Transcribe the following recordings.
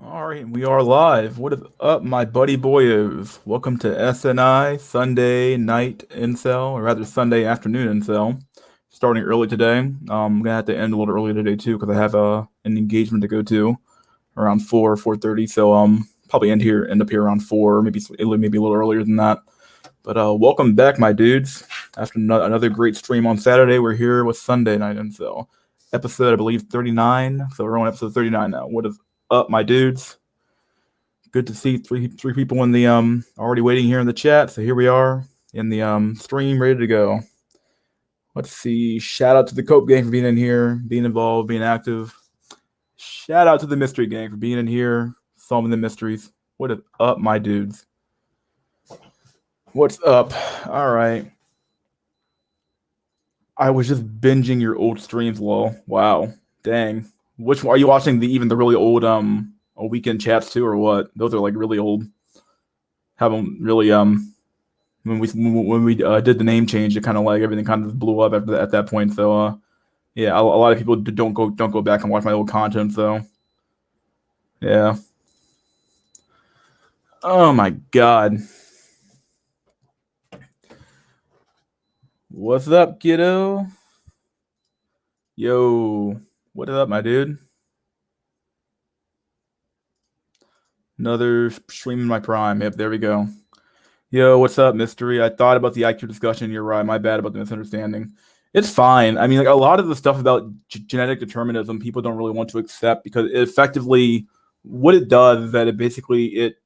All right, we are live. What is up, my buddy boyos? Welcome to SNI Sunday Night Incel, or rather Sunday afternoon Incel. Starting early today. I'm gonna have to end a little early today too because I have an engagement to go to around 4:30. So probably end up here around 4, maybe a little earlier than that. But welcome back, my dudes. After another great stream on Saturday, we're here with Sunday Night Incel episode, I believe 39. So we're on episode 39 now. What is up, my dudes? Good to see three people in the already waiting here in the chat. So here we are in the stream, ready to go. Let's see. Shout out to the Cope gang for being in here, being involved, being active. Shout out to the Mystery gang for being in here, solving the mysteries. What is up, my dudes? What's up? All right. I was just binging your old streams, lol. Wow. Dang. Which one are you watching? Even the really old weekend chats too, or what? Those are like really old. Haven't really when we did the name change, it kind of like everything kind of blew up at that point. So yeah, a lot of people don't go back and watch my old content. So yeah. Oh my god. What's up, kiddo? Yo, what is up, my dude? Another stream in my prime. Yep, there we go. Yo, what's up, Mystery? I thought about the IQ discussion. You're right. My bad about the misunderstanding. It's fine. I mean, like a lot of the stuff about genetic determinism, people don't really want to accept because it effectively, what it does is that it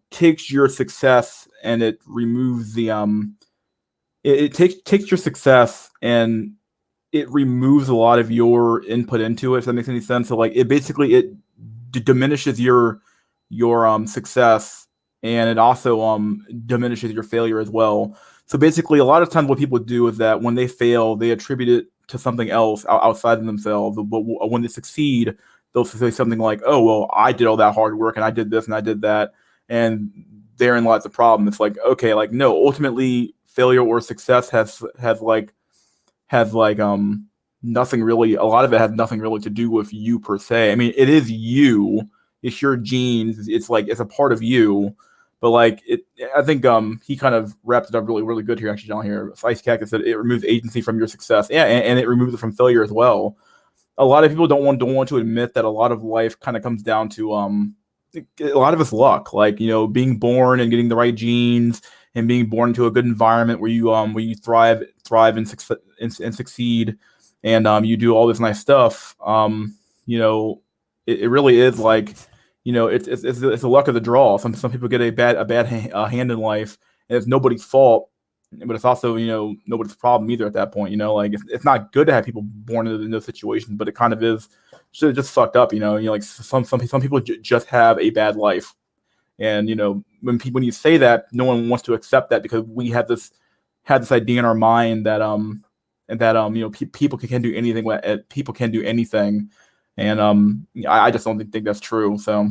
takes your success and it removes it takes your success and it removes a lot of your input into it. If that makes any sense. So like it diminishes your success, and it also diminishes your failure as well. So basically, a lot of times what people do is that when they fail, they attribute it to something else outside of themselves. But when they succeed, they'll say something like, "Oh, well, I did all that hard work, and I did this, and I did that," and therein lies the problem. It's like, okay, like no, ultimately, failure or success has nothing really. A lot of it has nothing really to do with you per se. I mean, it is you. It's your genes. It's like it's a part of you. But like it, I think he kind of wrapped it up really good here. Actually, down here, Ice Cactus said it removes agency from your success. Yeah, and it removes it from failure as well. A lot of people don't want to admit that a lot of life kind of comes down to a lot of it's luck. Like being born and getting the right genes and being born into a good environment where you thrive and succeed, and you do all this nice stuff. You know, it really is like it's the luck of the draw. Some people get a bad hand in life, and it's nobody's fault, but it's also nobody's problem either at that point. Like it's not good to have people born into those situations, but it kind of is just fucked up. Like some people just have a bad life, and when you say that, no one wants to accept that because we had this idea in our mind that and that people can do anything. People can do anything, and I just don't think that's true. So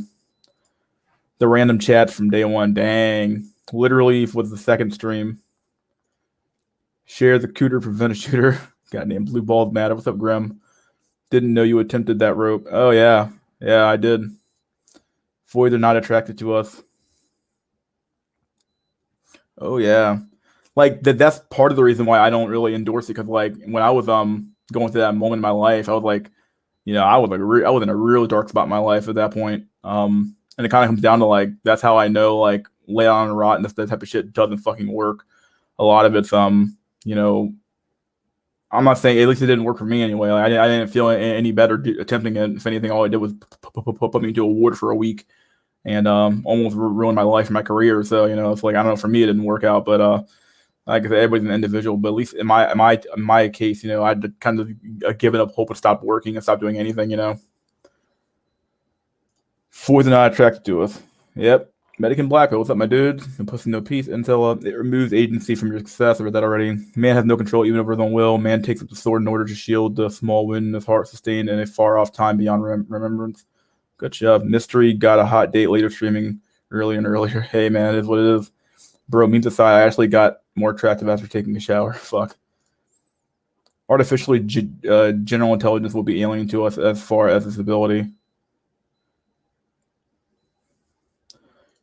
the random chats from day one, dang, literally was the second stream. Share the cooter, prevent a shooter. Goddamn blue balls matter. What's up, Grim? Didn't know you attempted that rope. Oh yeah, yeah, I did. Void, they're not attracted to us. Oh yeah, like that's part of the reason why I don't really endorse it because like when I was going through that moment in my life, I was like, I was I was in a real dark spot in my life at that point. And it kind of comes down to like that's how I know like lay on and rot and that type of shit doesn't fucking work. A lot of it's you know, I'm not saying at least it didn't work for me anyway. Like, I didn't feel any better attempting it. If anything, all I did was put me into a ward for a week and almost ruined my life and my career. So it's like I don't know. For me, it didn't work out, but like I said, everybody's an individual. But at least in my case, I'd kind of given up hope and stopped working and stopped doing anything. Four's not attracted to us. Yep. Medican Black, what's up, my dude? And Pussy No Peace until it removes agency from your success. I read that already. Man has no control even over his own will. Man takes up the sword in order to shield the small wound in his heart sustained in a far off time beyond remembrance. Good job. Mystery got a hot date later streaming earlier and earlier. Hey, man, it is what it is. Bro, memes aside, I actually got more attractive after taking a shower. Fuck. Artificially, general intelligence will be alien to us as far as its ability.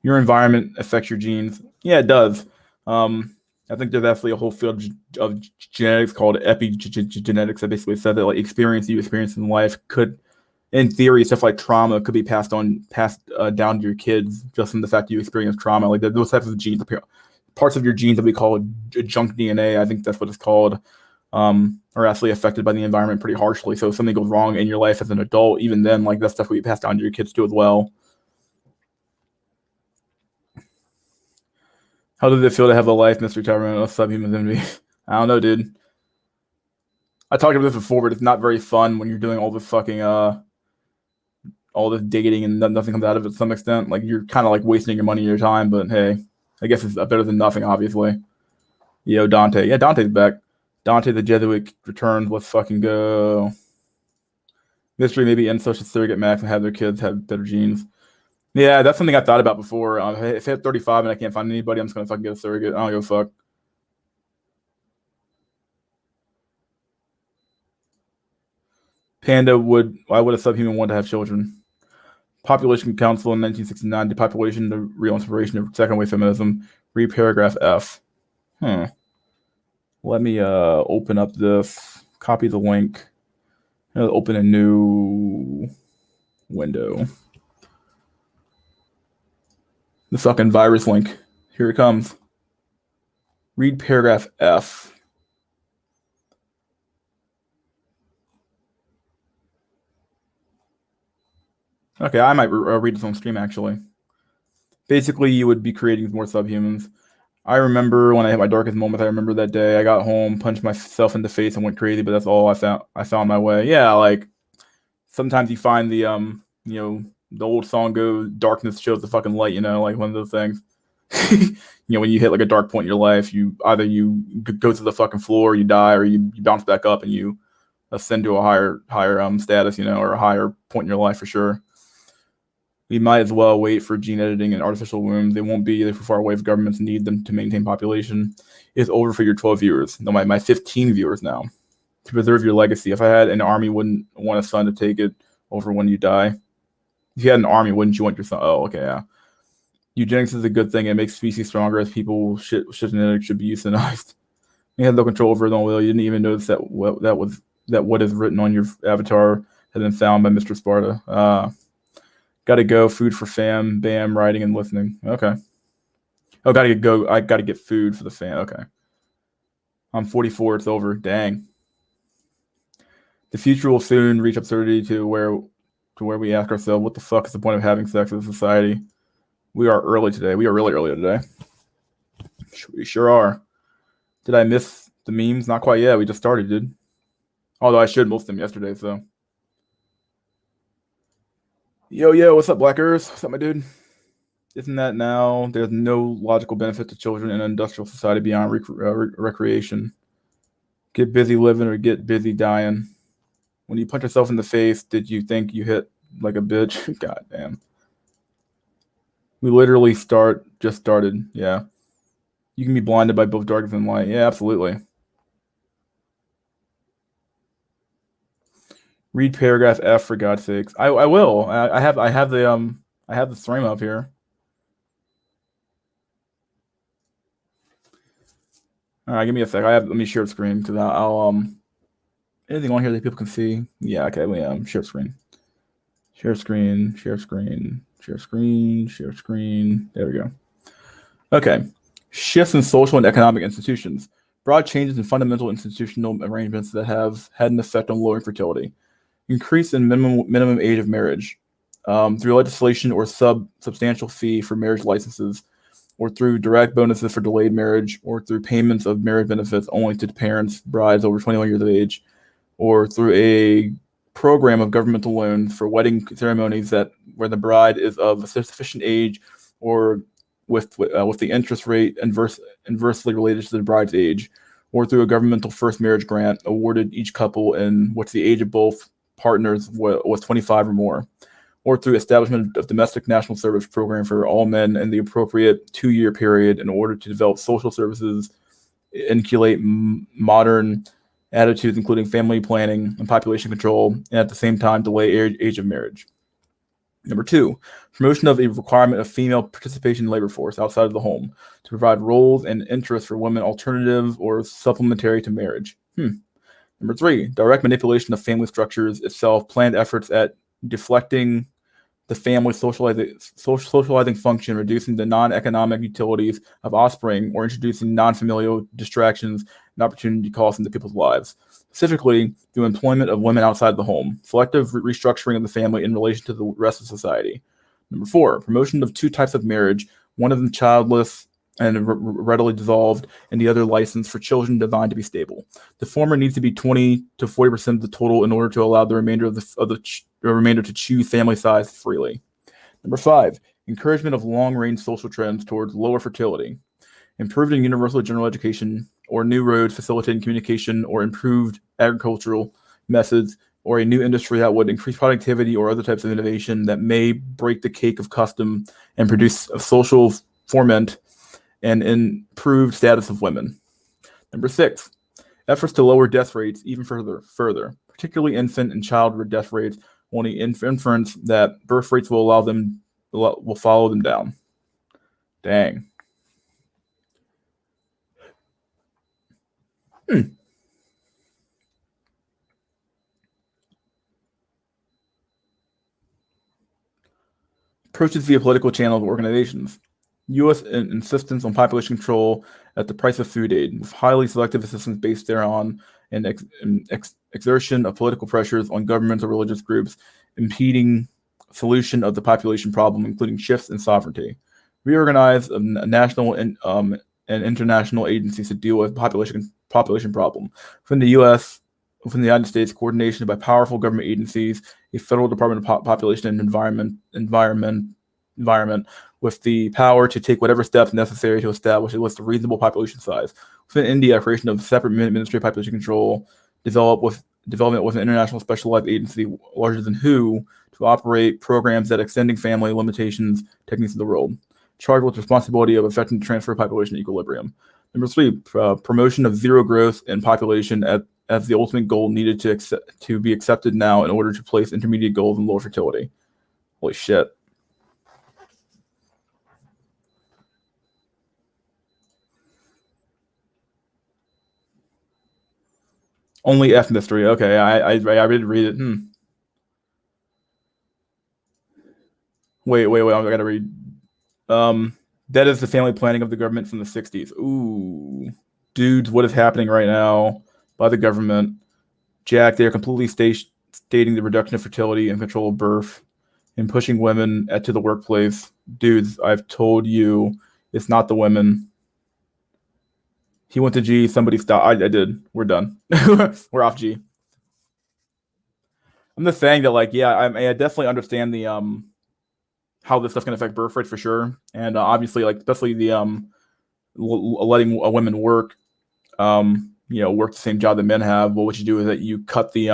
Your environment affects your genes. Yeah, it does. I think there's actually a whole field of genetics called epigenetics that basically said that like experience you experience in life could, in theory, stuff like trauma could be passed down to your kids just from the fact that you experience trauma. Like those types of genes, parts of your genes that we call junk DNA. I think that's what it's called. Are actually affected by the environment pretty harshly. So if something goes wrong in your life as an adult, even then, like that stuff will be passed down to your kids too as well. How does it feel to have a life, Mr. Tyrone, of subhumans in me? I don't know, dude. I talked about this before, but it's not very fun when you're doing all this fucking all this digging and nothing comes out of it to some extent. Like you're kind of like wasting your money and your time, but hey, I guess it's better than nothing, obviously. Yo, Dante. Yeah, Dante's back. Dante the Jesuit returns. Let's fucking go. Mystery maybe end social surrogate max and have their kids have better genes. Yeah, that's something I thought about before. If I hit 35 and I can't find anybody, I'm just gonna fucking get a surrogate. I don't give a fuck. Why would a subhuman want to have children? Population Council in 1969, Depopulation, the Real Inspiration of Second Wave Feminism. Read paragraph F. Let me open up this, copy the link, open a new window. The fucking virus link. Here it comes. Read paragraph F. Okay, I might read this on stream actually. Basically, you would be creating more subhumans. I remember when I hit my darkest moment. I remember that day. I got home, punched myself in the face, and went crazy. But that's all I found. I found my way. Yeah, like sometimes you find the the old song goes, "Darkness shows the fucking light." You know, like one of those things. When you hit like a dark point in your life, you either go to the fucking floor, you die, or you bounce back up and you ascend to a higher status, or a higher point in your life for sure. We might as well wait for gene editing and artificial wombs. They won't be for far away if governments need them to maintain population. It's over for your 12 viewers. No, my 15 viewers now. To preserve your legacy. If I had an army, wouldn't want a son to take it over when you die. If you had an army, wouldn't you want your son? Oh, okay, yeah. Eugenics is a good thing. It makes species stronger as people shit genetics should be euthanized. You had no control over it on will. You didn't even notice that what is written on your avatar had been found by Mr. Sparta. Gotta go. Food for fam. Bam. Writing and listening. Okay. Oh, gotta go. I gotta get food for the fam. Okay. I'm 44. It's over. Dang. The future will soon reach absurdity to where we ask ourselves, what the fuck is the point of having sex as a society? We are early today. We are really early today. We sure are. Did I miss the memes? Not quite yet. We just started, dude. Although I should most of them yesterday, so. Yo, what's up, Black Earth? What's up, my dude? Isn't that now? There's no logical benefit to children in an industrial society beyond recreation. Get busy living or get busy dying. When you punch yourself in the face, did you think you hit like a bitch? God damn. We literally just started. Yeah. You can be blinded by both darkness and light. Yeah, absolutely. Read paragraph F for God's sakes. I will. I have the stream up here. All right, give me a sec. Let me share the screen because I'll anything on here that people can see. Yeah, okay. Share screen. Share screen. Share screen. Share screen. Share screen. There we go. Okay. Shifts in social and economic institutions. Broad changes in fundamental institutional arrangements that have had an effect on lowering fertility. Increase in minimum age of marriage through legislation or substantial fee for marriage licenses, or through direct bonuses for delayed marriage, or through payments of marriage benefits only to parents, brides over 21 years of age, or through a program of governmental loans for wedding ceremonies where the bride is of a sufficient age, or with the interest rate inversely related to the bride's age, or through a governmental first marriage grant awarded each couple in which the age of both partners was 25 or more, or through establishment of domestic national service program for all men in the appropriate 2-year period in order to develop social services, inculcate modern attitudes including family planning and population control, and at the same time delay age of marriage. Number 2, promotion of a requirement of female participation in the labor force outside of the home to provide roles and interests for women alternative or supplementary to marriage. Number 3, direct manipulation of family structures itself, planned efforts at deflecting the family socializing function, reducing the non-economic utilities of offspring, or introducing non-familial distractions and opportunity costs into people's lives. Specifically, through employment of women outside the home, selective restructuring of the family in relation to the rest of society. Number 4, promotion of 2 types of marriage, one of them childless and readily dissolved, and the other licensed for children designed to be stable. The former needs to be 20 to 40% of the total in order to allow the remainder of the remainder to choose family size freely. Number 5, encouragement of long-range social trends towards lower fertility, improved and universal general education, or new roads facilitating communication, or improved agricultural methods, or a new industry that would increase productivity, or other types of innovation that may break the cake of custom and produce a social foment and improved status of women. Number 6, efforts to lower death rates even further, particularly infant and childhood death rates, on the inference that birth rates will follow them down. Dang. Approaches via political channels of organizations. U.S. insistence on population control at the price of food aid, with highly selective assistance based thereon, and exertion of political pressures on governments or religious groups, impeding solution of the population problem, including shifts in sovereignty. Reorganize national and international agencies to deal with population problem. Within the U.S., within the United States, coordination by powerful government agencies, a federal Department of Population and Environment, with the power to take whatever steps necessary to establish a list of reasonable population size. Within India, creation of a separate Ministry of Population Control, development with an international specialized agency larger than WHO to operate programs that extending family limitations techniques of the world. Charged with responsibility of effecting the transfer of population equilibrium. Number 3, promotion of zero growth in population as the ultimate goal needed to be accepted now in order to place intermediate goals in lower fertility. Holy shit. Only F mystery. Okay, I did read it. Wait. I gotta read. That is the family planning of the government from the 60s. Ooh, dudes, what is happening right now by the government? Jack, they are completely stating the reduction of fertility and control of birth and pushing women to the workplace. Dudes, I've told you, it's not the women. He went to G. Somebody stopped. I did. We're done. We're off G. I'm just saying that, like, yeah, I definitely understand the how this stuff can affect birth rates for sure, and obviously, like, especially the letting a women work, work the same job that men have. Well, what you do is that you cut the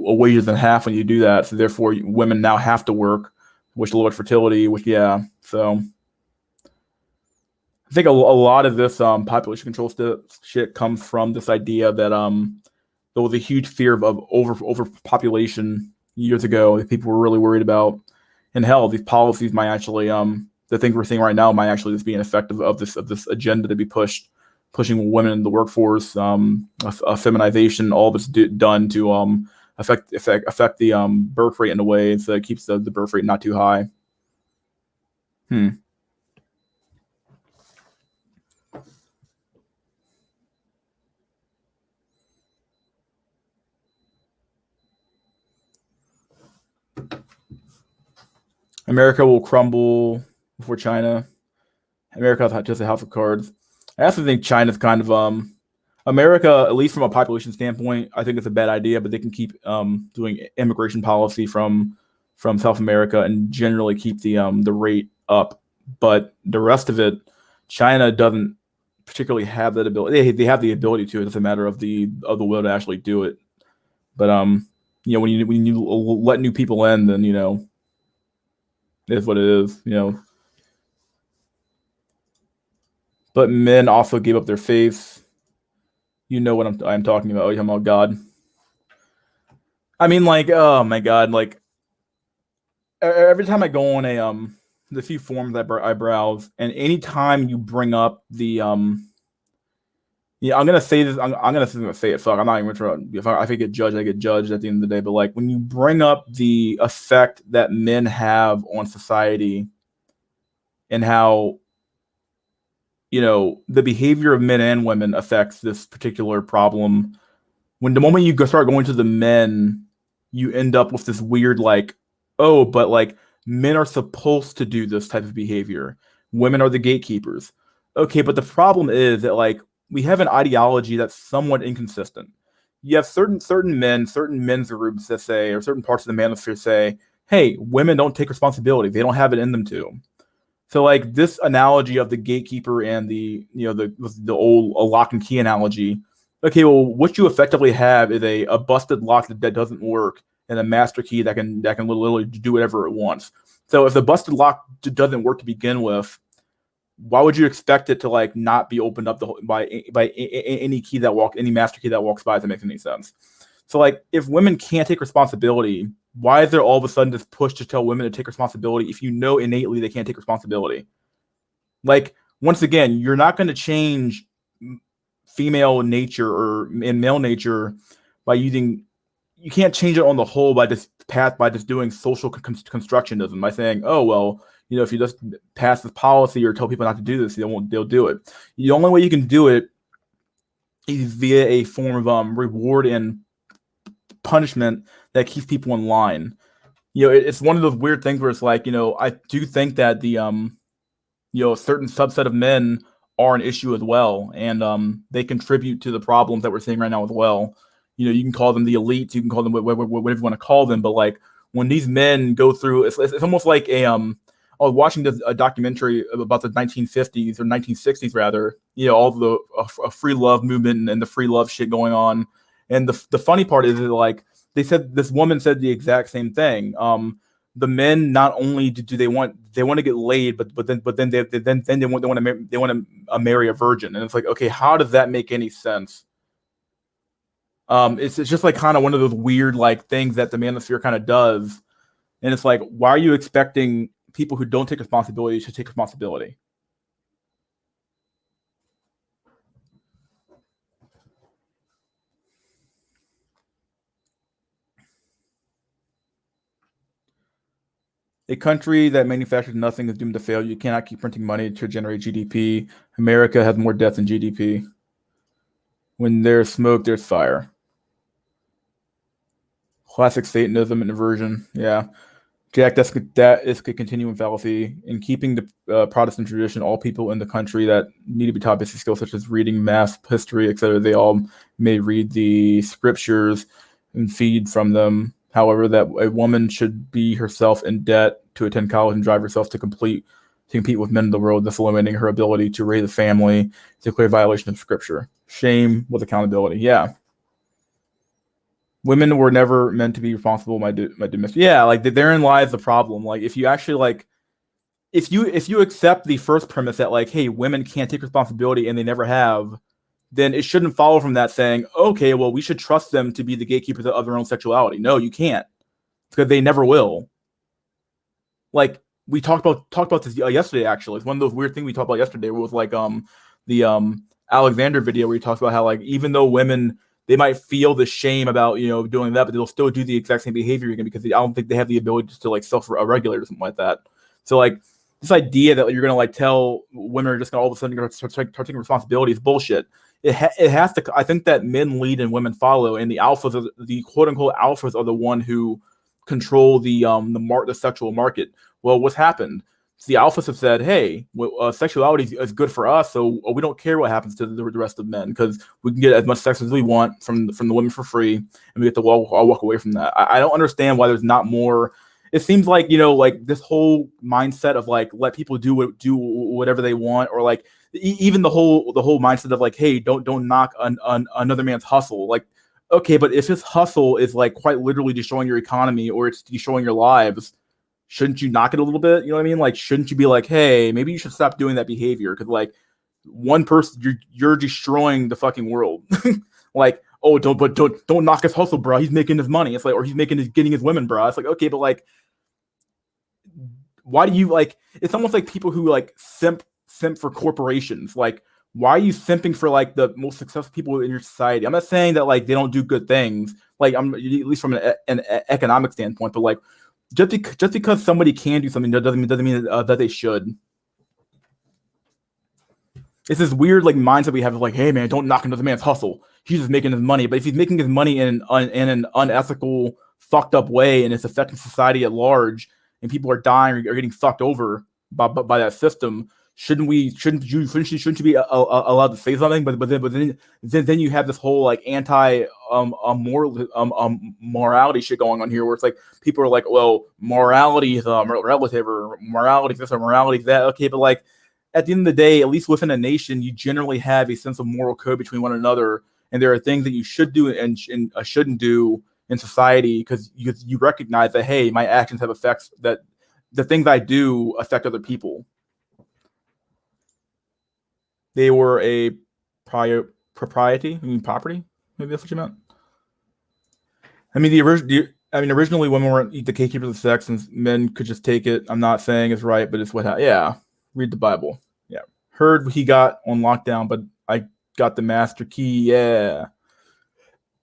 wages in half when you do that. So therefore, women now have to work, which lowers fertility. So I think a lot of this population control shit comes from this idea that there was a huge fear of overpopulation years ago that people were really worried about. And hell, these policies might actually the things we're seeing right now might actually just be an effect of this agenda to be pushing women in the workforce, a feminization, all of it's done to affect the birth rate in a way so it keeps the birth rate not too high. America will crumble before China. America has just a house of cards. I also think China's kind of America, at least from a population standpoint, I think it's a bad idea, but they can keep doing immigration policy from South America and generally keep the rate up. But the rest of it, China doesn't particularly have that ability. They have the ability to. It's a matter of the will to actually do it. But when you let new people in, then it is what it is. But men also gave up their faith. You know what I'm talking about. You're talking about God. I mean, like, oh my god, like every time I go on the few forums I browse, and anytime you bring up the yeah, I'm gonna say this. I'm gonna say it. Fuck, I'm not even trying. If I get judged, I get judged at the end of the day. But like when you bring up the effect that men have on society and how the behavior of men and women affects this particular problem, when the moment you start going to the men, you end up with this weird like, oh, but like men are supposed to do this type of behavior. Women are the gatekeepers. Okay, but the problem is that like we have an ideology that's somewhat inconsistent. You have certain men, certain men's groups that say, or certain parts of the manosphere say, hey, women don't take responsibility. They don't have it in them to. So like this analogy of the gatekeeper and the old lock and key analogy. Okay, well, what you effectively have is a busted lock that doesn't work and a master key that can literally do whatever it wants. So if the busted lock doesn't work to begin with, why would you expect it to like not be opened up by any master key that walks by? If that makes any sense. So like if women can't take responsibility, why is there all of a sudden this push to tell women to take responsibility if you know innately they can't take responsibility? Like once again, you're not going to change female nature or in male nature by using. You can't change it on the whole by just doing social constructionism by saying, oh well, if you just pass this policy or tell people not to do this, they'll do it. The only way you can do it is via a form of reward and punishment that keeps people in line. It's one of those weird things where it's like, I do think that the a certain subset of men are an issue as well, and they contribute to the problems that we're seeing right now as well. You can call them the elites, you can call them whatever you want to call them, but like when these men go through, it's almost like I was watching a documentary about the 1950s or 1960s rather, all the free love movement and the free love shit going on. And the funny part is that, like, this woman said the exact same thing. The men not only do they want to get laid, but then they want to marry a virgin, and it's like, okay, how does that make any sense? It's just like kind of one of those weird like things that the manosphere kind of does, and it's like, why are you expecting people who don't take responsibility to take responsibility? A country that manufactures nothing is doomed to fail. You cannot keep printing money to generate GDP. America has more death than GDP. When there's smoke, there's fire. Classic Satanism and inversion. Yeah. Jack, that is a continuing fallacy. In keeping the Protestant tradition, all people in the country that need to be taught basic skills such as reading, math, history, etc., they all may read the scriptures and feed from them. However, that a woman should be herself in debt to attend college and drive herself to compete with men in the world, thus eliminating her ability to raise a family. It's a clear violation of scripture. Shame with accountability. Yeah. Women were never meant to be responsible. My domestic. Yeah, like therein lies the problem. Like if you actually like, if you accept the first premise that like, hey, women can't take responsibility and they never have, then it shouldn't follow from that saying, okay, well, we should trust them to be the gatekeepers of their own sexuality. No, you can't, because they never will. Like we talked about this yesterday. Actually, it's one of those weird things we talked about yesterday. Where it was like the Alexander video where he talks about how like even though women, they might feel the shame about doing that, but they'll still do the exact same behavior again because I don't think they have the ability to like self-regulate or something like that. So like this idea that you're gonna like tell women are just gonna all of a sudden start taking responsibility is bullshit. It has to. I think that men lead and women follow, and the alphas, the quote unquote alphas, are the one who control the sexual market. Well, what's happened? The alphas have said, "Hey, sexuality is good for us, so we don't care what happens to the rest of men because we can get as much sex as we want from the women for free, and we get to walk away from that." I don't understand why there's not more. It seems like like this whole mindset of like let people do whatever they want, or like even the whole mindset of like, hey, don't knock on another man's hustle. Like, okay, but if his hustle is like quite literally destroying your economy or it's destroying your lives, shouldn't you knock it a little bit? You know what I mean? Like, shouldn't you be like, hey, maybe you should stop doing that behavior? Because like one person, you're destroying the fucking world. Like oh, don't knock his hustle, bro. He's making his money. It's like, or he's getting his women, bro. It's like, okay, but like, why do you like? It's almost like people who like simp for corporations. Like, why are you simping for like the most successful people in your society? I'm not saying that like they don't do good things. Like, I'm at least from an economic standpoint, but like just because somebody can do something doesn't mean that they should. It's this weird like mindset we have of like, hey man, don't knock another man's hustle. He's just making his money. But if he's making his money in an unethical, fucked up way, and it's affecting society at large, and people are dying or getting fucked over by that system, shouldn't you be allowed to say something? But then you have this whole like anti moral morality shit going on here, where it's like people are like, well, morality is relative, or morality this or morality that. Okay, but like at the end of the day, at least within a nation, you generally have a sense of moral code between one another, and there are things that you should do and shouldn't do in society because you recognize that, hey, my actions have effects, that the things I do affect other people. They were a propriety, I mean property. Maybe that's what you meant. I mean, originally women weren't the gatekeepers of sex, and men could just take it. I'm not saying it's right, but it's what. Yeah, read the Bible. Yeah, heard he got on lockdown, but I got the master key. Yeah.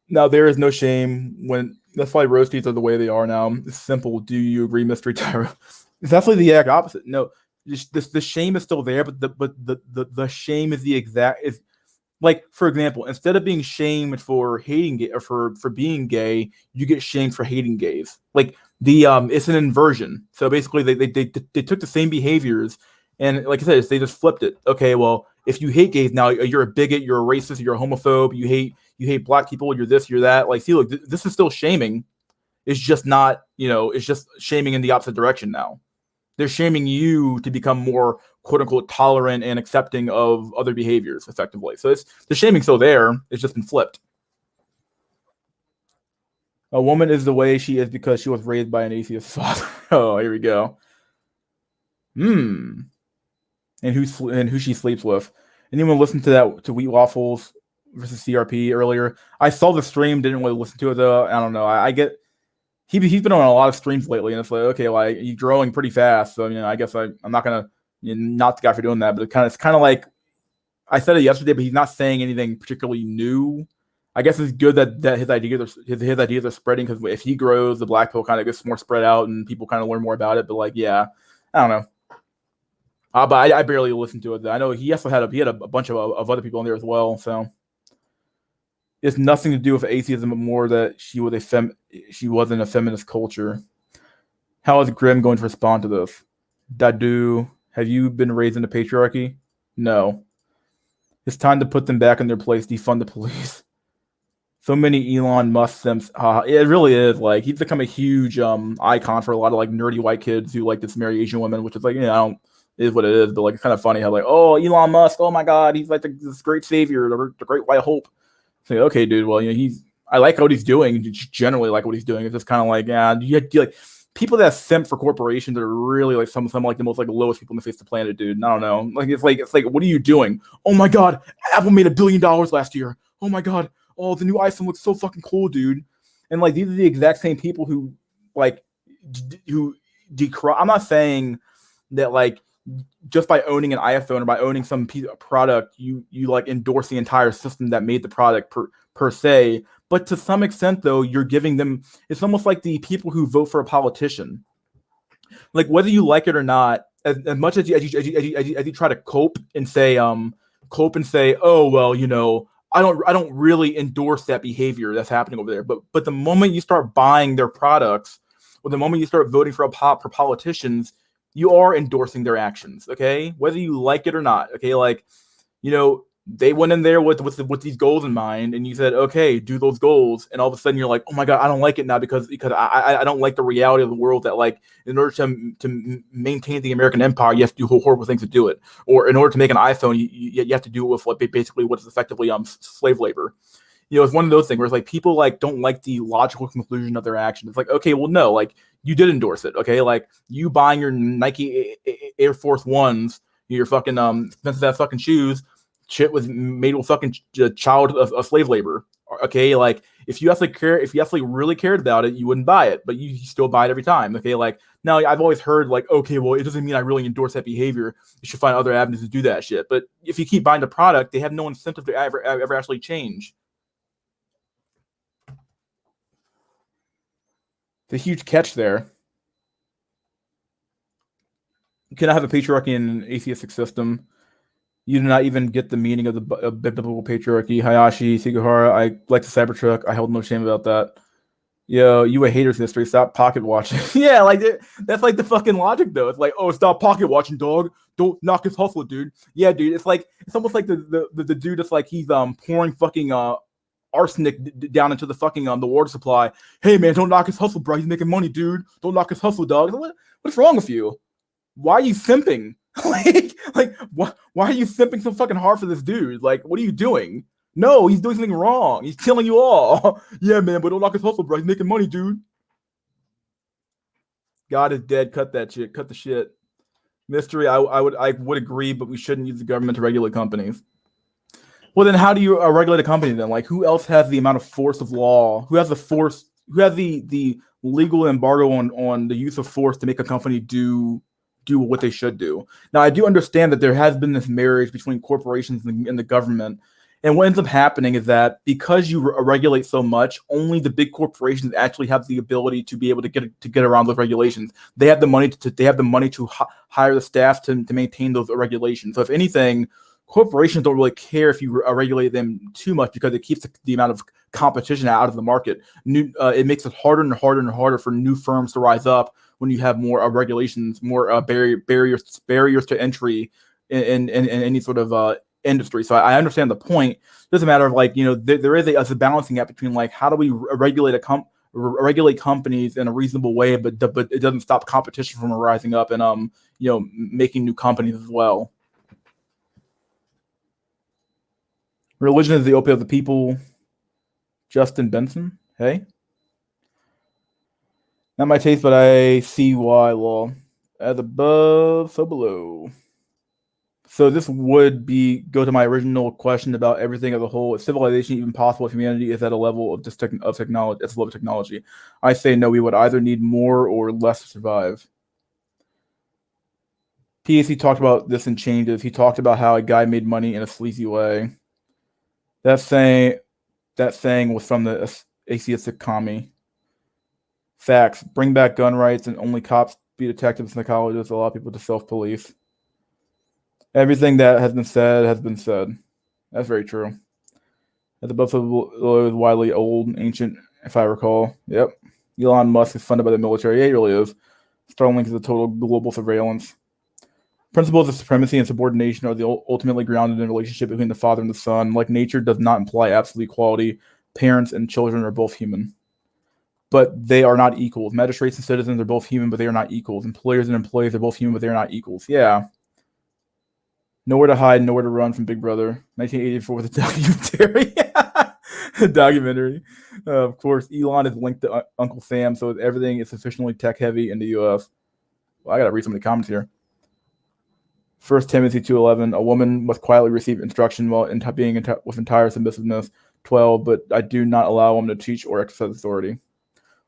Now there is no shame when. That's why roasties are the way they are now. It's simple. Do you agree, Mystery Tyro? It's actually the exact opposite. No, the shame is still there, but the shame is the exact is like, for example, instead of being shamed for hating gay or for being gay, you get shamed for hating gays. Like it's an inversion. So basically, they took the same behaviors, and like I said, they just flipped it. Okay, well, if you hate gays now, you're a bigot, you're a racist, you're a homophobe, you hate black people, you're this, you're that. Like, see, look, this is still shaming. It's just not, it's just shaming in the opposite direction now. They're shaming you to become more quote unquote tolerant and accepting of other behaviors effectively. So the shaming's still there. It's just been flipped. A woman is the way she is because she was raised by an atheist father. Oh, here we go. And who she sleeps with. Anyone listen to that, to Wheat Waffles versus CRP earlier? I saw the stream, didn't really listen to it though. I don't know. I get he's been on a lot of streams lately, and it's like, okay, like he's growing pretty fast. So I guess I'm not gonna not the guy for doing that, but it's kind of like I said it yesterday, but he's not saying anything particularly new. I guess it's good that his ideas are spreading, because if he grows, the black pill kind of gets more spread out and people kind of learn more about it. But like, yeah, I don't know. But I barely listened to it. I know he also had a bunch of other people in there as well. So it's nothing to do with atheism, but more that she was in a feminist culture. How is Grimm going to respond to this? Dadu, have you been raised in the patriarchy? No. It's time to put them back in their place, defund the police. So many Elon Musk simps. It really is. Like, he's become a huge icon for a lot of like nerdy white kids who like to marry Asian women, which is like, it is what it is. But like, it's kind of funny how like, oh, Elon Musk, oh my God, he's like this great savior, the great white hope. So, okay, dude. Well, I like what he's doing. Generally, like what he's doing. It's just kind of like, you like people that simp for corporations are really like some like the most like lowest people in the face of the planet, dude. And I don't know. Like it's like, what are you doing? Oh my God, Apple made $1 billion last year. Oh my God. Oh, the new iPhone looks so fucking cool, dude. And like these are the exact same people who like who decry. I'm not saying that like just by owning an iPhone or by owning some piece of product, you like endorse the entire system that made the product per se. But to some extent, though, you're giving them. It's almost like the people who vote for a politician. Like whether you like it or not, as much as you try to cope and say, oh well, I don't really endorse that behavior that's happening over there. But the moment you start buying their products, or the moment you start voting for politicians, you are endorsing their actions, okay? Whether you like it or not, okay? Like, they went in there with these goals in mind, and you said, okay, do those goals, and all of a sudden you're like, oh my God, I don't like it now because I don't like the reality of the world that like in order to maintain the American empire, you have to do horrible things to do it, or in order to make an iPhone, you have to do it with what basically what is effectively slave labor. It's one of those things where it's like people like don't like the logical conclusion of their action. It's like, okay, well, no, like you did endorse it, okay? Like you buying your Nike Air Force Ones, your fucking expensive ass fucking shoes, shit was made with fucking child of slave labor. Okay, like if you actually really cared about it, you wouldn't buy it, but you still buy it every time. Okay, like now I've always heard like, okay, well, it doesn't mean I really endorse that behavior. You should find other avenues to do that shit. But if you keep buying the product, they have no incentive to ever actually change. It's a huge catch there. You cannot have a patriarchy in an atheistic system. You do not even get the meaning of the biblical patriarchy. Hayashi, Sugihara, I like the Cybertruck. I hold no shame about that. Yo, you a hater's history. Stop pocket watching. Yeah, like that's like the fucking logic though. It's like, oh, stop pocket watching, dog. Don't knock his hustle, dude. Yeah, dude. It's like it's almost like the dude that's like he's pouring fucking arsenic down into the fucking the water supply. Hey man, don't knock his hustle, bro. He's making money, dude. Don't knock his hustle, dog. What's wrong with you? Why are you simping? why are you simping so fucking hard for this dude? Like, what are you doing? No, he's doing something wrong. He's killing you all. Yeah, man, but don't knock his hustle, bro. He's making money, dude. God is dead. Cut that shit. Cut the shit. Mystery, I would agree, but we shouldn't use the government to regulate companies. Well, then how do you regulate a company then? Like, who else has the amount of force of law? Who has the force? Who has the legal embargo on the use of force to make a company do what they should do? Now, I do understand that there has been this marriage between corporations and the government. And what ends up happening is that because you regulate so much, only the big corporations actually have the ability to be able to get around those regulations. They have the money to hire the staff to maintain those regulations. So if anything, corporations don't really care if you regulate them too much because it keeps the amount of competition out of the market. It makes it harder and harder and harder for new firms to rise up when you have more regulations, more barriers to entry in any sort of industry. So I understand the point. It doesn't matter of like, there is a balancing act between like how do we regulate regulate companies in a reasonable way, but it doesn't stop competition from rising up and making new companies as well. Religion is the opiate of the people. Justin Benson. Hey. Not my taste, but I see why. Law. As above, so below. So this would go to my original question about everything as a whole. Is civilization even possible if humanity is at a level of technology? It's a level of technology. I say no. We would either need more or less to survive. PAC talked about this in Changes. He talked about how a guy made money in a sleazy way. That saying was from the atheistic commie. Facts. Bring back gun rights and only cops be detectives and psychologists. Allow people to self-police. Everything that has been said. That's very true. At the Buffalo is widely old, ancient, if I recall. Yep. Elon Musk is funded by the military. Yeah, he really is. Starlink is a total global surveillance. Principles of supremacy and subordination are ultimately grounded in a relationship between the father and the son. Like nature does not imply absolute equality. Parents and children are both human, but they are not equals. Magistrates and citizens are both human, but they are not equals. Employers and employees are both human, but they are not equals. Yeah. Nowhere to hide, nowhere to run from Big Brother. 1984 was a documentary. Of course, Elon is linked to Uncle Sam, so everything is sufficiently tech-heavy in the U.S. Well, I got to read some of the comments here. 1 Timothy 2:11, a woman must quietly receive instruction while being with entire submissiveness. 12, but I do not allow a woman to teach or exercise authority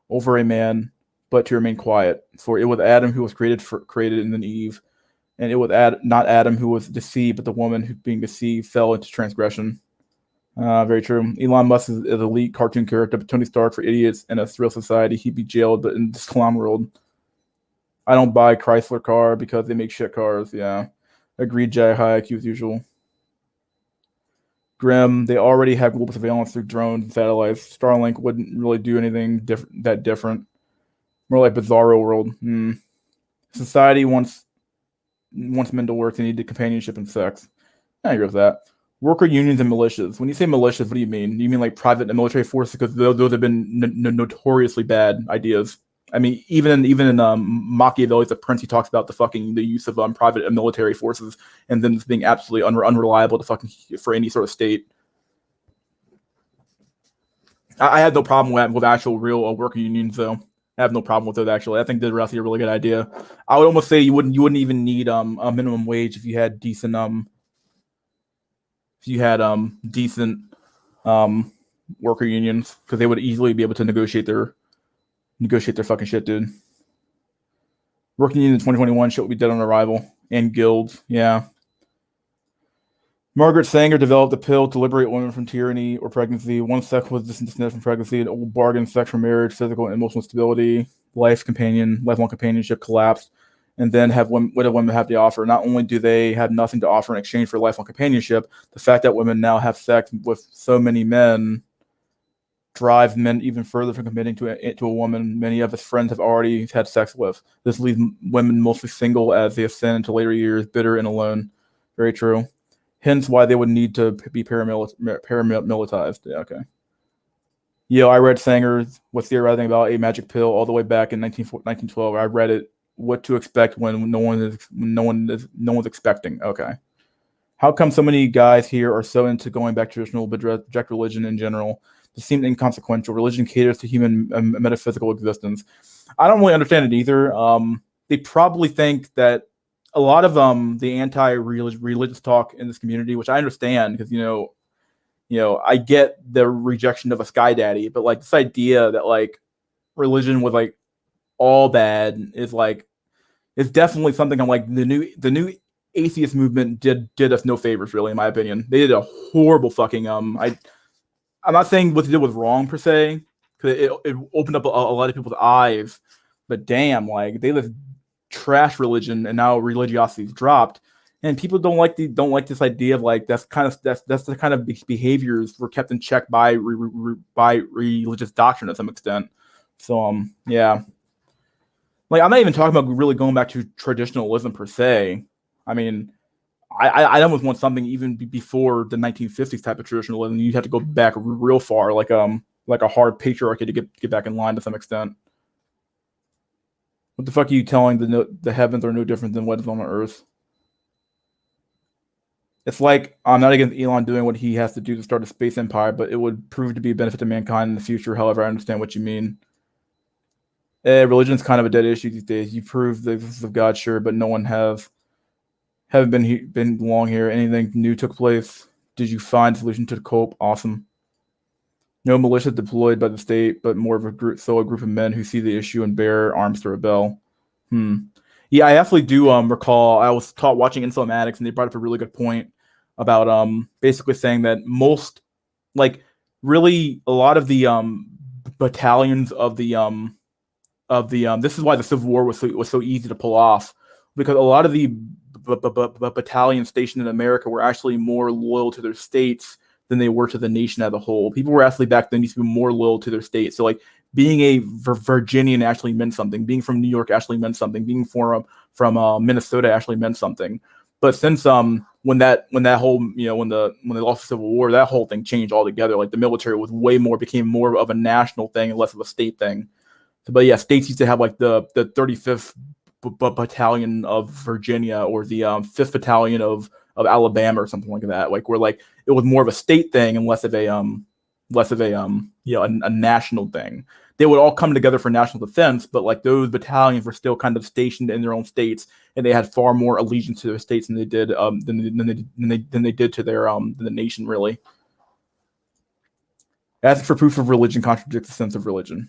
over a man, but to remain quiet. For it was Adam who was created, and then Eve. And it was not Adam who was deceived, but the woman who, being deceived, fell into transgression. Very true. Elon Musk is an elite cartoon character, but Tony Stark for idiots in a surreal society. He'd be jailed, but in this clown world. I don't buy Chrysler car because they make shit cars. Yeah. Agreed, Jay. High IQ as usual. Grim, they already have global surveillance through drones and satellites. Starlink wouldn't really do anything different. More like Bizarro world. Society wants men to work, they need companionship and sex. I agree with that. Worker unions and militias. When you say militias, what do you mean? Do you mean like private and military forces? Because those have been notoriously bad ideas. I mean, even in Machiavelli's The Prince, he talks about the use of private and military forces, and then it's being absolutely unreliable for any sort of state. I had no problem with actual real worker unions, though. I have no problem with it, actually. I think they're actually a really good idea. I would almost say you wouldn't even need a minimum wage if you had decent worker unions because they would easily be able to negotiate their fucking shit, dude. Working union in 2021 shit will be dead on arrival. And guilds, yeah. Margaret Sanger developed a pill to liberate women from tyranny or pregnancy. One sex was dismissed from pregnancy, an old bargain, sex for marriage, physical and emotional stability, lifelong companionship collapsed, and then what do women have to offer? Not only do they have nothing to offer in exchange for lifelong companionship, the fact that women now have sex with so many men drives men even further from committing to a woman many of his friends have already had sex with. This leaves women mostly single as they ascend into later years, bitter and alone. Very true. Hence why they would need to be paramilitarized. Yeah, okay. Yeah, I read Sanger was theorizing about a magic pill all the way back in 1912. I read it. What to expect when no one's expecting. Okay. How come so many guys here are so into going back to traditional but reject religion in general? It seems inconsequential. Religion caters to human metaphysical existence. I don't really understand it either. They probably think that a lot of the anti-religious talk in this community, which I understand because I get the rejection of a sky daddy, but like this idea that like religion was like all bad is like it's definitely something I'm like the new atheist movement did us no favors, really, in my opinion. They did a horrible fucking I'm not saying what they did was wrong per se, because it opened up a lot of people's eyes, but damn, like they just trash religion, and now religiosity's dropped, and people don't like this idea of like that's the kind of behaviors were kept in check by religious doctrine to some extent. So yeah, like I'm not even talking about really going back to traditionalism per se. I mean, I almost want something even before the 1950s type of traditionalism. You'd have to go back real far, like a hard patriarchy to get back in line to some extent. What the fuck are you telling the heavens are no different than what is on the earth? It's like I'm not against Elon doing what he has to do to start a space empire, but it would prove to be a benefit to mankind in the future. However, I understand what you mean. Religion is kind of a dead issue these days. You prove the existence of God, sure, but no one haven't been long here. Anything new took place? Did you find a solution to the cope? Awesome. No militia deployed by the state, but more of a group of men who see the issue and bear arms to rebel. Yeah, I absolutely do recall. I was taught watching Incel, and they brought up a really good point about basically saying that most, like, really a lot of the battalions of the this is why the Civil War was so easy to pull off, because a lot of the battalions stationed in America were actually more loyal to their states than they were to the nation as a whole. People were actually back then used to be more loyal to their state. So like being a Virginian actually meant something. Being from New York actually meant something. Being from Minnesota actually meant something. But since when they lost the Civil War, that whole thing changed altogether. Like the military was became more of a national thing and less of a state thing. So, but yeah, states used to have like the 35th battalion of Virginia or the 5th battalion of Alabama or something like that. Like where like it was more of a state thing and less of a a national thing. They would all come together for national defense, but like those battalions were still kind of stationed in their own states, and they had far more allegiance to their states than they did than they did to their the nation, really. Asking for proof of religion contradicts the sense of religion.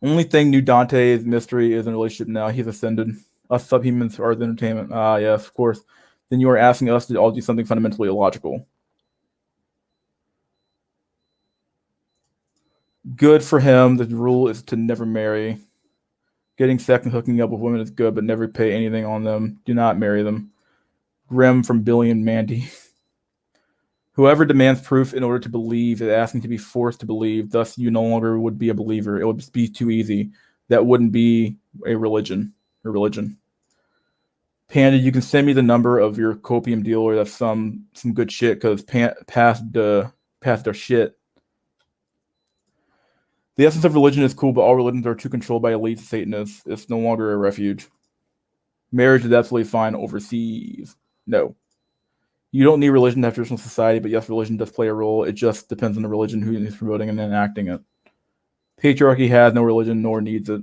Only thing new Dante's mystery is in a relationship now. He's ascended. Us subhumans are the entertainment. Yes, of course. Then you are asking us to all do something fundamentally illogical. Good for him. The rule is to never marry. Getting sex and hooking up with women is good, but never pay anything on them. Do not marry them. Grim from Billy and Mandy. Whoever demands proof in order to believe is asking to be forced to believe. Thus, you no longer would be a believer. It would just be too easy. That wouldn't be a religion. Panda, you can send me the number of your copium dealer. That's some good shit, because past their shit. The essence of religion is cool, but all religions are too controlled by elites. Satanists. It's no longer a refuge. Marriage is absolutely fine overseas. No. You don't need religion to have traditional society, but yes, religion does play a role. It just depends on the religion who is promoting and enacting it. Patriarchy has no religion nor needs it.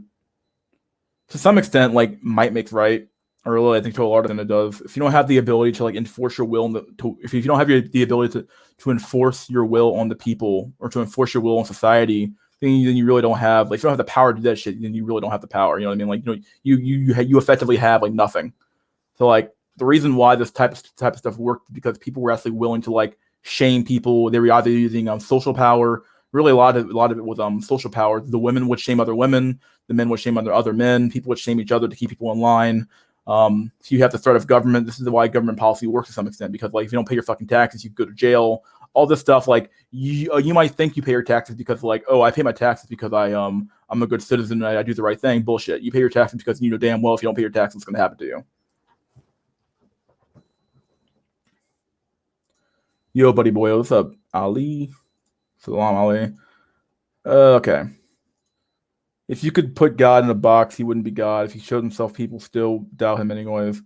To some extent, like, might makes right. or really I think to a lot than it does. If you don't have the ability to like enforce your will, if you don't have the ability to enforce your will on the people or to enforce your will on society, then you really don't have, like, if you don't have the power to do that shit, then you really don't have the power. You know what I mean? Like, you effectively have like nothing. So like the reason why this type of stuff worked because people were actually willing to like shame people. They were either using social power. Really, a lot of it was social power. The women would shame other women. The men would shame other men. People would shame each other to keep people in line. So you have the threat of government. This is why government policy works to some extent, because like if you don't pay your fucking taxes, you go to jail. All this stuff, like you might think you pay your taxes because like, oh, I pay my taxes because I'm a good citizen and I do the right thing. Bullshit. You pay your taxes because you know damn well if you don't pay your taxes, what's going to happen to you. Yo, buddy boy, what's up, Ali? Salam Ali. Okay. If you could put God in a box, he wouldn't be God. If he showed himself, people still doubt him anyways.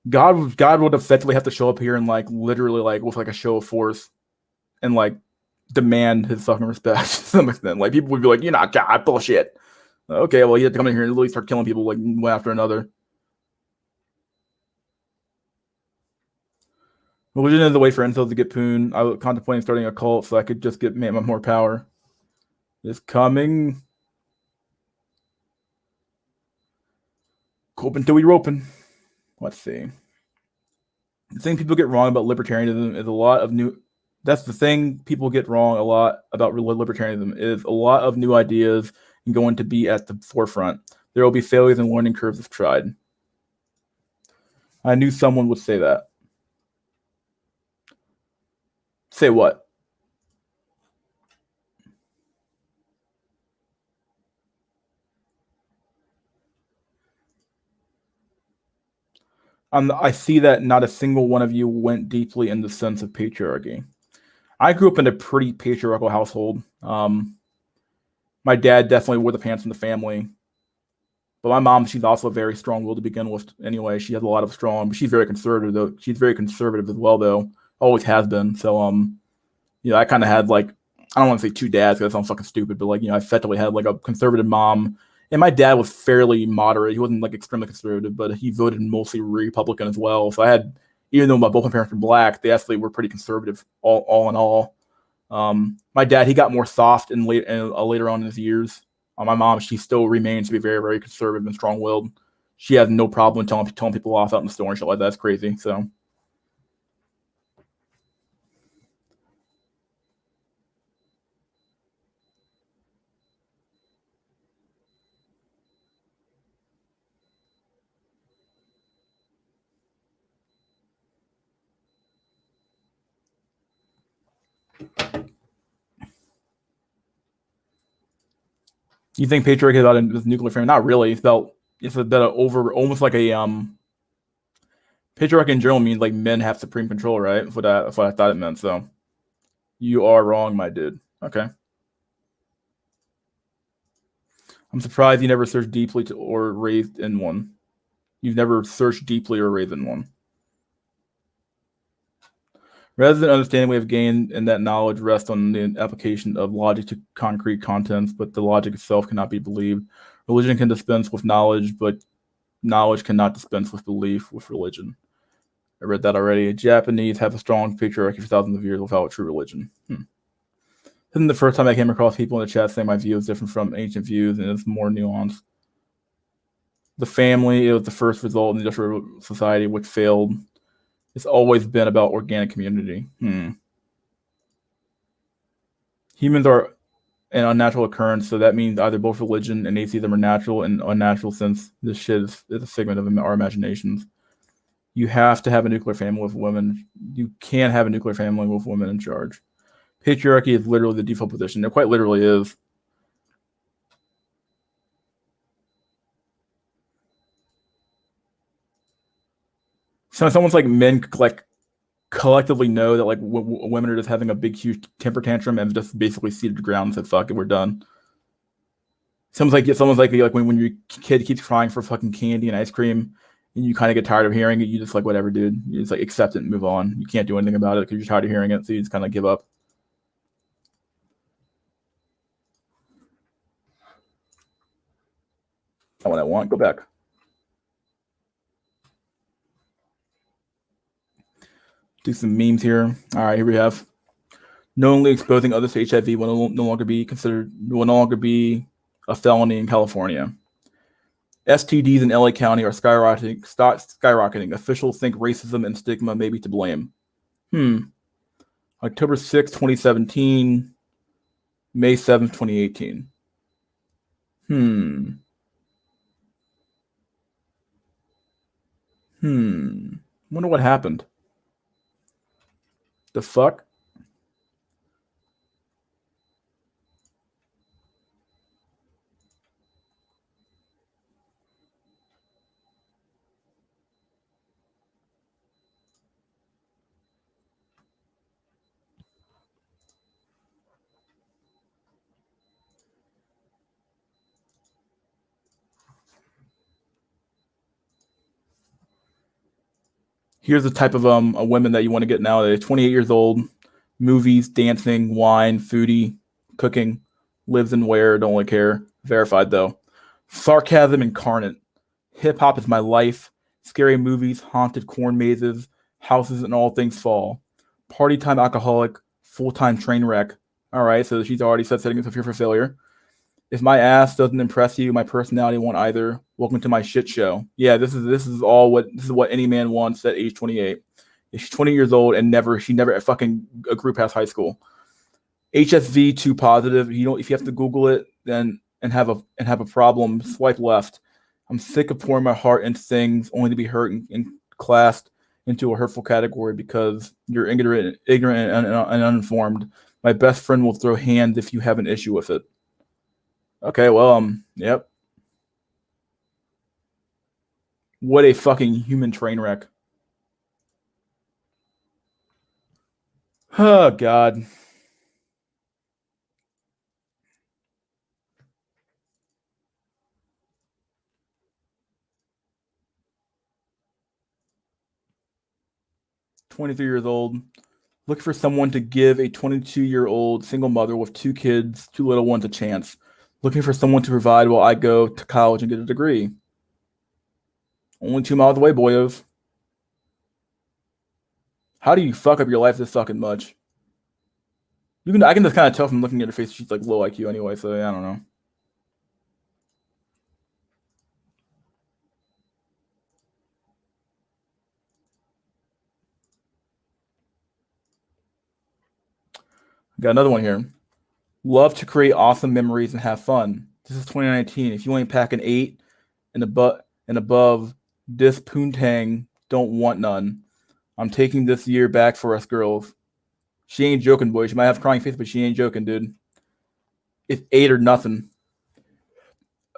God would effectively have to show up here and like literally like with like a show of force and like demand his fucking respect to some extent. Like people would be like, "You're not God, bullshit." Okay, well, you have to come in here and literally start killing people like one after another. Religion is the way for incels to get poon. I was contemplating starting a cult so I could just get more power. It's coming. Open till we roping. Let's see. The thing people get wrong about libertarianism is a lot of new. That's the thing people get wrong a lot about libertarianism is a lot of new ideas and going to be at the forefront. There will be failures and learning curves if tried. I knew someone would say that. Say what? I see that not a single one of you went deeply in the sense of patriarchy. I grew up in a pretty patriarchal household. My dad definitely wore the pants in the family, but my mom, she's also very strong-willed to begin with. Anyway, she has a lot of strong, but she's very conservative though. She's very conservative as well, though. Always has been. So, I kind of had like, I don't want to say two dads because that sounds fucking stupid, but like, I effectively had like a conservative mom, and my dad was fairly moderate. He wasn't like extremely conservative, but he voted mostly Republican as well. So I had, even though both my parents were black, they actually were pretty conservative all in all. My dad, he got more soft in later on in his years. My mom, she still remains to be very, very conservative and strong-willed. She has no problem telling people off out in the store and shit like that. That's crazy. So, you think patriarchy is about this nuclear family? Not really. It's about over almost like a patriarchy in general means like men have supreme control, right? That's what I thought it meant. So you are wrong, my dude. Okay. I'm surprised you never searched deeply or raised in one. You've never searched deeply or raised in one. Rather than understanding we have gained and that knowledge rests on the application of logic to concrete contents, but the logic itself cannot be believed. Religion can dispense with knowledge, but knowledge cannot dispense with belief with religion. I read that already. Japanese have a strong patriarchy for thousands of years without a true religion. This isn't the first time I came across people in the chat saying my view is different from ancient views and it's more nuanced. The family, it was the first result in the industrial society which failed. It's always been about organic community. Humans are an unnatural occurrence, so that means either both religion and atheism are natural and unnatural, since this shit is a figment of our imaginations. You have to have a nuclear family with women. You can't have a nuclear family with women in charge. Patriarchy is literally the default position. It quite literally is. So someone's like men like collectively know that like women are just having a big huge temper tantrum and just basically ceded the ground and said fuck it, we're done. Someone's like when your kid keeps crying for fucking candy and ice cream, and you kind of get tired of hearing it. You just like whatever, dude. You just like accept it and move on. You can't do anything about it because you're tired of hearing it, so you just kind of give up. Not what I want. Go back. do some memes here. All right, here we have knowingly exposing others to HIV will no longer be a felony in California. STDs in LA County are skyrocketing. Officials think racism and stigma may be to blame. October 6, 2017, May 7th, 2018. Wonder what happened. The fuck? Here's the type of a women that you want to get nowadays. 28 years old, movies, dancing, wine, foodie, cooking, lives and where, don't really care. Verified though. Sarcasm incarnate. Hip hop is my life. Scary movies, haunted corn mazes, houses and all things fall. Party time alcoholic, full time train wreck. All right, so she's already set setting herself here for failure. If my ass doesn't impress you, my personality won't either. Welcome to my shit show. Yeah, this is what any man wants at age 28. If she's 20 years old and she never fucking grew past high school. HSV 2 positive. If you have to Google it, then and have a problem, swipe left. I'm sick of pouring my heart into things only to be hurt and classed into a hurtful category because you're ignorant and uninformed. My best friend will throw hands if you have an issue with it. Okay, well, yep. What a fucking human train wreck. Oh, God. "23 years old. Look for someone to give a 22-year-old single mother with 2 kids, 2 little ones a chance. Looking for someone to provide while I go to college and get a degree. Only 2 miles away, boyos. How do you fuck up your life this fucking much? I can just kind of tell from looking at her face she's like low IQ anyway, so I don't know. Got another one here. Love to create awesome memories and have fun. This is 2019. If you ain't packing 8 and above, this poontang don't want none. I'm taking this year back for us girls. She ain't joking, boy. She might have crying face, but she ain't joking, dude. It's 8 or nothing.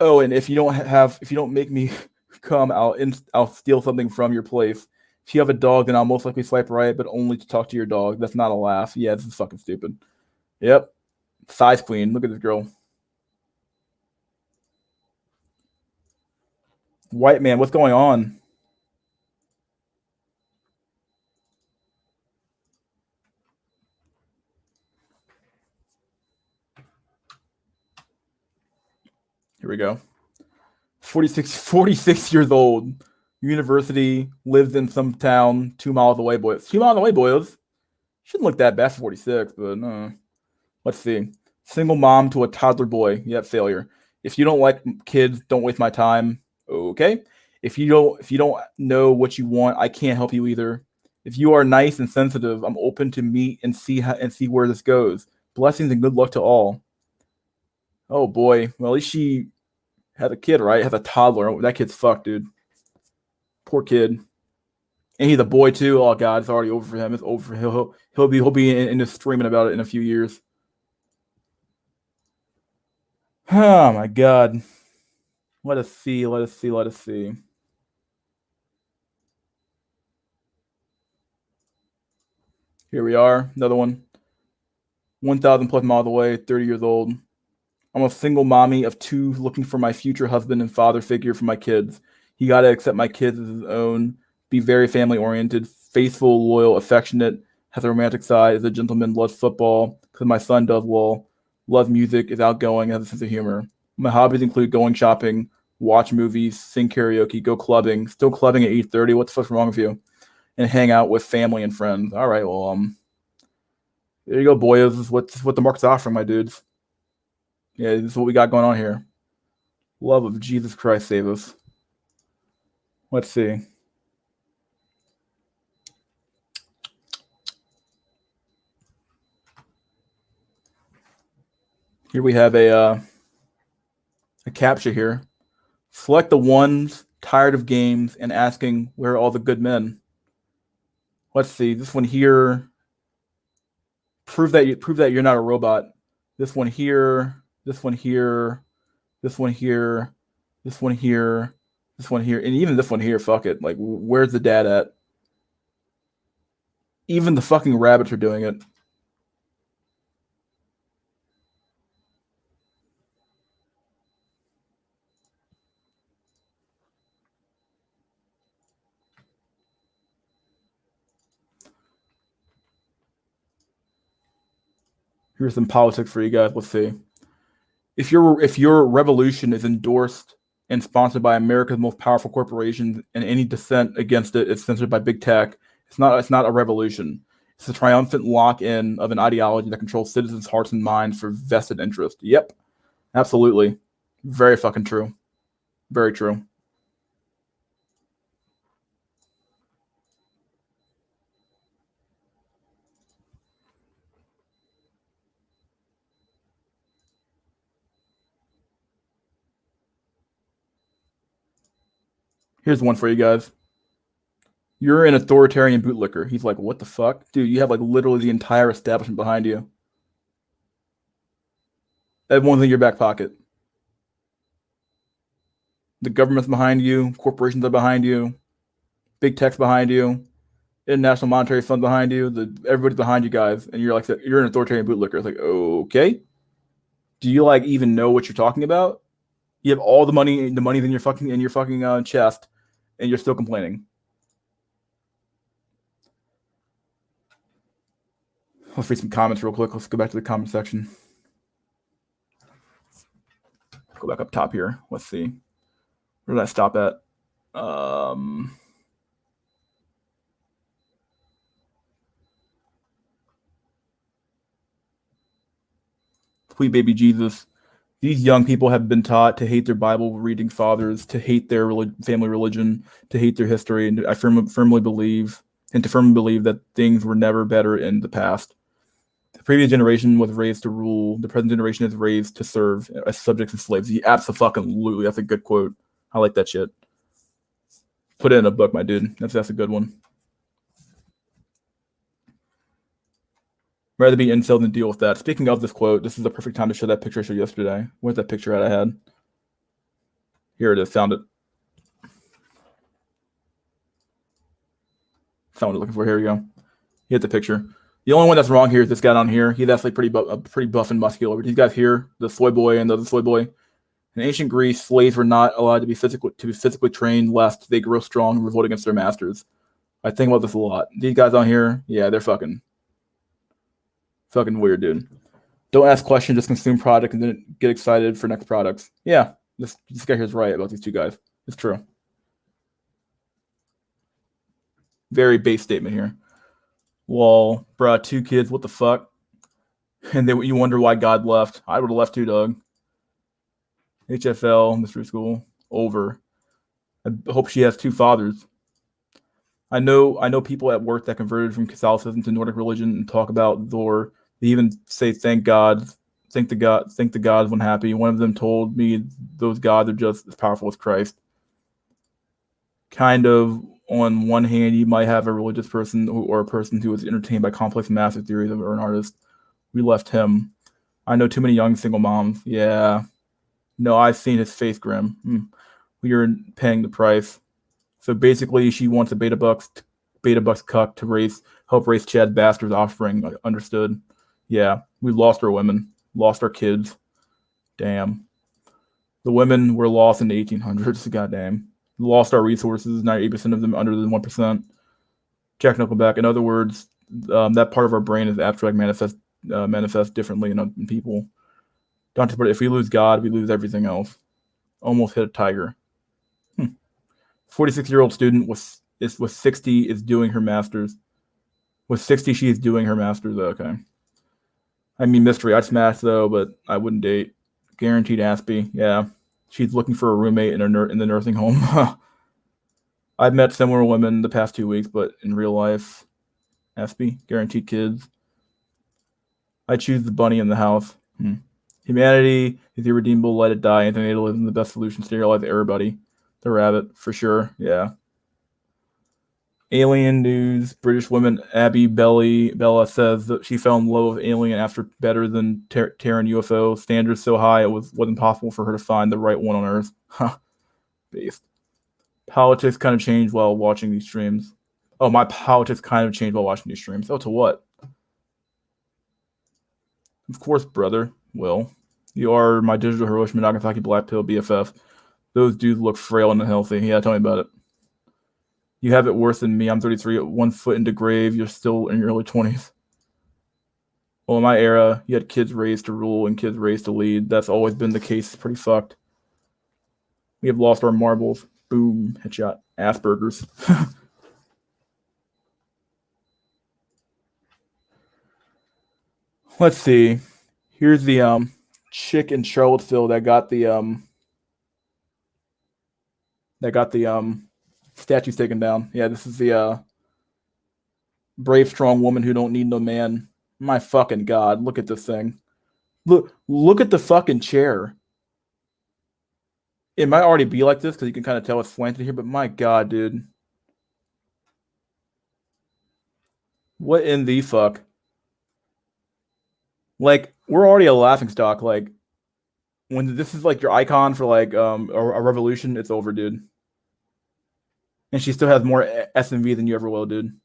Oh, and if you don't make me come, I'll steal something from your place. If you have a dog, then I'll most likely swipe right, but only to talk to your dog. That's not a laugh. Yeah, this is fucking stupid. Yep. Size queen. Look at this girl. White man, what's going on? Here we go. 46 years old. University, lives in some town 2 miles away, boys. 2 miles away, boys. Shouldn't look that bad for 46, but no. Let's see. Single mom to a toddler boy. Yep, failure. If you don't like kids, don't waste my time. Okay. If you don't know what you want, I can't help you either. If you are nice and sensitive, I'm open to meet and see where this goes. Blessings and good luck to all. Oh boy. Well, at least she has a kid, right? Has a toddler. That kid's fucked, dude. Poor kid. And he's a boy too. Oh god, it's already over for him. It's over. He'll be in streaming about it in a few years. Oh my god. Let us see. Here we are. Another one. 1,000 plus miles away, 30 years old. I'm a single mommy of 2 looking for my future husband and father figure for my kids. He got to accept my kids as his own, be very family oriented, faithful, loyal, affectionate, has a romantic side, is a gentleman, loves football, because my son does well, loves music, is outgoing, has a sense of humor. My hobbies include going shopping, watch movies, sing karaoke, go clubbing. Still clubbing at 8:30. What the fuck's wrong with you? and hang out with family and friends. All right, well, there you go, boys. This is what the market's offering, my dudes. Yeah, this is what we got going on here. Love of Jesus Christ save us. Let's see. Here we have a captcha here. Select the ones tired of games and asking where are all the good men. Let's see. This one here. Prove that you're not a robot. This one here. This one here. This one here. This one here. This one here. And even this one here. Fuck it. Like, where's the dad at? Even the fucking rabbits are doing it. Here's some politics for you guys. Let's see. If your revolution is endorsed and sponsored by America's most powerful corporations, and any dissent against it is censored by big tech, it's not a revolution. It's a triumphant lock-in of an ideology that controls citizens' hearts and minds for vested interest. Yep, absolutely, very fucking true, very true. Here's one for you guys. You're an authoritarian bootlicker. He's like, what the fuck? Dude, you have like literally the entire establishment behind you. Everyone's in your back pocket. The government's behind you. Corporations are behind you. Big tech's behind you. International Monetary Fund behind you. Everybody's behind you guys. And you're like, you're an authoritarian bootlicker. It's like, okay. Do you like even know what you're talking about? You have all the money's in your fucking chest, and you're still complaining. Let's read some comments real quick. Let's go back to the comment section. Go back up top here. Let's see. Where did I stop at? Sweet baby Jesus. These young people have been taught to hate their Bible reading fathers, to hate their family religion, to hate their history, and I firmly believe that things were never better in the past. The previous generation was raised to rule. The present generation is raised to serve as subjects and slaves. Absolutely. That's a good quote. I like that shit. Put it in a book, my dude. That's a good one. Rather be incel than deal with that. Speaking of this quote, this is the perfect time to show that picture I showed yesterday. Where's that picture at I had? Here it is. Found it. Found what I'm looking for. Here we go. You hit the picture. The only one that's wrong here is this guy down here. He's actually pretty buff and muscular. But these guys here, the soy boy and the other soy boy. In ancient Greece, slaves were not allowed to be physically trained lest they grow strong and revolt against their masters. I think about this a lot. These guys on here, yeah, they're fucking weird, dude. Don't ask questions, just consume product and then get excited for next products. Yeah, this guy here is right about these two guys. It's true. Very base statement here. Well, bruh, 2 kids, what the fuck? And then you wonder why God left. I would have left too, Doug. HFL, mystery school, over. I hope she has 2 fathers. I know people at work that converted from Catholicism to Nordic religion and talk about Thor. They even say thank the gods when happy. One of them told me those gods are just as powerful as Christ. Kind of on one hand, you might have a religious person or a person who was entertained by complex master theories of an artist. We left him. I know too many young single moms. Yeah. No, I've seen his face, Grim. We are paying the price. So basically, she wants a beta bucks cuck to help raise Chad Bastard's offspring. Understood? Yeah, we lost our women, lost our kids. Damn. The women were lost in the 1800s. Goddamn. Lost our resources. 98% of them under the 1%. Jack Nickelback. In other words, that part of our brain is abstract, manifest differently in people. Dante, but if we lose God, we lose everything else. Almost hit a tiger. 46-year-old student It's with 60 is doing her master's. With 60, she is doing her master's. Okay. I mean, mystery. I'd smash though, but I wouldn't date. Guaranteed Aspie. Yeah, she's looking for a roommate in in the nursing home. I've met similar women the past 2 weeks, but in real life, Aspie, guaranteed kids. I choose the bunny in the house. Humanity is irredeemable. Let it die. Antinatalism is the best solution. Sterilize everybody. The rabbit, for sure. Yeah. Alien news. British woman Abby Bella says that she fell in love with Alien after better than Terran UFO. Standards so high it wasn't possible for her to find the right one on Earth. Huh. Based. Politics kind of changed while watching these streams. Oh, my politics kind of changed while watching these streams. Oh, to what? Of course, brother. Will. You are my digital Hiroshima Nagasaki Black Pill BFF. Those dudes look frail and unhealthy. Yeah, tell me about it. You have it worse than me. I'm 33, 1 foot into grave. You're still in your early 20s. Well, in my era, you had kids raised to rule and kids raised to lead. That's always been the case. It's pretty fucked. We have lost our marbles. Boom. Headshot. Asperger's. Let's see. Here's the chick in Charlottesville that got the statues taken down. Yeah, this is the brave, strong woman who don't need no man. My fucking god, look at this thing. Look at the fucking chair. It might already be like this because you can kind of tell it's slanted here, but my god, dude. What in the fuck? Like, we're already a laughingstock. Like, when this is like your icon for like a revolution, it's over, dude. And she still has more SMV than you ever will, dude.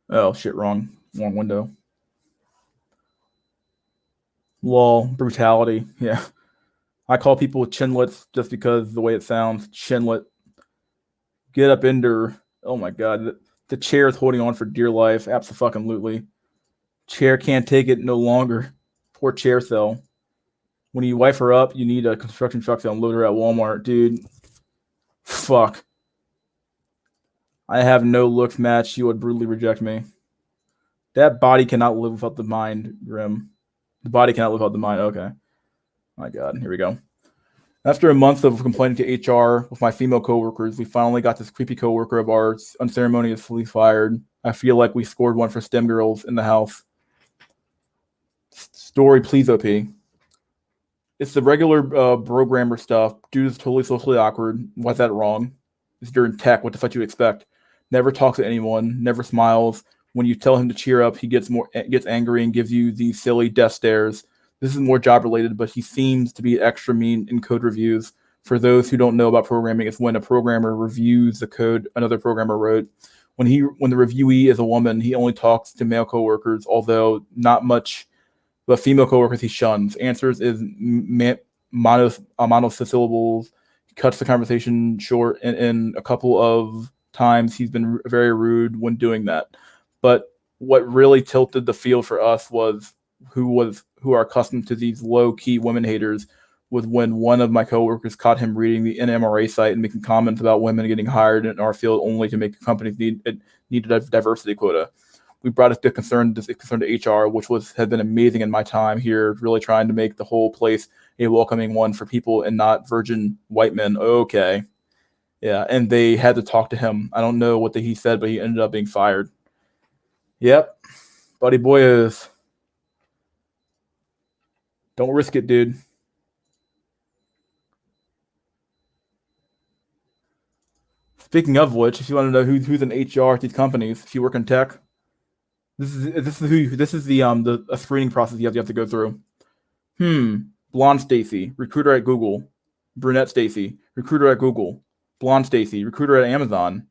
Oh shit, wrong window. Lol, brutality. Yeah. I call people chinlets just because the way it sounds. Chinlet. Get up Ender. Oh my god. The chair is holding on for dear life. Absolutely. Chair can't take it no longer. Poor chair cell. When you wife her up, you need a construction truck to unload her at Walmart. Dude. Fuck. I have no looks match. She would brutally reject me. That body cannot live without the mind, Grim. The body cannot live without the mind. Okay. My god. Here we go. After a month of complaining to HR with my female coworkers, we finally got this creepy coworker of ours unceremoniously fired. I feel like we scored one for STEM girls in the house. Story, please, OP. It's the regular programmer stuff. Dude is totally socially awkward. Why's that wrong? It's during tech. What the fuck do you expect? Never talks to anyone. Never smiles. When you tell him to cheer up, he gets angry and gives you these silly death stares. This is more job related, but he seems to be extra mean in code reviews. For those who don't know about programming, it's when a programmer reviews the code another programmer wrote. When the reviewee is a woman, he only talks to male coworkers, although not much. But female coworkers he shuns. Answers is monosyllables. He cuts the conversation short, and in a couple of times he's been very rude when doing that. But what really tilted the field for us was who are accustomed to these low-key women haters was when one of my coworkers caught him reading the NMRA site and making comments about women getting hired in our field only to make companies need a diversity quota. We brought this concern to HR, which has been amazing in my time here, really trying to make the whole place a welcoming one for people and not virgin white men. Okay. Yeah, and they had to talk to him. I don't know what he said, but he ended up being fired. Yep. Buddy boy is. Don't risk it, dude. Speaking of which, if you want to know who's in HR at these companies, if you work in tech, this is the a screening process you have to go through. Blonde Stacy, recruiter at Google. Brunette Stacy, recruiter at Google. Blonde Stacy, recruiter at Amazon.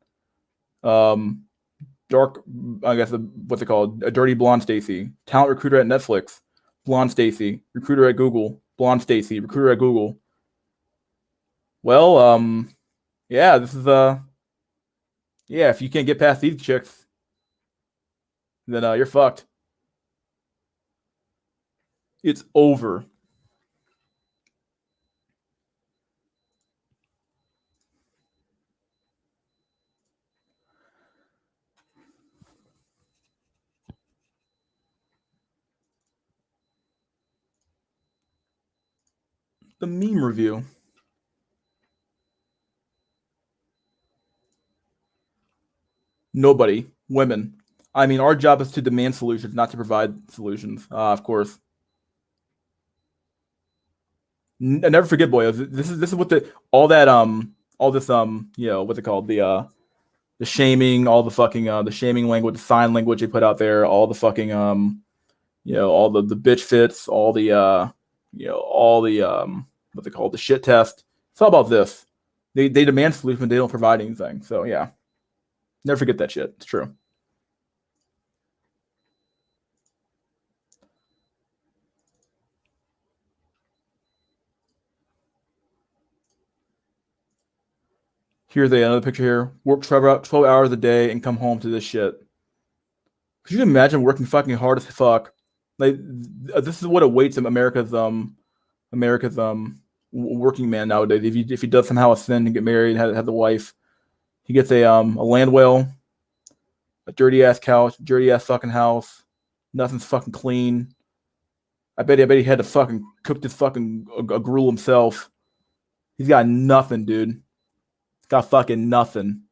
Dark, I guess what's it called? A dirty blonde Stacy, talent recruiter at Netflix. Blonde Stacy, recruiter at Google. Blonde Stacy, recruiter at Google. Well, yeah, this is Yeah, if you can't get past these chicks, then you're fucked. It's over. The meme review. Nobody. Women. I mean, our job is to demand solutions, not to provide solutions. Of course. Never forget, boy. This is what the all this what's it called, the shaming, all the fucking the shaming language, the sign language they put out there, all the fucking all the bitch fits, all the all the what's it called, the shit test. It's all about this. They demand solution, but they don't provide anything. So yeah, never forget that shit. It's true. Here's another picture here. Work 12 hours a day and come home to this shit. Could you imagine working fucking hard as fuck? Like this is what awaits America's working man nowadays. If he does somehow ascend and get married, and have the wife, he gets a land whale, a dirty ass couch, dirty ass fucking house. Nothing's fucking clean. I bet he had to fucking cook this fucking a gruel himself. He's got nothing, dude. He's got fucking nothing.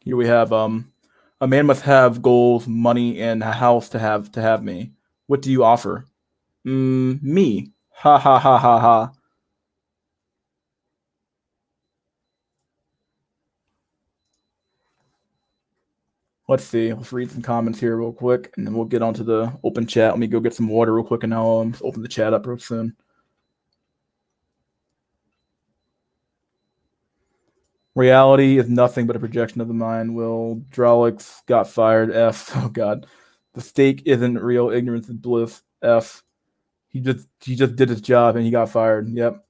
Here we have a man must have goals, money, and a house to have me. What do you offer? Me. Ha ha ha ha ha. Let's see. Let's read some comments here real quick, and then we'll get onto the open chat. Let me go get some water real quick, and I'll open the chat up real soon. Reality is nothing but a projection of the mind. Will Drolix got fired? F. Oh God. The stake isn't real. Ignorance is bliss. F. He just did his job and he got fired. Yep.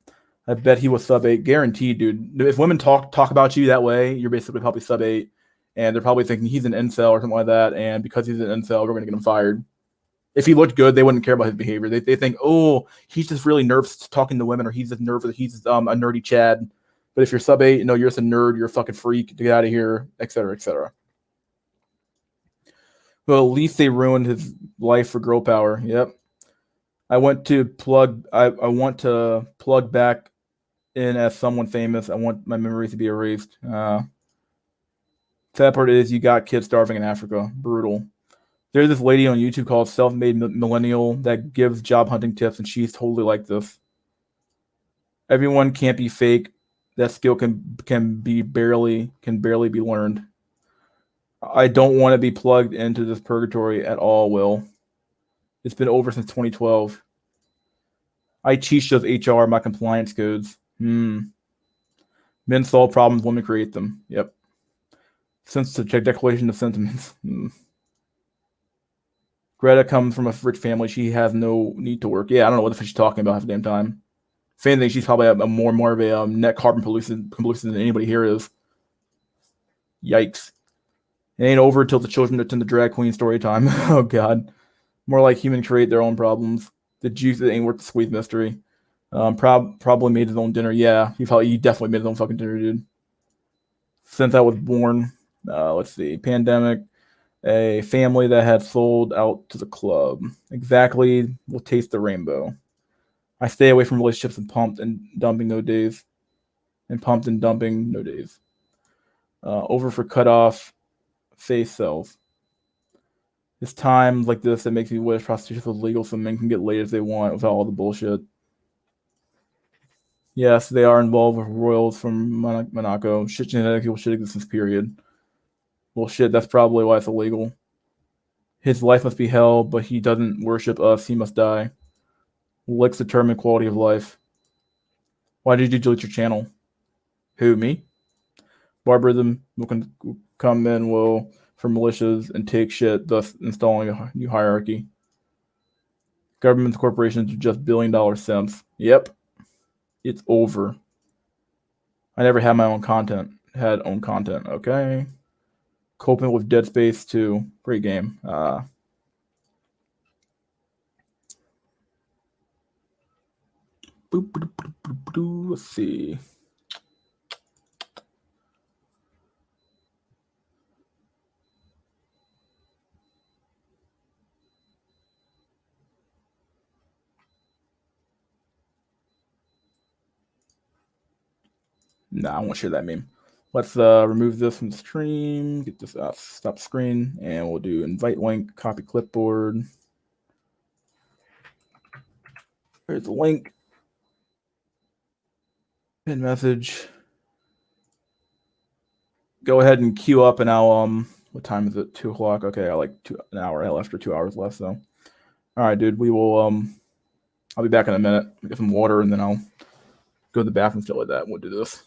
I bet he was sub 8. Guaranteed, dude. If women talk about you that way, you're basically probably sub 8. And they're probably thinking he's an incel or something like that. And because he's an incel, we're going to get him fired. If he looked good, they wouldn't care about his behavior. They think, oh, he's just really nervous talking to women, or he's just nervous, he's a nerdy Chad. But if you're sub 8, no, you're just a nerd, you're a fucking freak, get out of here, etc., etc. Well, at least they ruined his life for girl power. Yep. I want to plug back in as someone famous. I want my memories to be erased. Sad part is you got kids starving in Africa. Brutal. There's this lady on YouTube called Self-Made Millennial that gives job hunting tips, and she's totally like this. Everyone can't be fake. That skill can barely be learned. I don't want to be plugged into this purgatory at all, Will. It's been over since 2012. I teach those HR my compliance codes. Men solve problems, women create them. Yep. Since the declaration of sentiments. Greta comes from a rich family. She has no need to work. Yeah, I don't know what the fuck she's talking about half the damn time. If anything, she's probably a more of a net carbon pollution than anybody here is. Yikes. It ain't over till the children attend the drag queen story time. Oh, God. More like humans create their own problems. The juice that ain't worth the squeeze mystery. Probably made his own dinner. Yeah, he definitely made his own fucking dinner, dude. Since I was born, let's see, pandemic, a family that had sold out to the club. Exactly, will taste the rainbow. I stay away from relationships and pumped and dumping no days. And pumped and dumping no days. Over for cutoff face cells. It's times like this that makes me wish prostitution was legal so men can get laid as they want without all the bullshit. Yes, they are involved with royals from Monaco. Shit genetic shit existence period. Well, shit, that's probably why it's illegal. His life must be hell, but he doesn't worship us. He must die. Licks determine quality of life. Why did you delete your channel? Who, me? Barbarism will come in, will for militias and take shit, thus installing a new hierarchy. Governments, corporations are just billion-dollar simps. Yep, it's over. I never had my own content. Had own content. Okay. Coping with Dead Space 2. Great game. Let's see. Nah, I won't share that meme. Let's remove this from the stream. Get this stop screen, and we'll do invite link, copy clipboard. Here's the link. Pin message. Go ahead and queue up, and I'll what time is it? 2:00. Okay, I like an hour left or 2 hours left. So, all right, dude. We will I'll be back in a minute. Get some water, and then I'll go to the bathroom, stuff like that. We'll do this.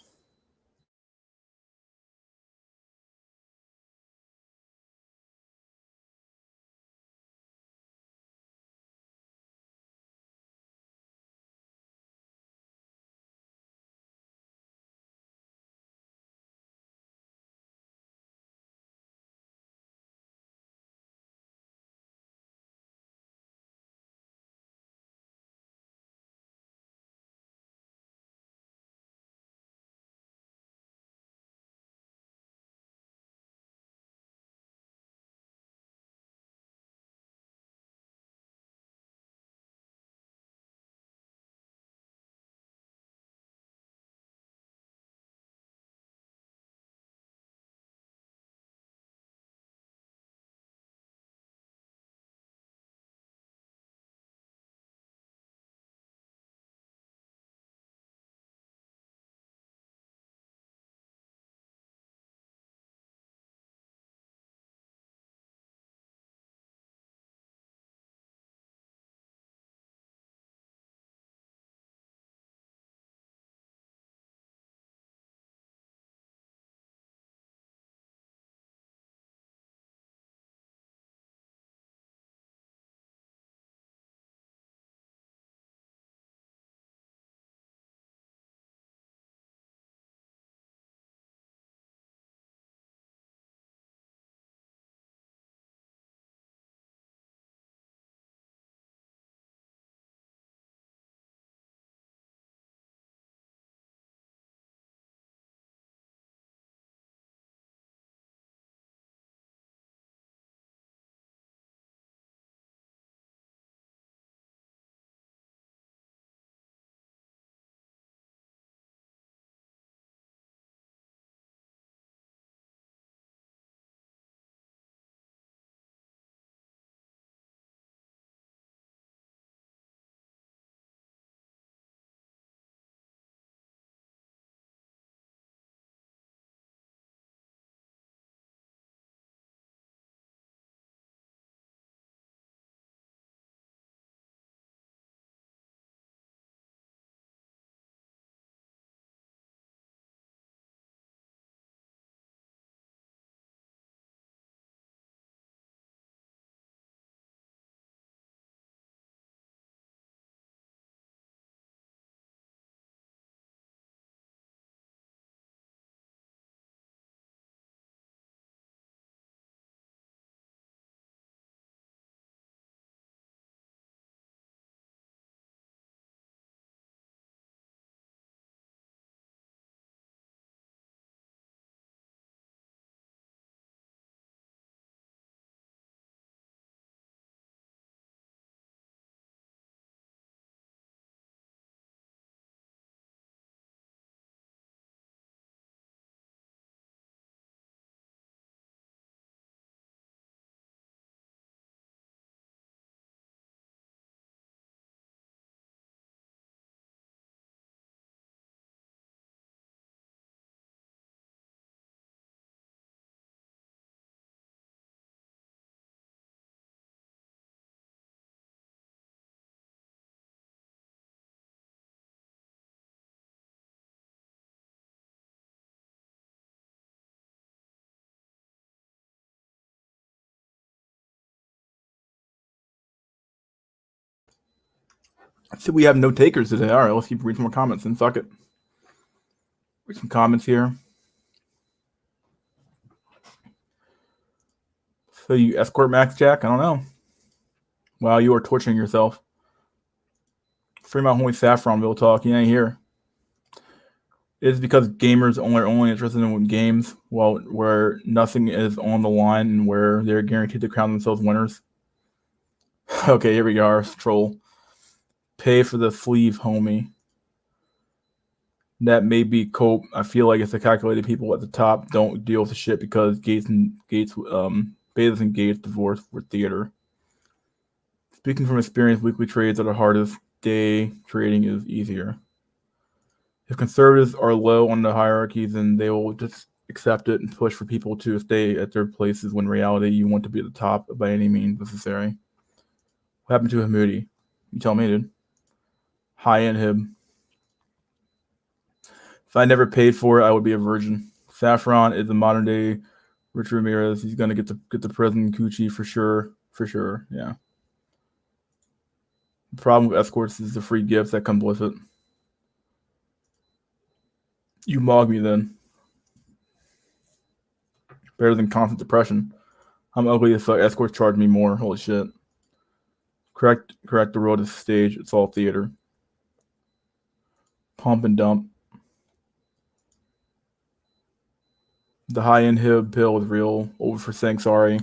So we have no takers today. All right, let's keep reading some more comments and fuck it. Read some comments here. So you escort Max Jack? I don't know. Wow, you are torturing yourself. Fremont Holy Saffronville talk. You ain't here. It's because gamers are only interested in games, while where nothing is on the line and where they're guaranteed to crown themselves winners. Okay, here we are. Troll. Pay for the sleeve, homie. That may be cope. I feel like it's the calculated people at the top don't deal with the shit because Bezos and Gates divorced for theater. Speaking from experience, weekly trades are the hardest. Day trading is easier. If conservatives are low on the hierarchy, then they will just accept it and push for people to stay at their places when in reality you want to be at the top by any means necessary. What happened to Hammoudi? You tell me, dude. High-end him. If I never paid for it, I would be a virgin. Saffron is a modern-day Richard Ramirez. He's gonna get the prison coochie for sure. For sure, yeah. The problem with escorts is the free gifts that come with it. You mog me then. Better than constant depression. I'm ugly as fuck. Escorts charge me more. Holy shit. Correct. The world is stage. It's all theater. Pump and dump. The high-end hib pill is real. Over for saying sorry.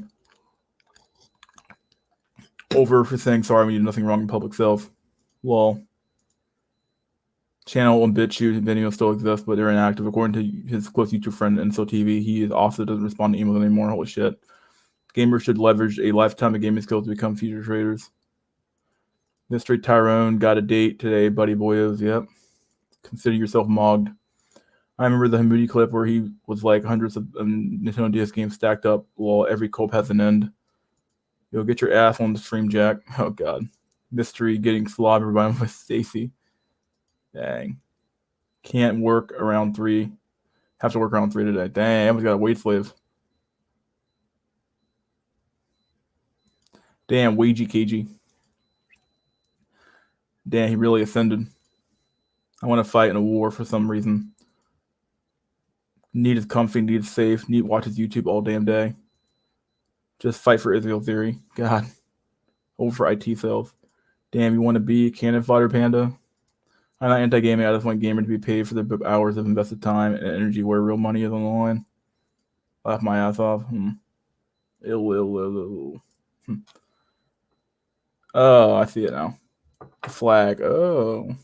Over for saying sorry when you do nothing wrong in public self. Well, channel and BitChute videos still exist, but they're inactive. According to his close YouTube friend Incel TV, he also doesn't respond to emails anymore. Holy shit. Gamers should leverage a lifetime of gaming skills to become future traders. Mystery Tyrone got a date today, buddy boyos. Yep. Consider yourself mogged. I remember the Hammoudi clip where he was like hundreds of Nintendo DS games stacked up while every cope has an end. Yo, get your ass on the stream, Jack. Oh, God. Mystery getting slobbered by Stacy. Dang. Can't work around 3. Have to work around 3 today. Dang, I almost got a wait slave. Damn, Ouija KG. Damn, he really ascended. I want to fight in a war for some reason. Need is comfy, need is safe, need watches YouTube all damn day. Just fight for Israel theory. God. Over for IT sales. Damn, you want to be cannon fodder panda? I'm not anti-gaming. I just want gamer to be paid for the hours of invested time and energy where real money is on the line. Laugh my ass off. Ill. Oh, I see it now. Flag. Oh.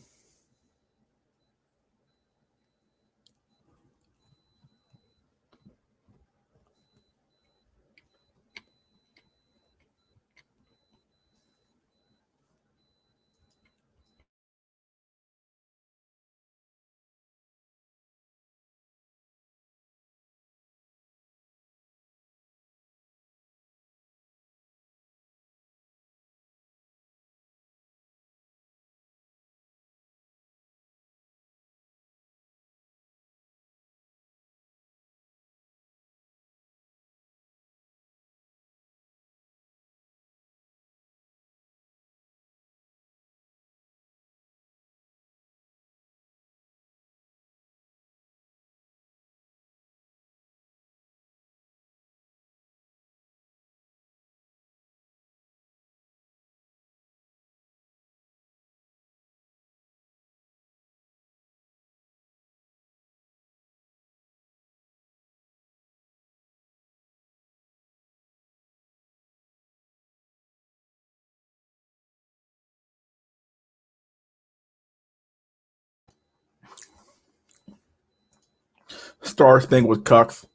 Star Spangled Cucks.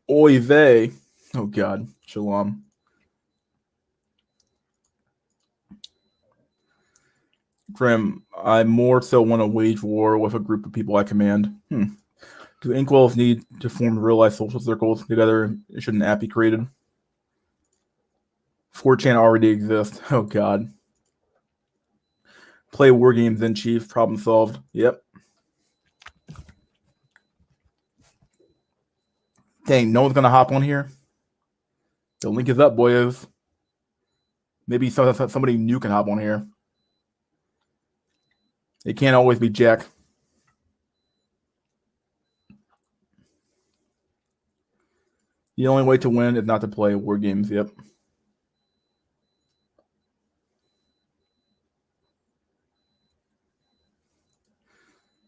Oy vey. Oh, God. Shalom. Grim, I more so want to wage war with a group of people I command. Do inkwells need to form real-life social circles together? Should an app be created? 4chan already exists. Oh, God. Play war games then, Chief. Problem solved. Yep. Dang, no one's going to hop on here? The link is up, boyos. Maybe somebody new can hop on here. It can't always be Jack. The only way to win is not to play war games. Yep.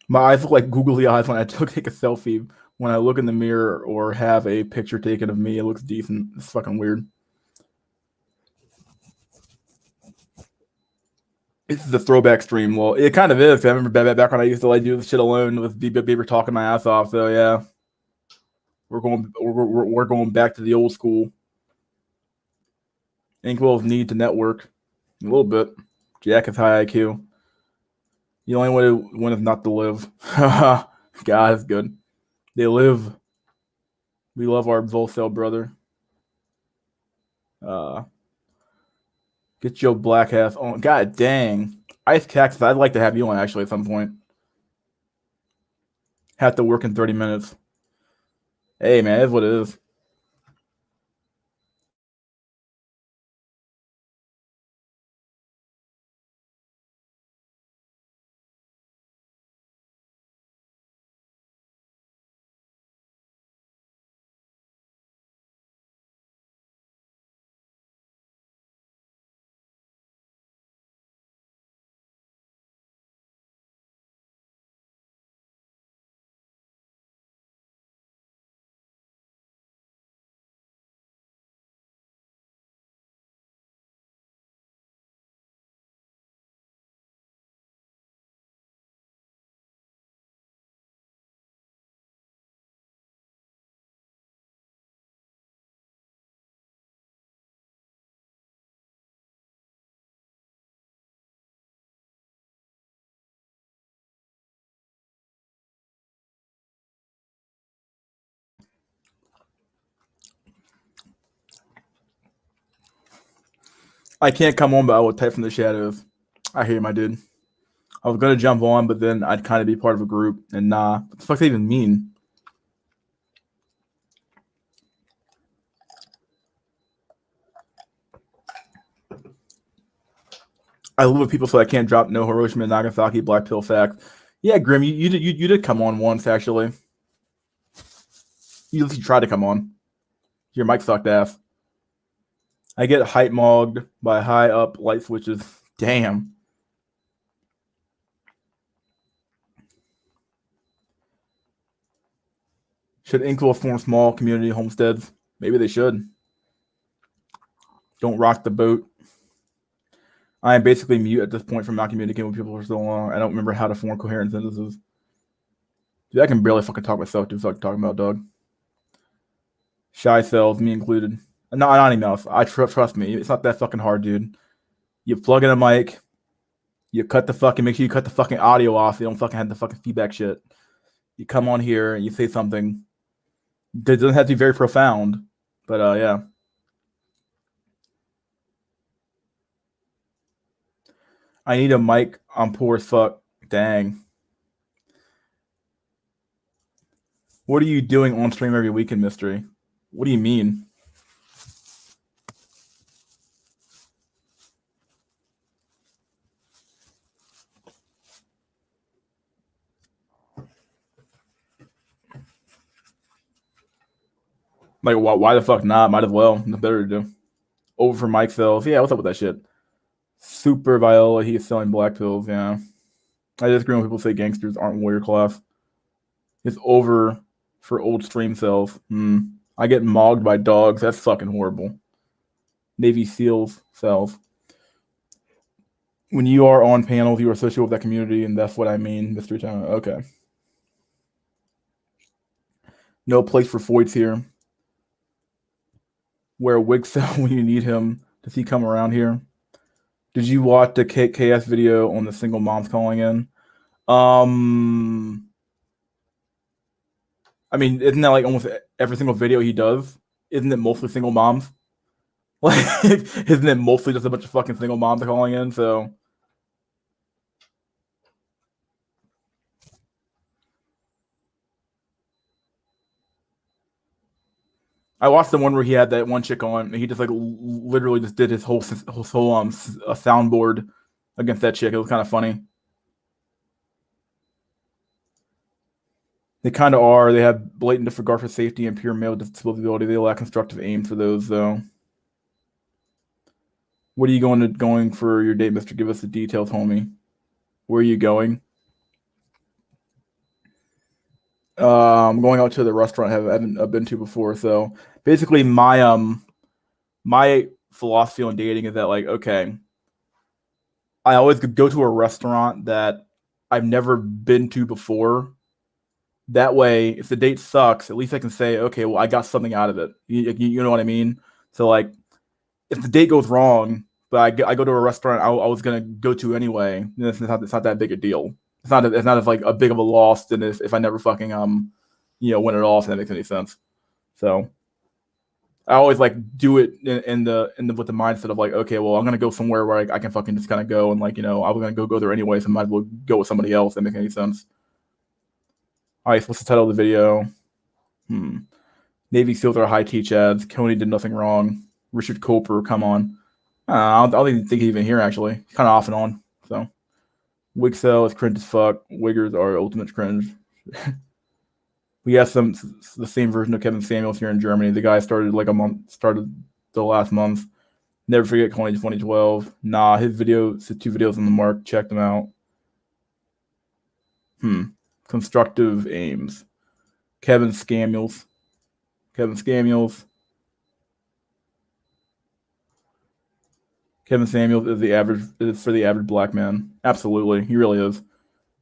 My eyes look like googly eyes when I take a selfie. When I look in the mirror or have a picture taken of me, it looks decent. It's fucking weird. This is a throwback stream. Well, it kind of is. I remember back when I used to like do this shit alone with Bieber talking my ass off. So yeah, we're going back to the old school. Inkwell's need to network a little bit. Jack is high IQ. The only way to win is not to live. God, that's good. They live. We love our Volcel brother. Get your black ass on. God dang. Ice Cactus, I'd like to have you on actually at some point. Have to work in 30 minutes. Hey man, that's what it is. I can't come on, but I will type from the shadows. I hear you, my dude. I was gonna jump on, but then I'd kind of be part of a group, and nah. What the fuck does that even mean? I live with people, so I can't drop no Hiroshima, Nagasaki, Black Pill fact. Yeah, Grim, you did come on once actually. You tried to come on. Your mic sucked ass. I get hype mogged by high up light switches. Damn. Should Inkwell form small community homesteads? Maybe they should. Don't rock the boat. I am basically mute at this point from not communicating with people for so long. I don't remember how to form coherent sentences. Dude, I can barely fucking talk myself. Dude, fucking talking about, dog. Shy cells, me included. No, not anything else. Trust me. It's not that fucking hard, dude. You plug in a mic. You make sure you cut the fucking audio off. So you don't fucking have the fucking feedback shit. You come on here and you say something. It doesn't have to be very profound, but yeah. I need a mic. I'm poor as fuck. Dang. What are you doing on stream every weekend, Mystery? What do you mean? Like, why the fuck not? Might as well. Nothing better to do. Over for Mike sells. Yeah, what's up with that shit? Super Viola, he is selling black pills. Yeah. I disagree when people say gangsters aren't warrior class. It's over for old stream cells. I get mogged by dogs. That's fucking horrible. Navy SEALs cells. When you are on panels, you are associated with that community, and that's what I mean, Mr. China. Okay. No place for Foyts here. Wear wig cell when you need him. Does he come around here? Did you watch the KS video on the single moms calling in? I mean, isn't that like almost every single video he does? Isn't it mostly single moms? Like, isn't it mostly just a bunch of fucking single moms calling in? So, I watched the one where he had that one chick on, and he just like literally just did his whole soundboard against that chick. It was kind of funny. They kind of are. They have blatant disregard for safety and pure male disability. They lack constructive aim for those, though. What are you going for your date, Mister? Give us the details, homie. Where are you going? I'm going out to the restaurant I haven't been to before. So basically, my philosophy on dating is that, like, okay, I always go to a restaurant that I've never been to before. That way, if the date sucks, at least I can say, okay, well, I got something out of it. You know what I mean? So, like, if the date goes wrong, but I go to a restaurant I was gonna go to anyway, then it's not that big a deal. It's not as like a big of a loss than if I never fucking win it off. If that makes any sense. So I always like do it in the with the mindset of like, okay, well, I'm gonna go somewhere where I can fucking just kind of go and like, I was gonna go there anyway, so I might as well go with somebody else. That makes any sense. All right, so what's the title of the video? Navy SEALs are high teach ads. Coney did nothing wrong. Richard Cooper, come on. I don't even think he's even here actually. He's kind of off and on. So Wigcell is cringe as fuck. Wiggers are ultimate cringe. We have the same version of Kevin Samuels here in Germany. The guy started the last month. Never forget Coney 2012. Nah, his 2 videos on the mark. Check them out. Constructive aims. Kevin Samuels. Kevin Samuels is for the average black man. Absolutely, he really is.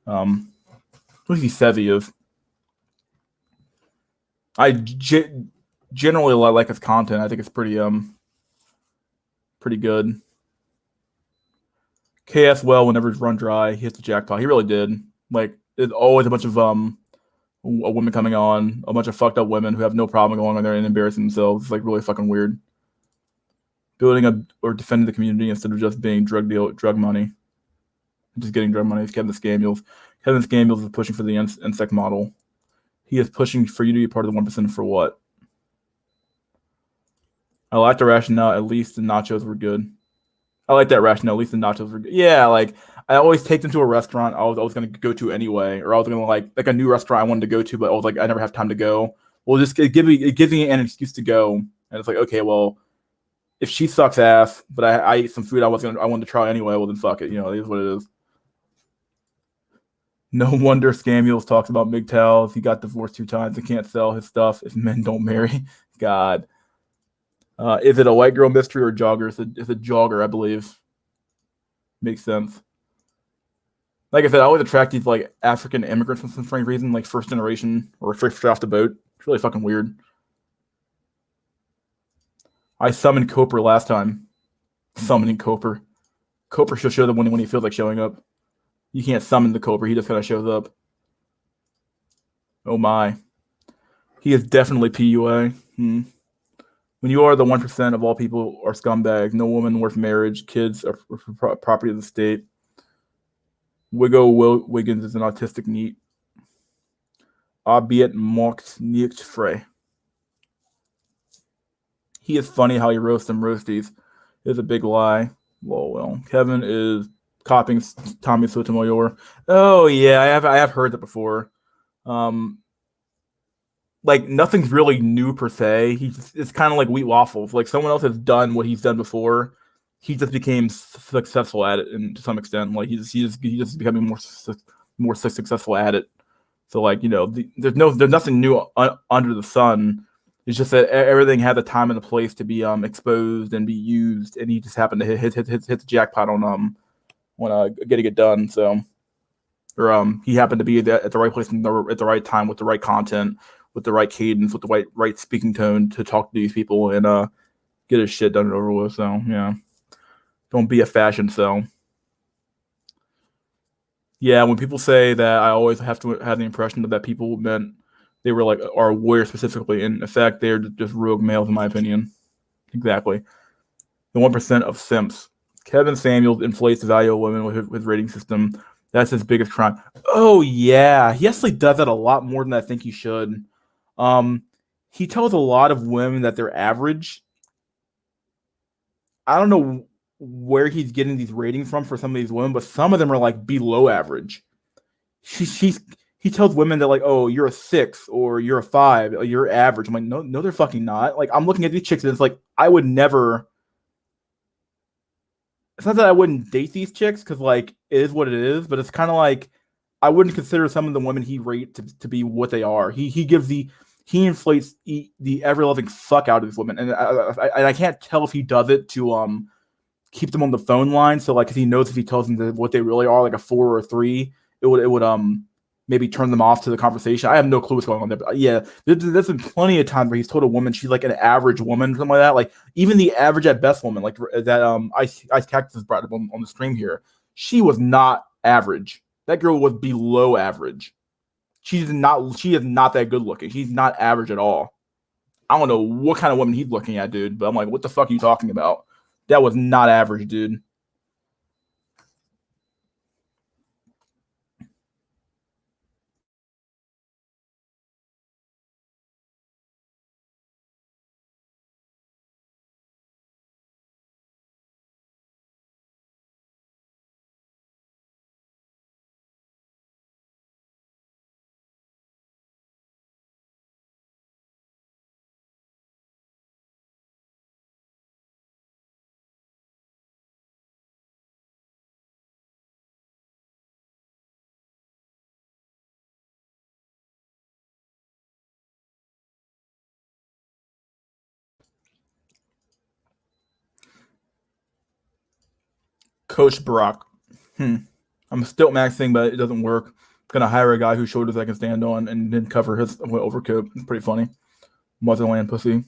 What he says he is. I generally like his content. I think it's pretty good. KS well whenever it's run dry, he hits the jackpot. He really did. Like, there's always a bunch of women coming on, a bunch of fucked up women who have no problem going on there and embarrassing themselves. It's like really fucking weird. Building or defending the community instead of just being drug money. Just getting drug money is Kevin Samuels. Kevin Samuels is pushing for the insect model. He is pushing for you to be part of the 1% for what? I like the rationale. At least the nachos were good. I like that rationale. At least the nachos were good. Yeah, like I always take them to a restaurant I was going to go to anyway, or I was going to like a new restaurant I wanted to go to, but I was like I never have time to go. Well, it gives me an excuse to go, and it's like, okay, well, if she sucks ass, but I ate some food I wanted to try anyway, well then fuck it. It is what it is. No wonder Samuels talks about MGTOWs. He got divorced 2 times and can't sell his stuff if men don't marry. God. Is it a white girl mystery or a jogger? It's a jogger, I believe. Makes sense. Like I said, I always attract these like African immigrants for some strange reason, like first generation or straight off the boat. It's really fucking weird. I summoned Coper last time. Summoning Coper. Coper should show up when he feels like showing up. You can't summon the Coper. He just kind of shows up. Oh my. He is definitely PUA. When you are the 1% of all people are scumbags, no woman worth marriage, kids are property of the state. Wiggins is an autistic neat. Albeit mocked nicht frei. He is funny how he roasts them roasties. It's a big lie. Well, Kevin is copying Tommy Sotomayor. Oh yeah, I have heard that before. Like nothing's really new per se. It's kind of like wheat waffles. Like someone else has done what he's done before. He just became successful at it, and to some extent, like he's just becoming more successful at it. So like there's nothing new under the sun. It's just that everything had the time and the place to be exposed and be used, and he just happened to hit the jackpot on getting it done. So, or he happened to be at the right place at the right time with the right content, with the right cadence, with the right speaking tone to talk to these people and get his shit done and over with. So yeah, don't be a fashion cell. Yeah, when people say that, I always have to have the impression that people meant they were like are warriors specifically. In effect, they're just rogue males, in my opinion. Exactly. The 1% of simps. Kevin Samuels inflates the value of women with his rating system. That's his biggest crime. Oh yeah, he actually does that a lot more than I think he should. He tells a lot of women that they're average. I don't know where he's getting these ratings from for some of these women, but some of them are like below average. He's he tells women that like, oh, you're a 6 or you're a 5, or you're average. I'm like, no, no, they're fucking not. Like, I'm looking at these chicks and it's like, I would never. It's not that I wouldn't date these chicks because like it is what it is, but it's kind of like I wouldn't consider some of the women he rates to be what they are. He inflates the ever loving fuck out of these women, and I can't tell if he does it to keep them on the phone line. So like, if he knows if he tells them what they really are, like a 4 or a 3, it would maybe turn them off to the conversation. I have no clue what's going on there, but yeah, there's been plenty of times where he's told a woman she's like an average woman, something like that. Like even the average at best woman, like that Ice Cactus brought up on the stream here, she was not average. That girl was below average. She is not that good looking. She's not average at all. I don't know what kind of woman he's looking at, dude. But I'm like, what the fuck are you talking about? That was not average, dude. Coach Brock. I'm still maxing, but it doesn't work. Gonna hire a guy whose shoulders I can stand on and then cover his overcoat. It's pretty funny. Motherland pussy.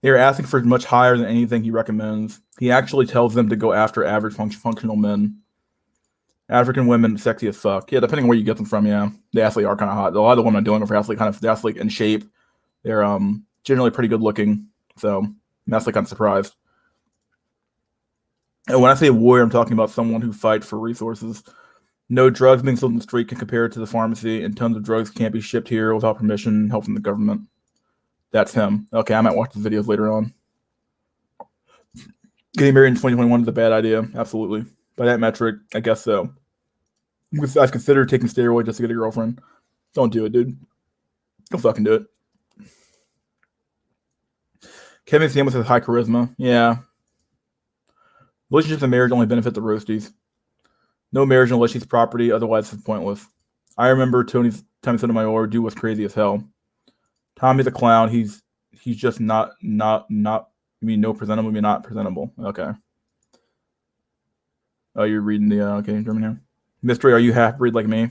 They are asking for much higher than anything he recommends. He actually tells them to go after average functional men. African women, sexy as fuck. Yeah, depending on where you get them from, yeah. They actually are kind of hot. A lot of the women I'm dealing with are actually they're actually in shape. They're generally pretty good looking. So I'm actually kind of surprised. And when I say warrior, I'm talking about someone who fights for resources. No drugs being sold in the street can compare it to the pharmacy, and tons of drugs can't be shipped here without permission and help from the government. That's him. Okay, I might watch the videos later on. Getting married in 2021 is a bad idea. Absolutely. By that metric, I guess so. I've considered taking steroids just to get a girlfriend. Don't do it, dude. Don't fucking do it. Kevin Samuels has high charisma. Yeah. Relationships and marriage only benefit the roasties. No marriage unless she's property, otherwise it's pointless. I remember Tommy Sotomayor dude was crazy as hell. Tommy's a clown. He's just not. You mean no presentable? You mean not presentable? Okay. Oh, you're reading the okay German here. Mystery, are you half breed like me?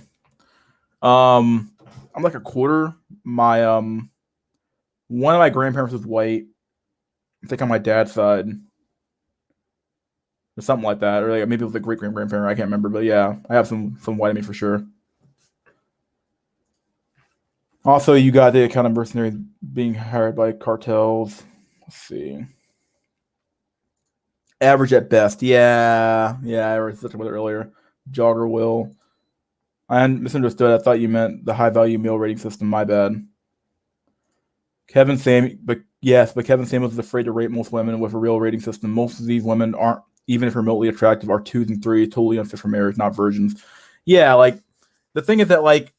I'm like a quarter. My one of my grandparents was white. I think on my dad's side, or something like that, or like maybe it was a great grandparent. I can't remember, but yeah, I have some white in me for sure. Also, you got the account of mercenaries being hired by cartels. Let's see. Average at best. Yeah. I already said about it earlier. Jogger will. I misunderstood. I thought you meant the high value meal rating system. My bad. Kevin Samuels is afraid to rate most women with a real rating system. Most of these women aren't, even if remotely attractive, are 2s and 3s, totally unfit for marriage, not virgins. Yeah, like the thing is that like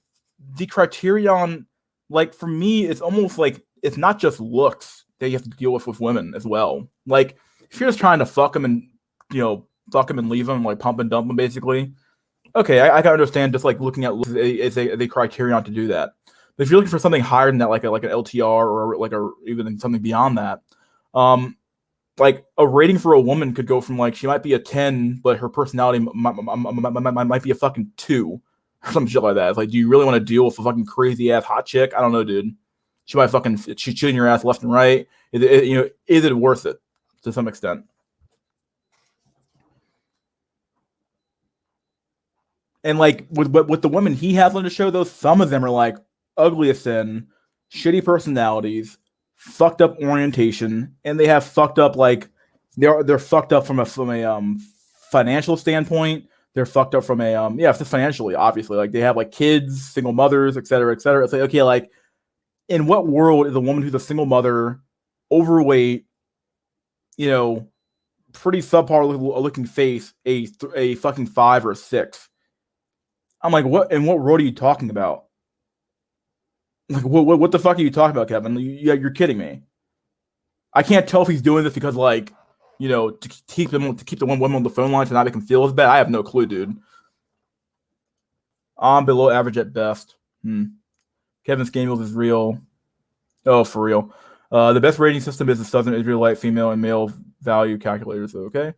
the criterion, like for me, it's almost like it's not just looks that you have to deal with women as well. Like if you're just trying to fuck them and fuck them and leave them, like pump and dump them, basically. Okay, I can understand just like looking at is a criterion to do that. But if you're looking for something higher than that, like an LTR or like even something beyond that, like a rating for a woman could go from like she might be a 10, but her personality might be a fucking 2 or some shit like that. It's like, do you really want to deal with a fucking crazy ass hot chick? I don't know, dude. She might fucking she's chewing your ass left and right. Is it worth it to some extent? And like with the women he has on the show, though, some of them are like ugly as sin, shitty personalities, fucked up orientation, and they have fucked up like they're fucked up from a financial standpoint. They're fucked up from a just financially, obviously. Like they have like kids, single mothers, et cetera, et cetera. It's like, okay, like in what world is a woman who's a single mother, overweight, pretty subpar looking face, a fucking 5 or a 6? I'm like, what? In what world are you talking about? Like, what the fuck are you talking about, Kevin? Yeah, you're kidding me. I can't tell if he's doing this because like, to keep the one woman on the phone line to not make him feel as bad. I have no clue, dude. I'm below average at best. Kevin Scamulls is real. Oh, for real. The best rating system is the Southern Israelite female and male value calculators. Okay,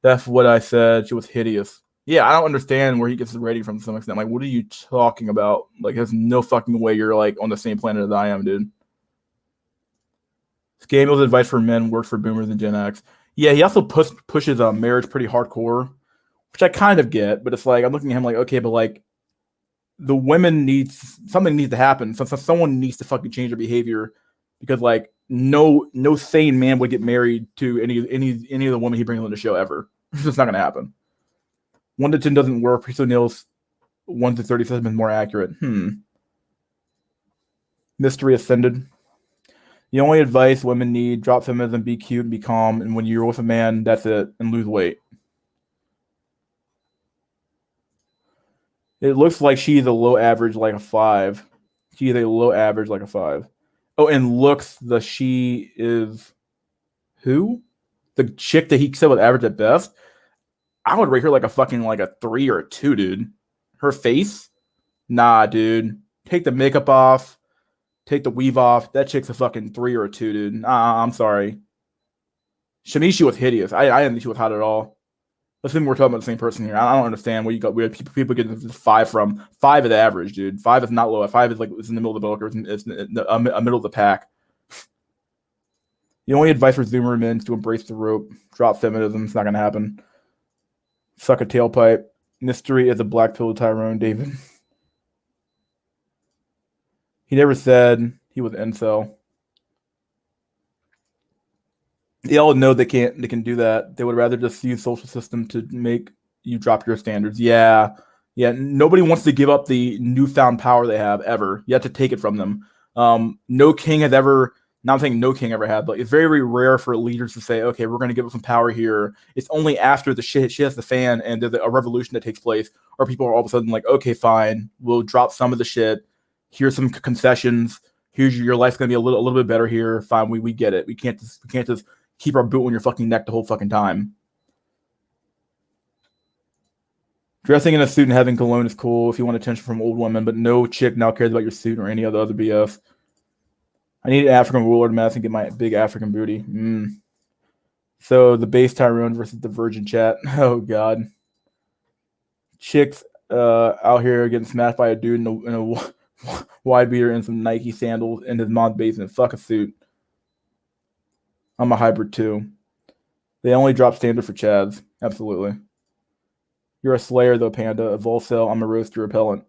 that's what I said. She was hideous. Yeah, I don't understand where he gets the rating from to some extent. Like, what are you talking about? Like, there's no fucking way you're like on the same planet as I am, dude. Scamul's advice for men works for boomers and Gen X. Yeah, he also pushes marriage pretty hardcore, which I kind of get, but it's like I'm looking at him like, okay, but like the women needs something needs to happen. So someone needs to fucking change their behavior because like no sane man would get married to any of the women he brings on the show ever. It's just not gonna happen. 1 to 10 doesn't work. Priest O'Neill's 1 to 30 has been more accurate. Mystery Ascended. The only advice women need: drop feminism, be cute, and be calm. And when you're with a man, that's it, and lose weight. It looks like she's a low average, like a 5. She's a low average, like a 5. Oh, and looks the she is who? The chick that he said was average at best. I would rate her like a fucking like a 3 or a 2, dude. Her face, nah, dude. Take the makeup off, take the weave off. That chick's a fucking 3 or a 2, dude. I'm sorry. Shamishi was hideous. I didn't think she was hot at all. Assuming we're talking about the same person here. I don't understand where you got where people get this 5 from. 5 is the average, dude. 5 is not low. 5 is like it's in the middle of the book or it's a middle of the pack. The only advice for Zoomer men is to embrace the rope, drop feminism. It's not gonna happen. Suck a tailpipe. Mystery is a black pill Tyrone David. He never said he was incel. They all know they can do that. They would rather just use social system to make you drop your standards. Yeah. Yeah. Nobody wants to give up the newfound power they have ever. You have to take it from them. No king has ever not saying no king ever had, but it's very, very rare for leaders to say, okay, we're gonna give up some power here. It's only after the shit hits the fan and there's a revolution that takes place, or people are all of a sudden like, okay, fine, we'll drop some of the shit. Here's some concessions. Here's your life's gonna be a little bit better here. Fine, we get it. We can't just keep our boot on your fucking neck the whole fucking time. Dressing in a suit and having cologne is cool if you want attention from old women, but no chick now cares about your suit or any other BS. I need an African ruler to mask and get my big African booty. So the base Tyrone versus the virgin chat. Oh god, chicks out here getting smashed by a dude in a wide beater and some Nike sandals in his mom's basement. Fuck a suit. I'm a hybrid too. They only drop standard for chads. Absolutely. You're a slayer though, Panda. A Volcel. I'm a roaster repellent.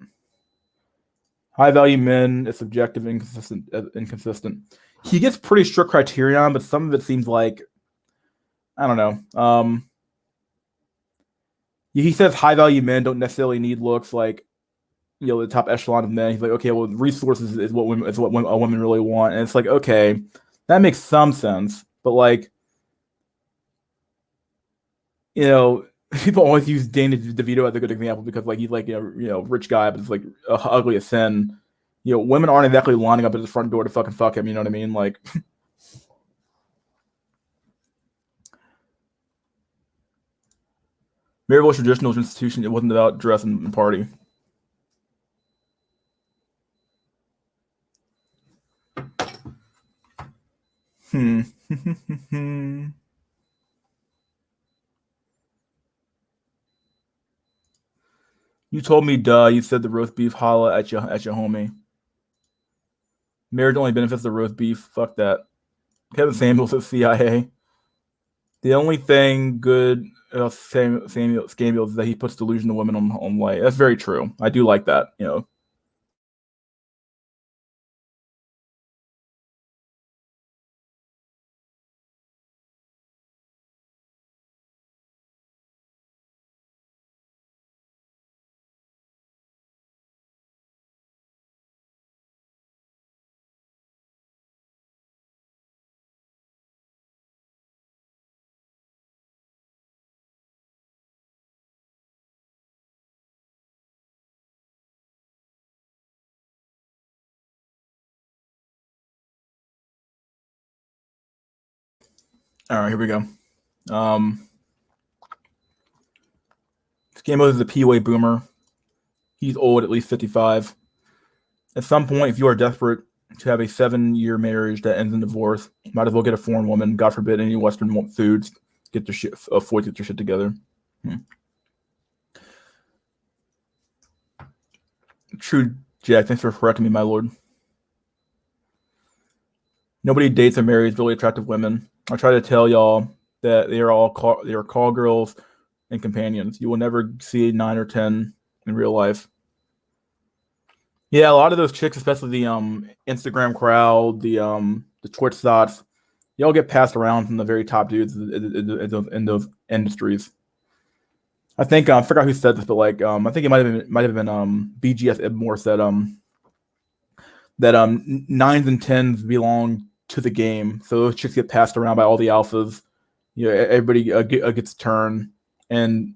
High value men is subjective, inconsistent. Inconsistent. He gets pretty strict criterion, but some of it seems like I don't know. He says high value men don't necessarily need looks like the top echelon of men. He's like, okay, well, resources is what a woman really want, and it's like, okay, that makes some sense, but like, you know, people always use Danny DeVito as a good example because like he's like rich guy, but it's like ugly as sin. Women aren't exactly lining up at his front door to fucking fuck him. You know what I mean? Like, Maryville traditional institution. It wasn't about dress and party. Hmm. You told me, duh. You said the roast beef. Holla at your homie. Marriage only benefits the roast beef. Fuck that. Kevin Samuels at CIA. The only thing good Samuel Samuels is that he puts delusion to women on light. That's very true. I do like that. All right, here we go. Scamos is a POA boomer. He's old, at least 55. At some point, if you are desperate to have a 7-year marriage that ends in divorce, might as well get a foreign woman. God forbid any Western foods get their shit, Floyd get their shit together. True, Jack. Thanks for correcting me, my lord. Nobody dates or marries really attractive women. I try to tell y'all that they are call girls and companions. You will never see 9 or 10 in real life. Yeah, a lot of those chicks, especially the Instagram crowd, the Twitch thoughts, they all get passed around from the very top dudes in those industries. I think I forgot who said this, but like I think it might have been BGS Ibmore said that nines and tens belong to the game, so those chicks get passed around by all the alphas. You know, everybody gets a turn, and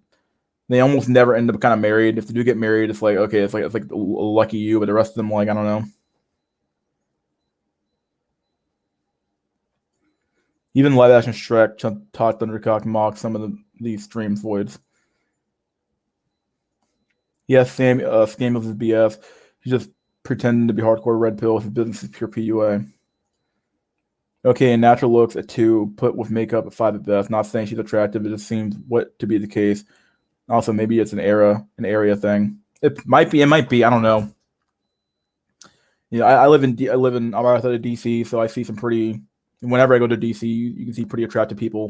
they almost never end up kind of married. If they do get married, it's like okay, it's like lucky you, but the rest of them, like I don't know. Even live action Shrek, Todd Thundercock mocked some of these stream voids. Yes, Scam of his BS. He's just pretending to be hardcore red pill. His business is pure PUA. Okay, and natural looks at 2, put with makeup at 5 at best. Not saying she's attractive, it just seems what to be the case. Also, maybe it's an area thing. It might be. I don't know. You know, I'm outside of DC, so I see some pretty. Whenever I go to DC, you can see pretty attractive people,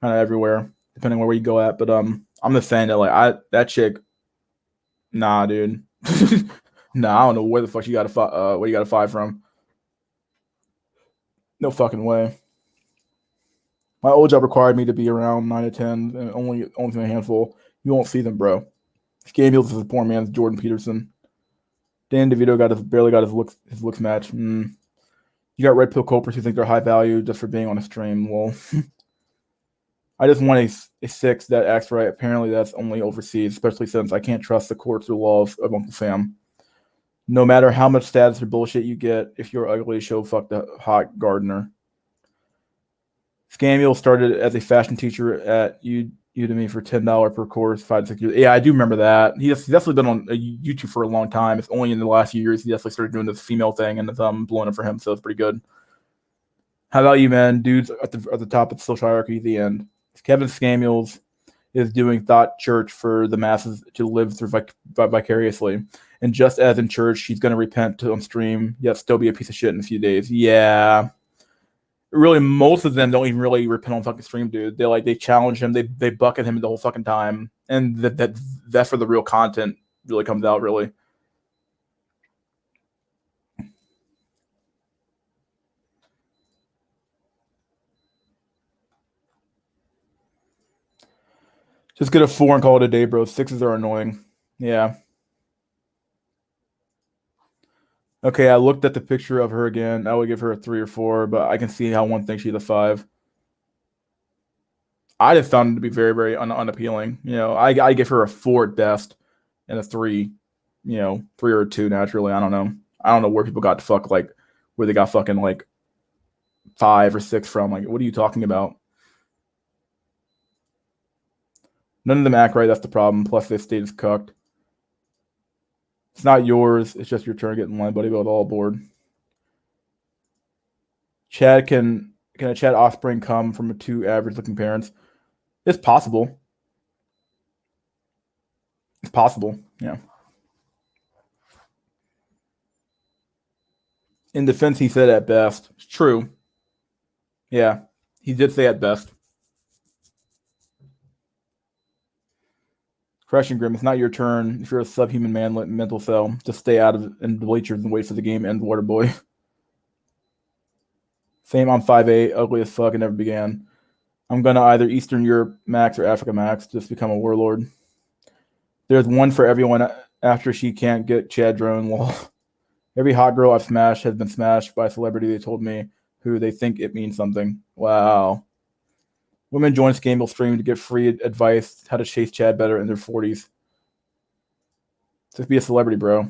kind of everywhere, depending on where you go at. But I'm just saying that that chick, nah, dude, nah, I don't know where the fuck you got where you got a 5 from. No fucking way. My old job required me to be around 9 to 10, and only a handful. You won't see them, bro. Scamulus is a poor man's Jordan Peterson. Dan DeVito barely got his looks match. You got red pill copers who think they're high value just for being on a stream. Well, I just want a 6 that acts right. Apparently, that's only overseas, especially since I can't trust the courts or laws of Uncle Sam. No matter how much status or bullshit you get, if you're ugly, show fuck the hot gardener. Scamule started as a fashion teacher at Udemy for $10 per course, 5 to 6 years. Yeah, I do remember that. He's definitely been on YouTube for a long time. It's only in the last few years he definitely started doing this female thing, and it's blowing up for him, so it's pretty good. How about you, man? Dudes at the top of the social hierarchy, the end. Kevin Scamules is doing thought church for the masses to live through vicariously. And just as in church, he's going to repent on stream, yet still be a piece of shit in a few days. Yeah. Really, most of them don't even really repent on fucking stream, dude. They challenge him, they bucket him the whole fucking time, and that's where the real content really comes out. Really, just get a 4 and call it a day, bro. 6s are annoying. Yeah. Okay, I looked at the picture of her again. I would give her a 3 or 4, but I can see how one thinks she's a 5. I just found it to be very, very unappealing. You know, I give her a 4 at best and a 3. You know, 3 or a 2 naturally. I don't know. I don't know where people got fuck like where they got fucking like 5 or 6 from. Like, what are you talking about? None of them act right. That's the problem. Plus, they stay just cucked. It's not yours. It's just your turn to get in line, buddy. Go all aboard. Chad can a Chad offspring come from 2 average looking parents? It's possible. It's possible. Yeah. In defense, he said at best. It's true. Yeah, he did say at best. Crushing Grim, it's not your turn. If you're a subhuman mental cell, just stay out of in the bleachers and wait for the game ends, water boy. Same on 5'8", ugly as fuck and never began. I'm gonna either Eastern Europe max or Africa max, just become a warlord. There's one for everyone after she can't get Chad drone. Well, every hot girl I've smashed has been smashed by a celebrity they told me who they think it means something. Wow. Women join Scandal Stream to get free advice how to chase Chad better in their 40s. Just be a celebrity, bro.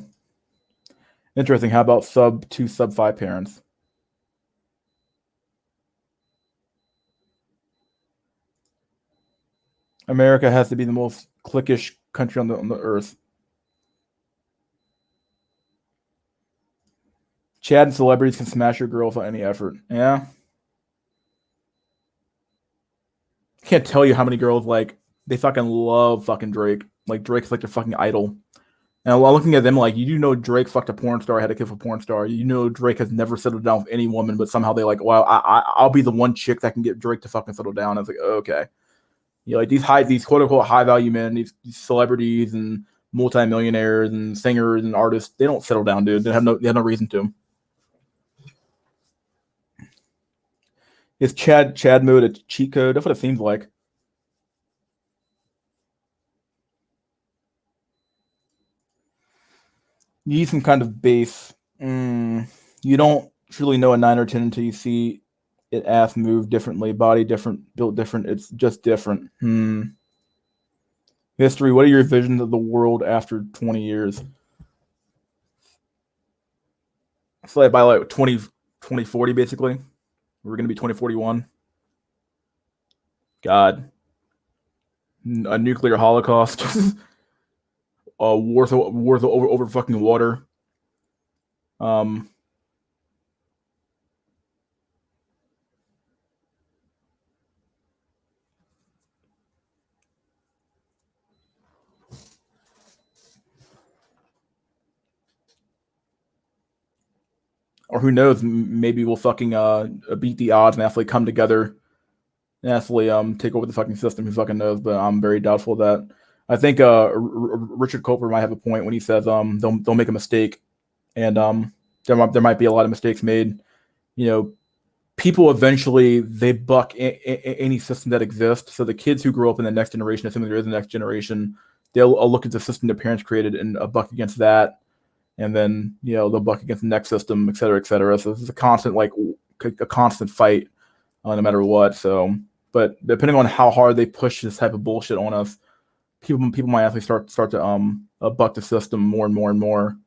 Interesting. How about sub 5 parents? America has to be the most cliquish country on the earth. Chad and celebrities can smash your girl without any effort. Yeah. I can't tell you how many girls like they fucking love fucking Drake. Like Drake's like their fucking idol. And while looking at them, like you do know Drake fucked a porn star, had a kid with a porn star. You know Drake has never settled down with any woman, but somehow they like, well, I'll be the one chick that can get Drake to fucking settle down. I was like, okay, you know, like these quote unquote high value men, these celebrities and multimillionaires and singers and artists, they don't settle down, dude. They have no reason to. Is Chad mode a cheat code? That's what it seems like. You need some kind of base. You don't truly know a 9 or 10 until you see it ass move differently, body different, built different. It's just different. History. What are your visions of the world after 20 years? It's like by like 2040, basically. We're going to be 2041. God. A nuclear holocaust. Worth over fucking water. Or who knows? Maybe we'll fucking beat the odds and actually come together and actually take over the fucking system. Who fucking knows? But I'm very doubtful of that. I think Richard Cooper might have a point when he says they'll make a mistake, and there might be a lot of mistakes made. You know, people eventually they buck any system that exists. So the kids who grow up in the next generation, assuming there is a next generation, they'll look at the system their parents created and buck against that, and then you know they'll buck against the next system, et cetera, et cetera. So this is a constant fight, no matter what. So, but depending on how hard they push this type of bullshit on us, people might actually start to buck the system more and more and more,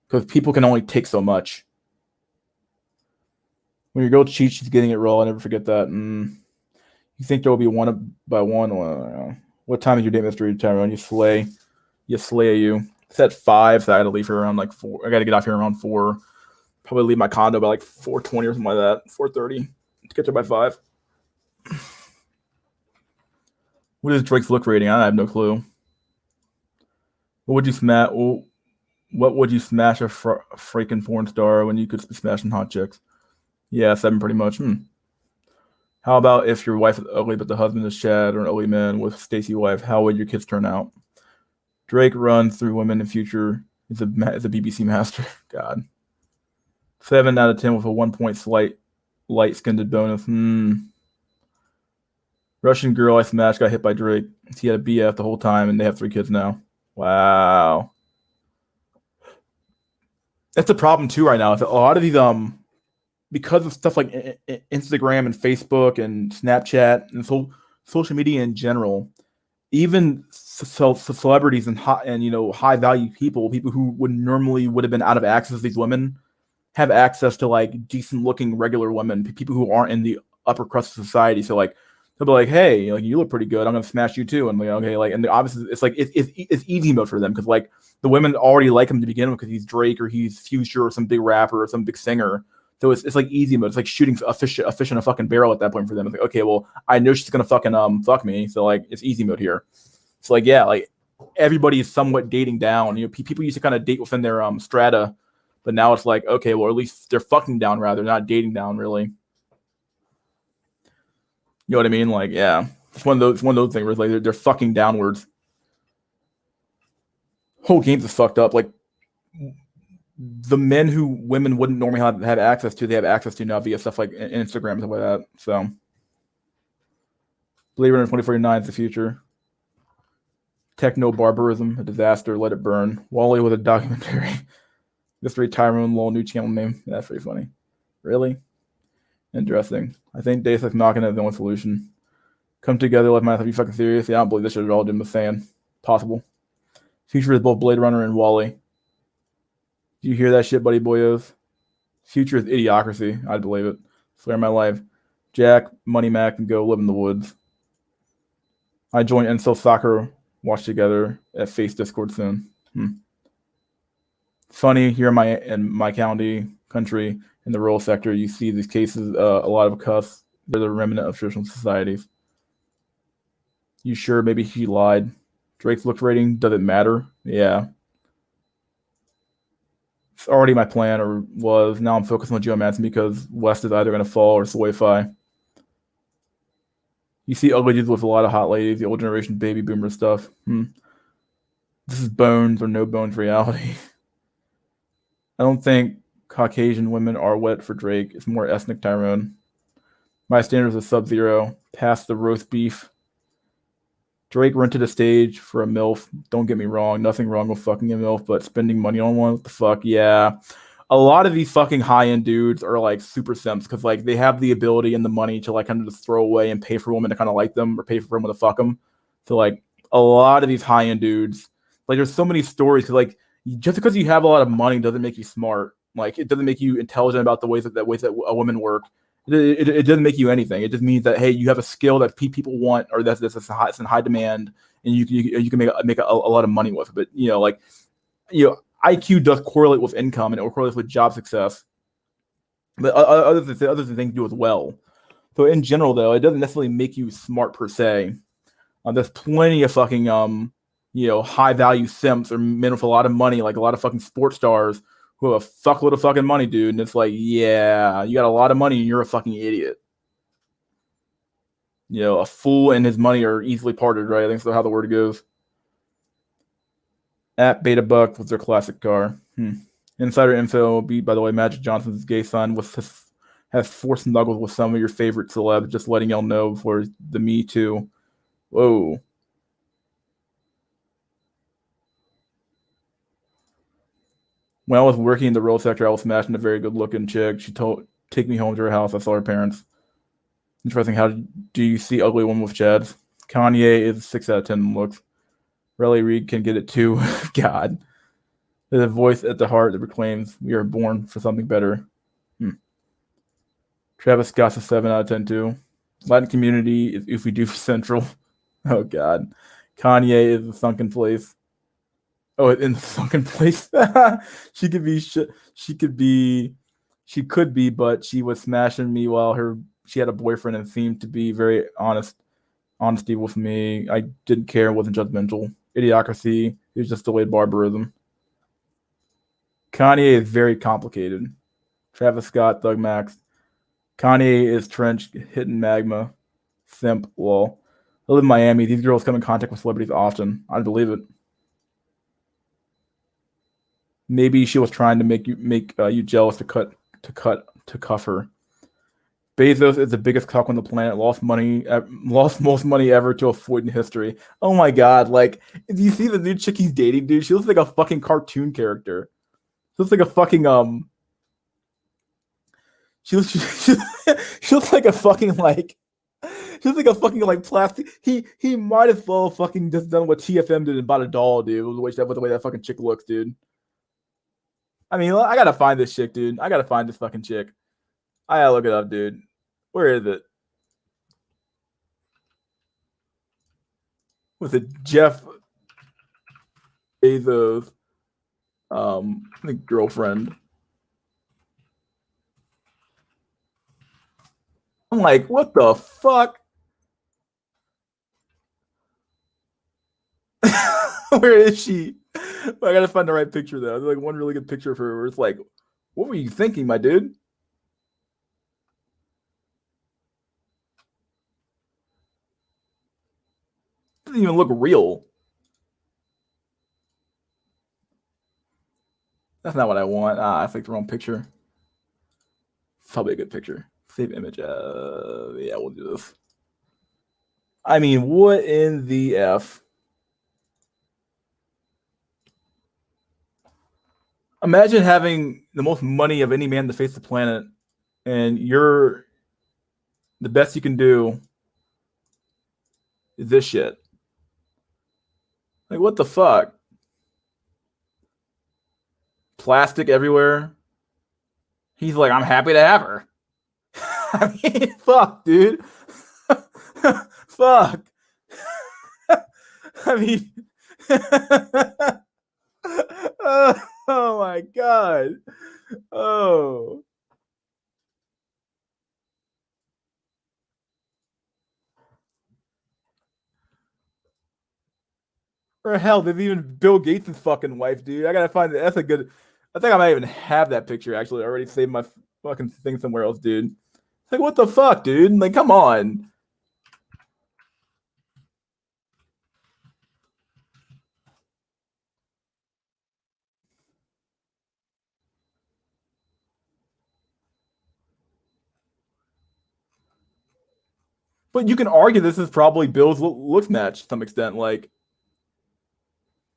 because people can only take so much. When your girl cheats, she's getting it raw. I never forget that. You think there will be one by one? Well, what time is your date mystery, Tyrone? You slay. You. It's at 5, so I got to leave here around like 4. I got to get off here around 4. Probably leave my condo by like 4:20 or something like that. 4:30 to get there by 5. What is Drake's look rating? I have no clue. What would you smash? What would you smash a freaking porn star when you could be smashing hot chicks? Yeah, 7 pretty much. How about if your wife is ugly but the husband is Chad, or an ugly man with Stacy wife? How would your kids turn out? Drake runs through women in future. Is a BBC master. God. 7 out of 10 with a 1 point light skinned bonus. Russian girl I smashed got hit by Drake. He had a BF the whole time, and they have 3 kids now. Wow. That's the problem too right now. Is a lot of these because of stuff like Instagram and Facebook and Snapchat and social media in general, even celebrities and high value people who would have been out of access to these women, have access to like decent looking regular women, people who aren't in the upper crust of society. So like they'll be like, hey, like you look pretty good, I'm gonna smash you too. And like, okay, like, and obviously it's like it's easy mode for them, because like the women already like him to begin with because he's Drake or he's Future or some big rapper or some big singer. So it's like easy mode. It's like shooting a fish in a fucking barrel at that point for them. It's like, okay, well, I know she's gonna fucking fuck me, so like it's easy mode here. So like, yeah, like everybody is somewhat dating down. You know, people used to kind of date within their strata, but now it's like, okay, well, at least they're fucking down rather, not dating down really. You know what I mean? Like, yeah, it's one of those things where it's like they're fucking downwards. Whole games is fucked up. Like the men who women wouldn't normally have access to, they have access to now via stuff like Instagram and stuff like that. So, Blade Runner 2049 is the future. Techno barbarism, a disaster, let it burn. Wally with a documentary. Mystery Tyrone Lol, new channel name. That's pretty funny. Really? Interesting. I think Deus Ex Machina is the only solution. Come together, let my life be fucking serious. Yeah, I don't believe this shit at all. Jim was saying. Possible. Future is both Blade Runner and Wally. Do you hear that shit, buddy boyos? Future is Idiocracy. I'd believe it. Swear my life. Jack, Money Mac, and go live in the woods. I joined Incel Soccer Watch together at Face Discord soon. Funny here in my country in the rural sector, you see these cases. A lot of cuss. They're the remnant of traditional societies. You sure? Maybe he lied. Drake's look rating doesn't matter. Yeah, it's already my plan, or was. Now I'm focused on geomancy because West is either going to fall or solidify. You see ugly dudes with a lot of hot ladies, the old generation baby boomer stuff. This is bones or no bones reality. I don't think Caucasian women are wet for Drake. It's more ethnic Tyrone. My standards are Sub-Zero. Past the roast beef. Drake rented a stage for a MILF. Don't get me wrong. Nothing wrong with fucking a MILF, but spending money on one, what the fuck? Yeah. A lot of these fucking high-end dudes are like super simps because like they have the ability and the money to like kind of just throw away and pay for women to kind of like them or pay for women to fuck them. So like a lot of these high-end dudes, like there's so many stories because like just because you have a lot of money doesn't make you smart. Like it doesn't make you intelligent about the ways that a women work. It doesn't make you anything. It just means that hey, you have a skill that people want, or that's it's in high demand, and you can make a lot of money with it. But like IQ does correlate with income and it correlates with job success, but other things do as well. So in general, though, it doesn't necessarily make you smart per se. There's plenty of fucking high value simps or men with a lot of money, like a lot of fucking sports stars who have a fuckload of fucking money, dude. And it's like, yeah, you got a lot of money and you're a fucking idiot. A fool and his money are easily parted, right? I think that's how the word goes. At Beta Buck was their classic car. Insider info, by the way, Magic Johnson's gay son has forced snuggles with some of your favorite celebs. Just letting y'all know before the Me Too. Whoa. When I was working in the real sector, I was smashing a very good-looking chick. She take me home to her house. I saw her parents. Interesting. How do you see ugly woman with chads? Kanye is 6 out of 10 looks. Riley Reid can get it too. God. There's a voice at the heart that proclaims we are born for something better. Travis Scott's a 7 out of 10 too. Latin community is if we do for Central. Oh God. Kanye is the sunken place. Oh, in the sunken place. She could be, but she was smashing me while she had a boyfriend and seemed to be very honesty with me. I didn't care, wasn't judgmental. Idiocracy. It was just delayed barbarism. Kanye is very complicated. Travis Scott, Thug Max. Kanye is Trench, hitting magma. Simp, lol. I live in Miami. These girls come in contact with celebrities often. I believe it. Maybe she was trying to make you jealous to cuff her. Bezos is the biggest cock on the planet. Lost most money ever to a Floyd in history. Oh my God! Like, do you see the new chick he's dating, dude? She looks like a fucking cartoon character. She looks like a fucking She looks like a fucking like. She looks like a fucking like plastic. He might as well fucking just done what TFM did and bought a doll, dude. With the way that fucking chick looks, dude. I mean, I gotta find this chick, dude. I gotta find this fucking chick. I gotta look it up, dude. Where is it? Was it Jeff Bezos' I think girlfriend? I'm like, what the fuck? Where is she? I gotta find the right picture though. There's like one really good picture of her where it's like, what were you thinking, my dude? Doesn't even look real. That's not what I want. I clicked the wrong picture. It's probably a good picture. Save image. Yeah, we'll do this. I mean, what in the F? Imagine having the most money of any man to face the planet, and the best you can do is this shit. Like, what the fuck? Plastic everywhere. He's like, I'm happy to have her. I mean, fuck, dude. Fuck. I mean, oh my god. Oh. Or hell, there's even Bill Gates' fucking wife, dude. I gotta find that. That's a good. I think I might even have that picture actually. I already saved my fucking thing somewhere else, dude. It's like, what the fuck, dude? Like, come on. But you can argue this is probably Bill's looks match to some extent. Like,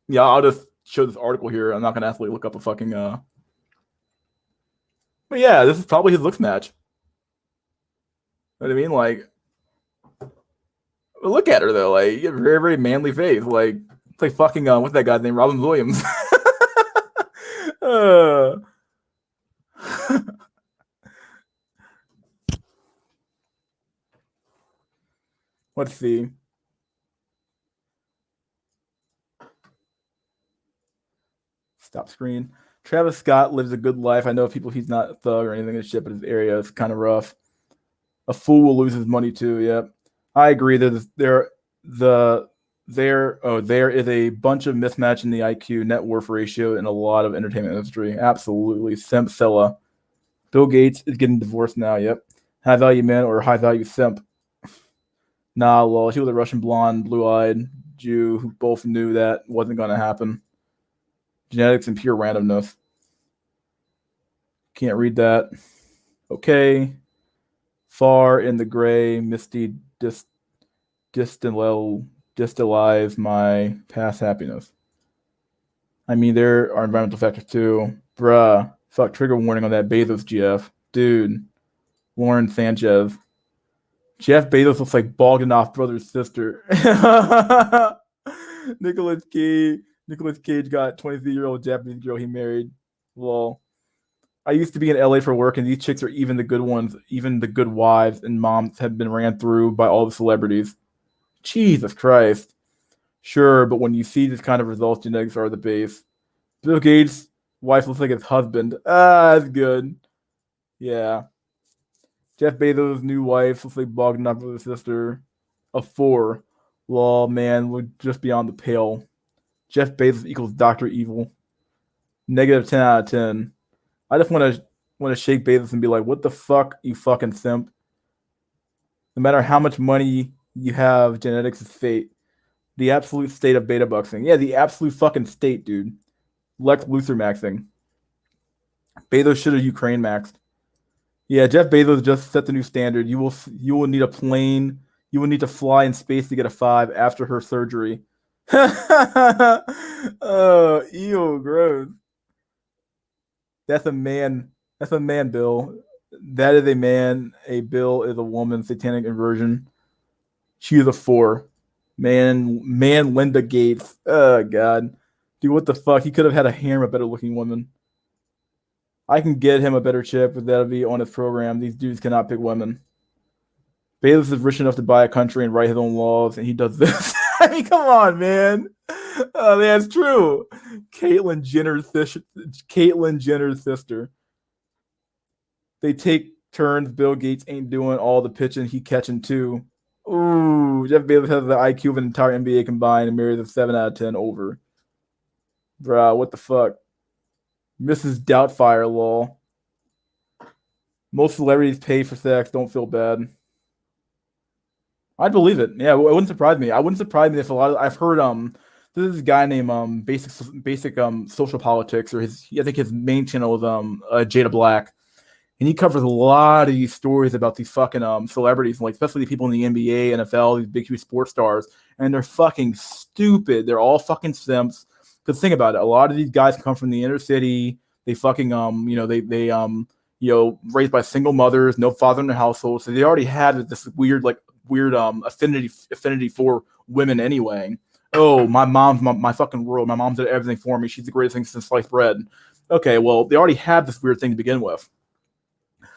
yeah, I'll just show this article here. I'm not gonna actually look up a fucking. But yeah, this is probably his looks match. You know what I mean? Like, look at her though. Like, you have a very, very manly face. Like, it's like fucking what's that guy's name? Robin Williams. uh, let's see. Stop screen. Travis Scott lives a good life. I know people he's not a thug or anything and shit, but his area is kind of rough. A fool will lose his money too. Yep, I agree. There is a bunch of mismatch in the IQ net worth ratio in a lot of entertainment industry. Absolutely, Simpzilla. Bill Gates is getting divorced now. Yep, high value man or high value simp. Nah, lol. He was a Russian blonde, blue eyed Jew who both knew that wasn't going to happen. Genetics and pure randomness. Can't read that. Okay. Far in the gray, misty distillize my past happiness. I mean, there are environmental factors too. Bruh. Fuck, trigger warning on that Bezos GF. Dude. Lauren Sanchez. Jeff Bezos looks like Bogdanoff brother's sister. Nicholas Cage. Nicholas Cage got 23-year-old Japanese girl he married. Lol. I used to be in LA for work, and these chicks are even the good ones. Even the good wives and moms have been ran through by all the celebrities. Jesus Christ. Sure, but when you see this kind of results, genetics are the base. Bill Gates' wife looks like his husband. Ah, that's good. Yeah. Jeff Bezos' new wife looks like Bogdan with his sister. A 4. Lol, man, we're just beyond the pale. Jeff Bezos equals Dr. Evil. Negative 10 out of 10. I just want to shake Bezos and be like, what the fuck, you fucking simp. No matter how much money you have, genetics is fate. The absolute state of beta buxing. Yeah, the absolute fucking state, dude. Lex Luthor maxing. Bezos should have Ukraine maxed. Yeah, Jeff Bezos just set the new standard. You will need a plane. You will need to fly in space to get a 5 after her surgery. Oh, ew, gross. That's a man. That's a man, Bill. That is a man. A Bill is a woman. Satanic inversion. She is a 4. Man, Linda Gates. Oh, God. Dude, what the fuck? He could have had a harem a better looking woman. I can get him a better chick, but that'll be on his program. These dudes cannot pick women. Bezos is rich enough to buy a country and write his own laws, and he does this. I mean, come on, man. That's true. Caitlyn Jenner's sister. They take turns. Bill Gates ain't doing all the pitching. He catching too. Ooh, Jeff Bezos has the IQ of an entire NBA combined and marries a 7 out of 10 over. Bruh, what the fuck? Mrs. Doubtfire, lol. Most celebrities pay for sex. Don't feel bad. I'd believe it. Yeah, it wouldn't surprise me. I wouldn't surprise me if a lot of I've heard this is a guy named basic social politics or I think his main channel is Jada Black, and he covers a lot of these stories about these fucking celebrities, like especially the people in the NBA, NFL, these big huge sports stars, and they're fucking stupid. They're all fucking simps. Because think about it, a lot of these guys come from the inner city. They fucking raised by single mothers, no father in their household, so they already had this weird affinity for women anyway. Oh, my mom's my fucking world. My mom did everything for me. She's the greatest thing since sliced bread. Okay, well, they already have this weird thing to begin with.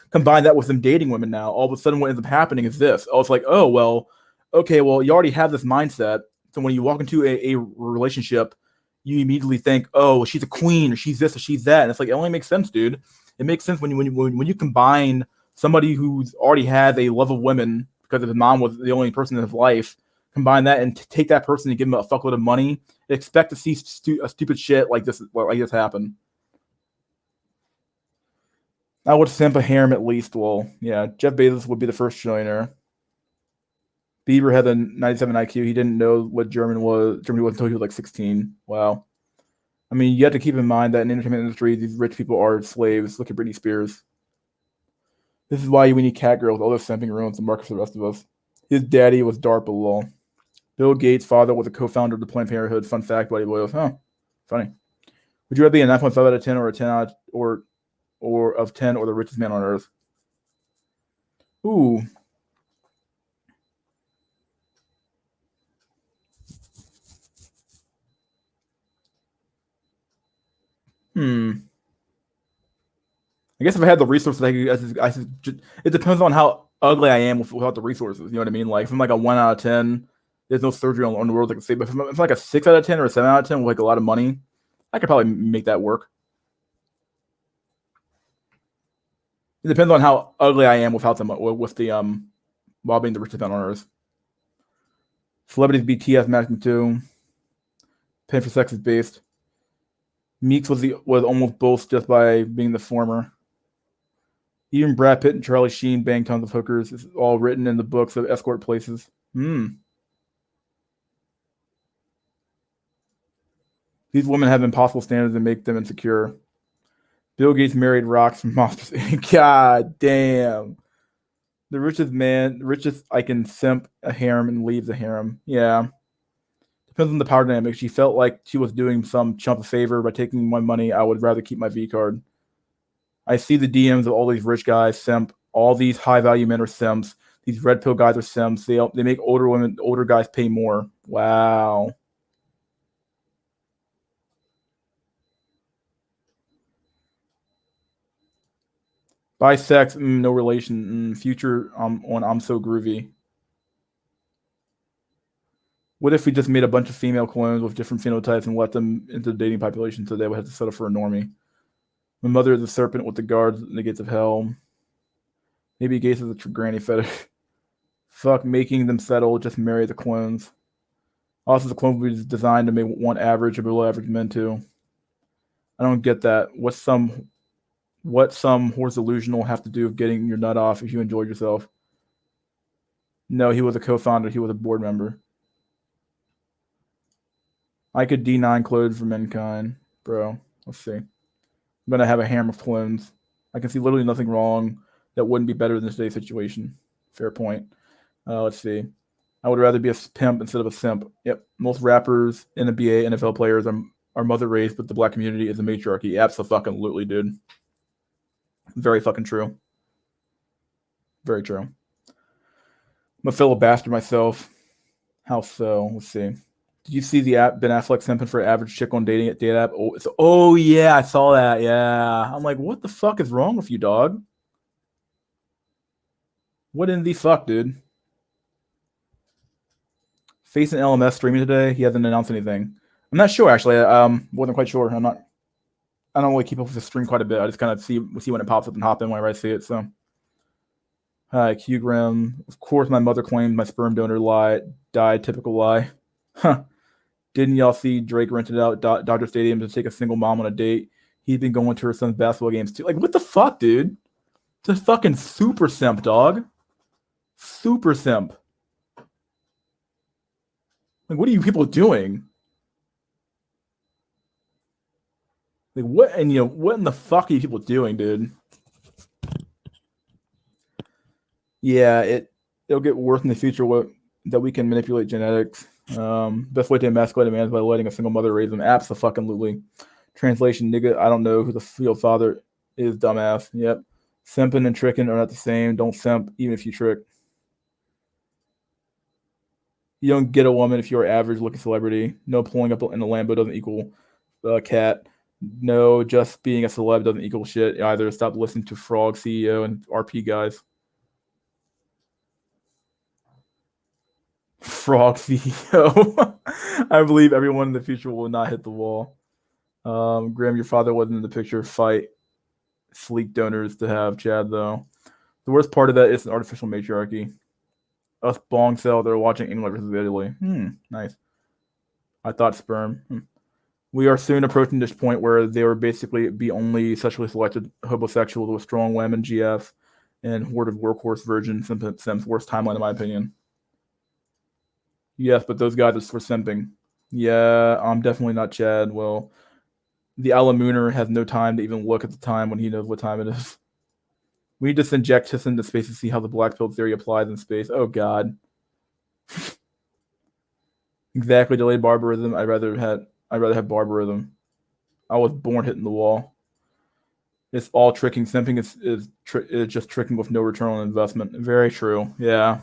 Combine that with them dating women now. All of a sudden, what ends up happening is this. Oh, it's like, oh, well, okay, well, you already have this mindset. So when you walk into a relationship, you immediately think, oh, she's a queen, or she's this, or she's that. And it's like, it only makes sense, dude. It makes sense when you combine somebody who's already has a love of women because his mom was the only person in his life, combine that and take that person and give him a fuckload of money, expect to see stupid shit like this happen. I would simp a harem at least. Well, yeah, Jeff Bezos would be the first trillionaire. Bieber had a 97 IQ. He didn't know what Germany was until he was like 16. Wow. I mean, you have to keep in mind that in the entertainment industry, these rich people are slaves. Look at Britney Spears. This is why we need cat girls. All this simping ruins the market for the rest of us. His daddy was DARPA law. Bill Gates' father was a co-founder of the Planned Parenthood. Fun fact, buddy boys. Huh? Funny. Would you rather be a 9.5 out of 10 or a 10 out of 10 or the richest man on earth? Ooh. I guess if I had the resources, it depends on how ugly I am without the resources. You know what I mean? Like if I'm like a 1 out of 10, there's no surgery on the world that can save. But if I'm like a 6 out of 10 or a 7 out of 10 with like a lot of money, I could probably make that work. It depends on how ugly I am without them while being the richest man on earth. Celebrities BTS matching too. Paying for sex is based. Meeks was almost both just by being the former. Even Brad Pitt and Charlie Sheen banged tons of hookers. It's all written in the books of escort places. These women have impossible standards and make them insecure. Bill Gates married rocks from Monsters Inc. God damn. The richest I can simp a harem and leave the harem. Yeah. Depends on the power dynamic. She felt like she was doing some chump a favor by taking my money. I would rather keep my V card. I see the DMs of all these rich guys simp. All these high value men are simps. These red pill guys are simps. They make older guys pay more. Wow. Bisex, no relation. Future on I'm So Groovy. What if we just made a bunch of female clones with different phenotypes and let them into the dating population so they would have to settle for a normie? My mother is a serpent with the guards and the gates of hell. Maybe Gates is a granny fetish. Fuck making them settle, just marry the clones. Also, the clone was designed to make one average or below average men too. I don't get that. What some horse delusional have to do with getting your nut off if you enjoyed yourself? No, he was a co-founder. He was a board member. I could D9 clothes for mankind. Bro, let's see. I'm going to have a harem of clones. I can see literally nothing wrong that wouldn't be better than today's situation. Fair point. Let's see. I would rather be a pimp instead of a simp. Yep. Most rappers, NBA, NFL players are mother raised, but the black community is a matriarchy. Absolutely, dude. Very fucking true. Very true. I'm a fellow bastard myself. How so? Let's see. Did you see the app Ben Affleck simping for average chick on dating at date app? Oh yeah, I saw that. Yeah. I'm like, what the fuck is wrong with you, dog? What in the fuck, dude? Facing LMS streaming today. He hasn't announced anything. I'm not sure actually. Wasn't quite sure. I don't really keep up with the stream quite a bit. I just kind of see when it pops up and hop in whenever I see it. So, hi, Q Grim. Of course, my mother claimed my sperm donor died. Typical lie. Huh. Didn't y'all see Drake rented out Dodger Stadium to take a single mom on a date? He's been going to her son's basketball games too. Like, what the fuck, dude? It's a fucking super simp, dog. Super simp. Like, what are you people doing? Like, what? And what in the fuck are you people doing, dude? Yeah, it'll get worse in the future. That we can manipulate genetics. Best way to emasculate a man is by letting a single mother raise him. Absolutely. Translation, nigga, I don't know who the real father is, dumbass. Yep. Simping and tricking are not the same. Don't simp, even if you trick. You don't get a woman if you're an average looking celebrity. No pulling up in a Lambo doesn't equal a cat. No, just being a celeb doesn't equal shit either. Stop listening to Frog CEO and RP guys. Frog CEO. I believe everyone in the future will not hit the wall. Graham, your father wasn't in the picture. Fight sleek donors to have Chad, though. The worst part of that is an artificial matriarchy. Us bong cells that are watching England versus Italy. Nice. I thought sperm. We are soon approaching this point where they will basically be only sexually selected homosexuals with strong women GF and horde of workhorse virgin Sims. Worst timeline, in my opinion. Yes, but those guys are for simping. Yeah, I'm definitely not Chad. Well, the Alamooner has no time to even look at the time when he knows what time it is. We just inject his into space to see how the black pill theory applies in space. Oh God. Exactly, delayed barbarism. I'd rather have barbarism. I was born hitting the wall. It's all tricking. Simping is just tricking with no return on investment. Very true. Yeah.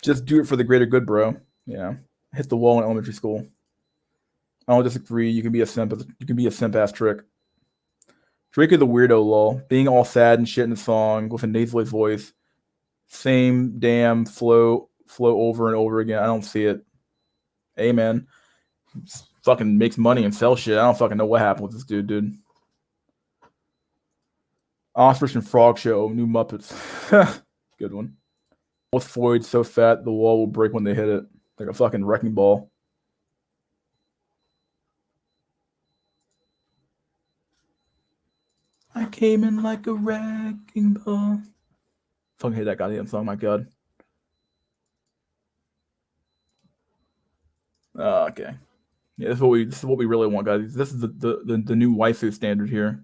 Just do it for the greater good, bro. Yeah. Hit the wall in elementary school. I don't disagree. You can be a simp. You can be a simp ass trick. Drake is the weirdo, lol. Being all sad and shit in a song with a nasally voice. Same damn flow over and over again. I don't see it. Amen. Fucking makes money and sells shit. I don't fucking know what happened with this dude. Ostrich and Frog Show, new Muppets. Good one. With Floyd so fat the wall will break when they hit it. Like a fucking wrecking ball. I came in like a wrecking ball. Fucking hate that goddamn song, my god. Okay. Yeah, this is what we really want, guys. This is the new waifu standard here.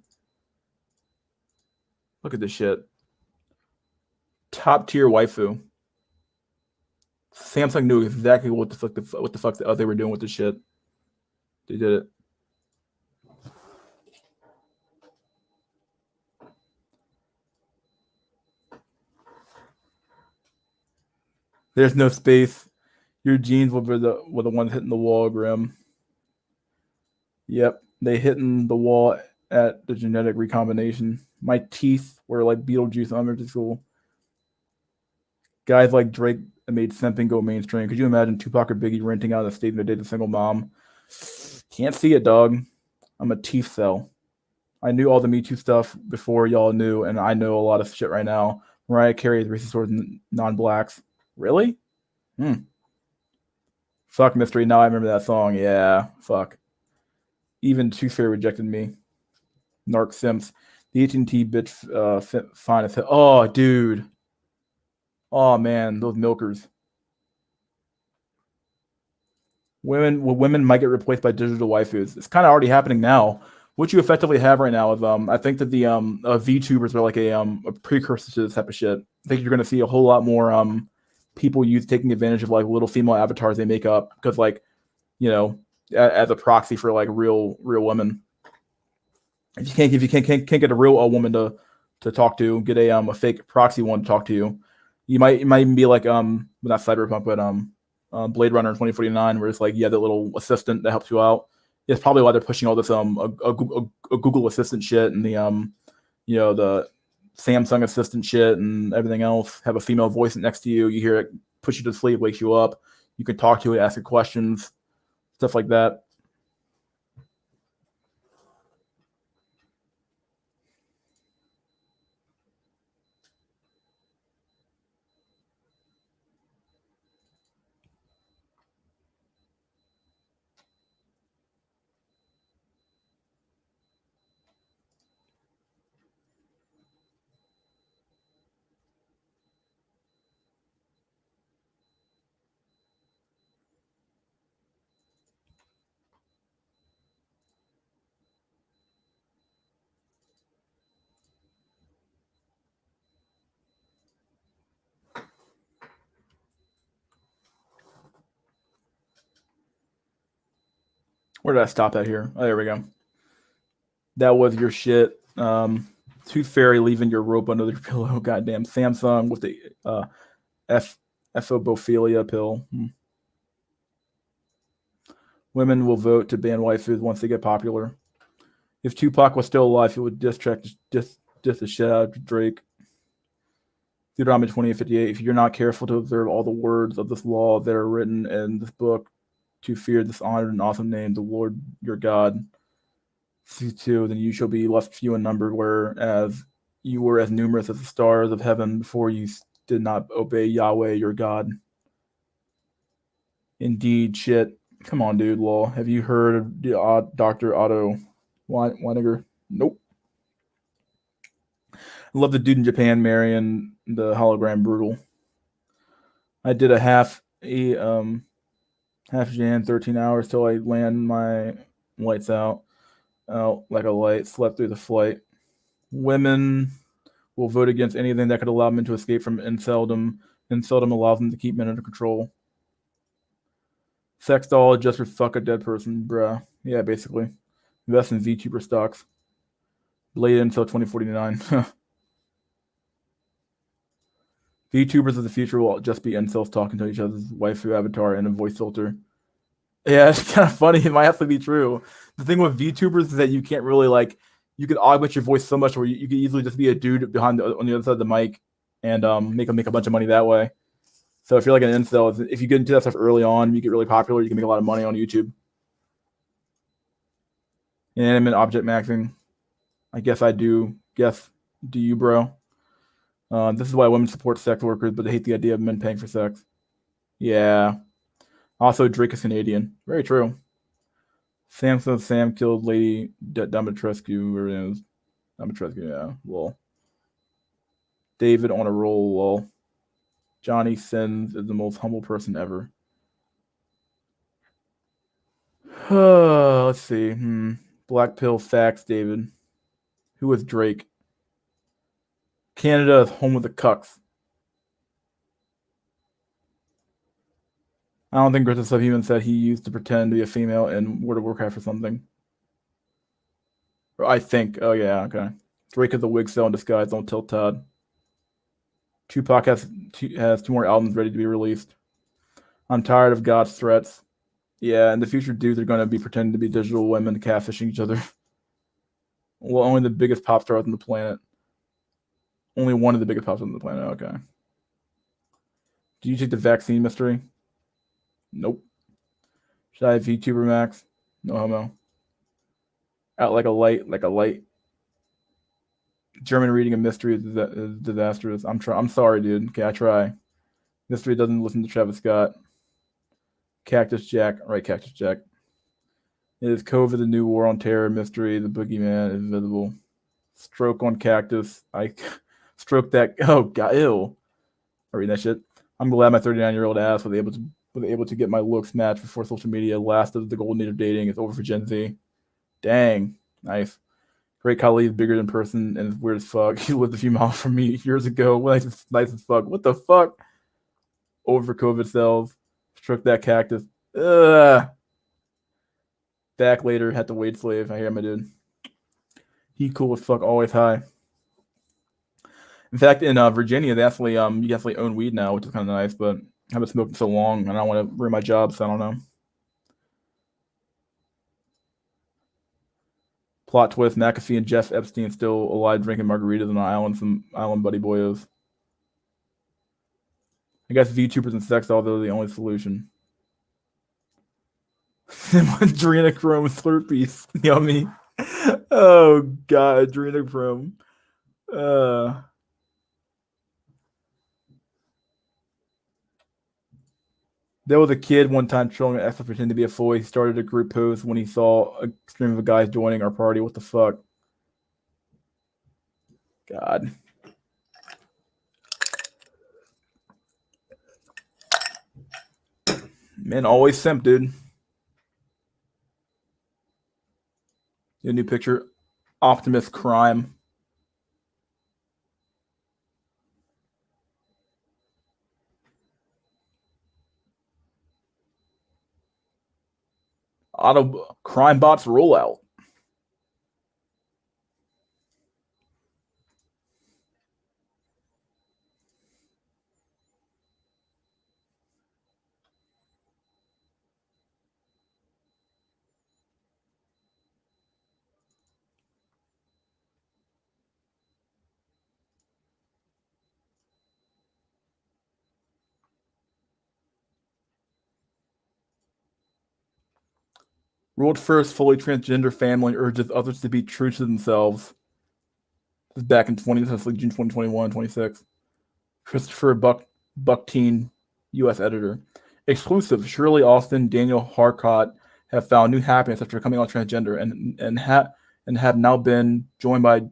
Look at this shit. Top tier waifu. Samsung knew exactly what the fuck they were doing with this shit. They did it. There's no space. Your genes were the ones hitting the wall, Grim. Yep, they hitting the wall at the genetic recombination. My teeth were like Beetlejuice in elementary school. Guys like Drake made simping go mainstream. Could you imagine Tupac or Biggie renting out a state to date a single mom? Can't see it, dog. I'm a teeth cell. I knew all the Me Too stuff before y'all knew, and I know a lot of shit right now. Mariah Carey is racist towards non-blacks. Really? Fuck Mystery. Now I remember that song. Yeah. Fuck. Even Tooth Fairy rejected me. Narc Sims. The AT&T bitch fine as hell. Oh, dude. Oh, man. Those milkers. Women might get replaced by digital waifus. It's kind of already happening now. What you effectively have right now is I think that the VTubers are like a precursor to this type of shit. I think you're going to see a whole lot more people taking advantage of like little female avatars they make up because like as a proxy for like real women. If you can't get a real woman to talk to, get a fake proxy one to talk to you. You might even be like not Cyberpunk but Blade Runner 2049 where it's like that little assistant that helps you out. It's probably why they're pushing all this a Google Assistant shit and the the Samsung Assistant shit and everything else. Have a female voice next to you. You hear it, push you to sleep, wakes you up. You can talk to it, ask it questions, stuff like that. Where did I stop at here? Oh, there we go. That was your shit. Tooth Fairy leaving your rope under your pillow. Goddamn Samsung with the Ephobophilia pill. Women will vote to ban waifus once they get popular. If Tupac was still alive, he would diss the shit out of Drake. Deuteronomy 28:58. If you're not careful to observe all the words of this law that are written in this book, to fear this honored and awesome name, the Lord your God, 2, then you shall be left few in number, whereas you were as numerous as the stars of heaven before you did not obey Yahweh your God. Indeed, shit. Come on, dude. Law. Have you heard of Dr. Otto Weiniger? Nope. I love the dude in Japan marrying the hologram brutal. I did a half Jan, 13 hours till I land my lights out like a light, slept through the flight. Women will vote against anything that could allow men to escape from inceldom. Inceldom allows them to keep men under control. Sex doll just for fuck a dead person, bruh. Yeah, basically. Invest in VTuber stocks. Blade until 2049. VTubers of the future will just be incels talking to each other's waifu avatar and a voice filter. Yeah, it's kind of funny. It might have to be true. The thing with VTubers is that you can't really like you can augment your voice so much where you could easily just be a dude behind on the other side of the mic and make a bunch of money that way. So if you're like an incel, if you get into that stuff early on, you get really popular, you can make a lot of money on YouTube. Inanimate object maxing. I guess I do. Guess do you, bro? This is why women support sex workers, but they hate the idea of men paying for sex. Yeah. Also, Drake is Canadian. Very true. Sam killed Lady Dimitrescu. Where it is. Dimitrescu, yeah. Well. David on a roll. Well. Johnny Sins is the most humble person ever. Let's see. Black pill facts, David. Who is Drake? Canada is home of the cucks. I don't think Christopher even said he used to pretend to be a female in World of Warcraft or something. Or I think. Oh yeah, okay. Drake is a wig cell in disguise. Don't tell Todd. Tupac has two more albums ready to be released. I'm tired of God's threats. Yeah, in the future, dudes are going to be pretending to be digital women catfishing each other. Well, only the biggest pop stars on the planet. Only one of the biggest pop stars on the planet. Okay. Do you take the vaccine mystery? Nope. Should I have VTuber Max? No homo. Out like a light. German reading a mystery is disastrous. I'm sorry, dude. Okay, I try. Mystery doesn't listen to Travis Scott. Cactus Jack. Right, Cactus Jack. It is COVID, the new war on terror mystery. The boogeyman is visible. Stroke on cactus. I stroke that. Oh god, ew. I read that shit. I'm glad my 39-year-old ass was able to get my looks matched before social media. Last of the golden age of dating is over for Gen Z. Dang, nice. Great colleague, bigger in person, and weird as fuck. He lived a few miles from me years ago. Nice as fuck. What the fuck? Over for COVID cells. Stroke that cactus. Ugh. Back later, had to wait slave. I hear my dude. He cool as fuck, always high. In fact, in Virginia, they actually you can actually own weed now, which is kind of nice. But I haven't smoked in so long, and I don't want to ruin my job, so I don't know. Plot twist: McAfee and Jeff Epstein still alive, drinking margaritas on an island. Some island buddy boyos. I guess VTubers and sex dolls are the only solution. Adrenochrome Slurpees, yummy. Oh god, adrenochrome. There was a kid one time trolling an ex pretending to be a fool. He started a group post when he saw a stream of guys joining our party. What the fuck? God. Men always simp, dude. Your new picture. Optimus Crime. Auto crime bots rollout. World's first fully transgender family urges others to be true to themselves. This is back in 20, this is like June 2021, 26. Christopher Buckteen, U.S. editor. Exclusive. Shirley Austin, Daniel Harcott have found new happiness after coming out transgender and have now been joined by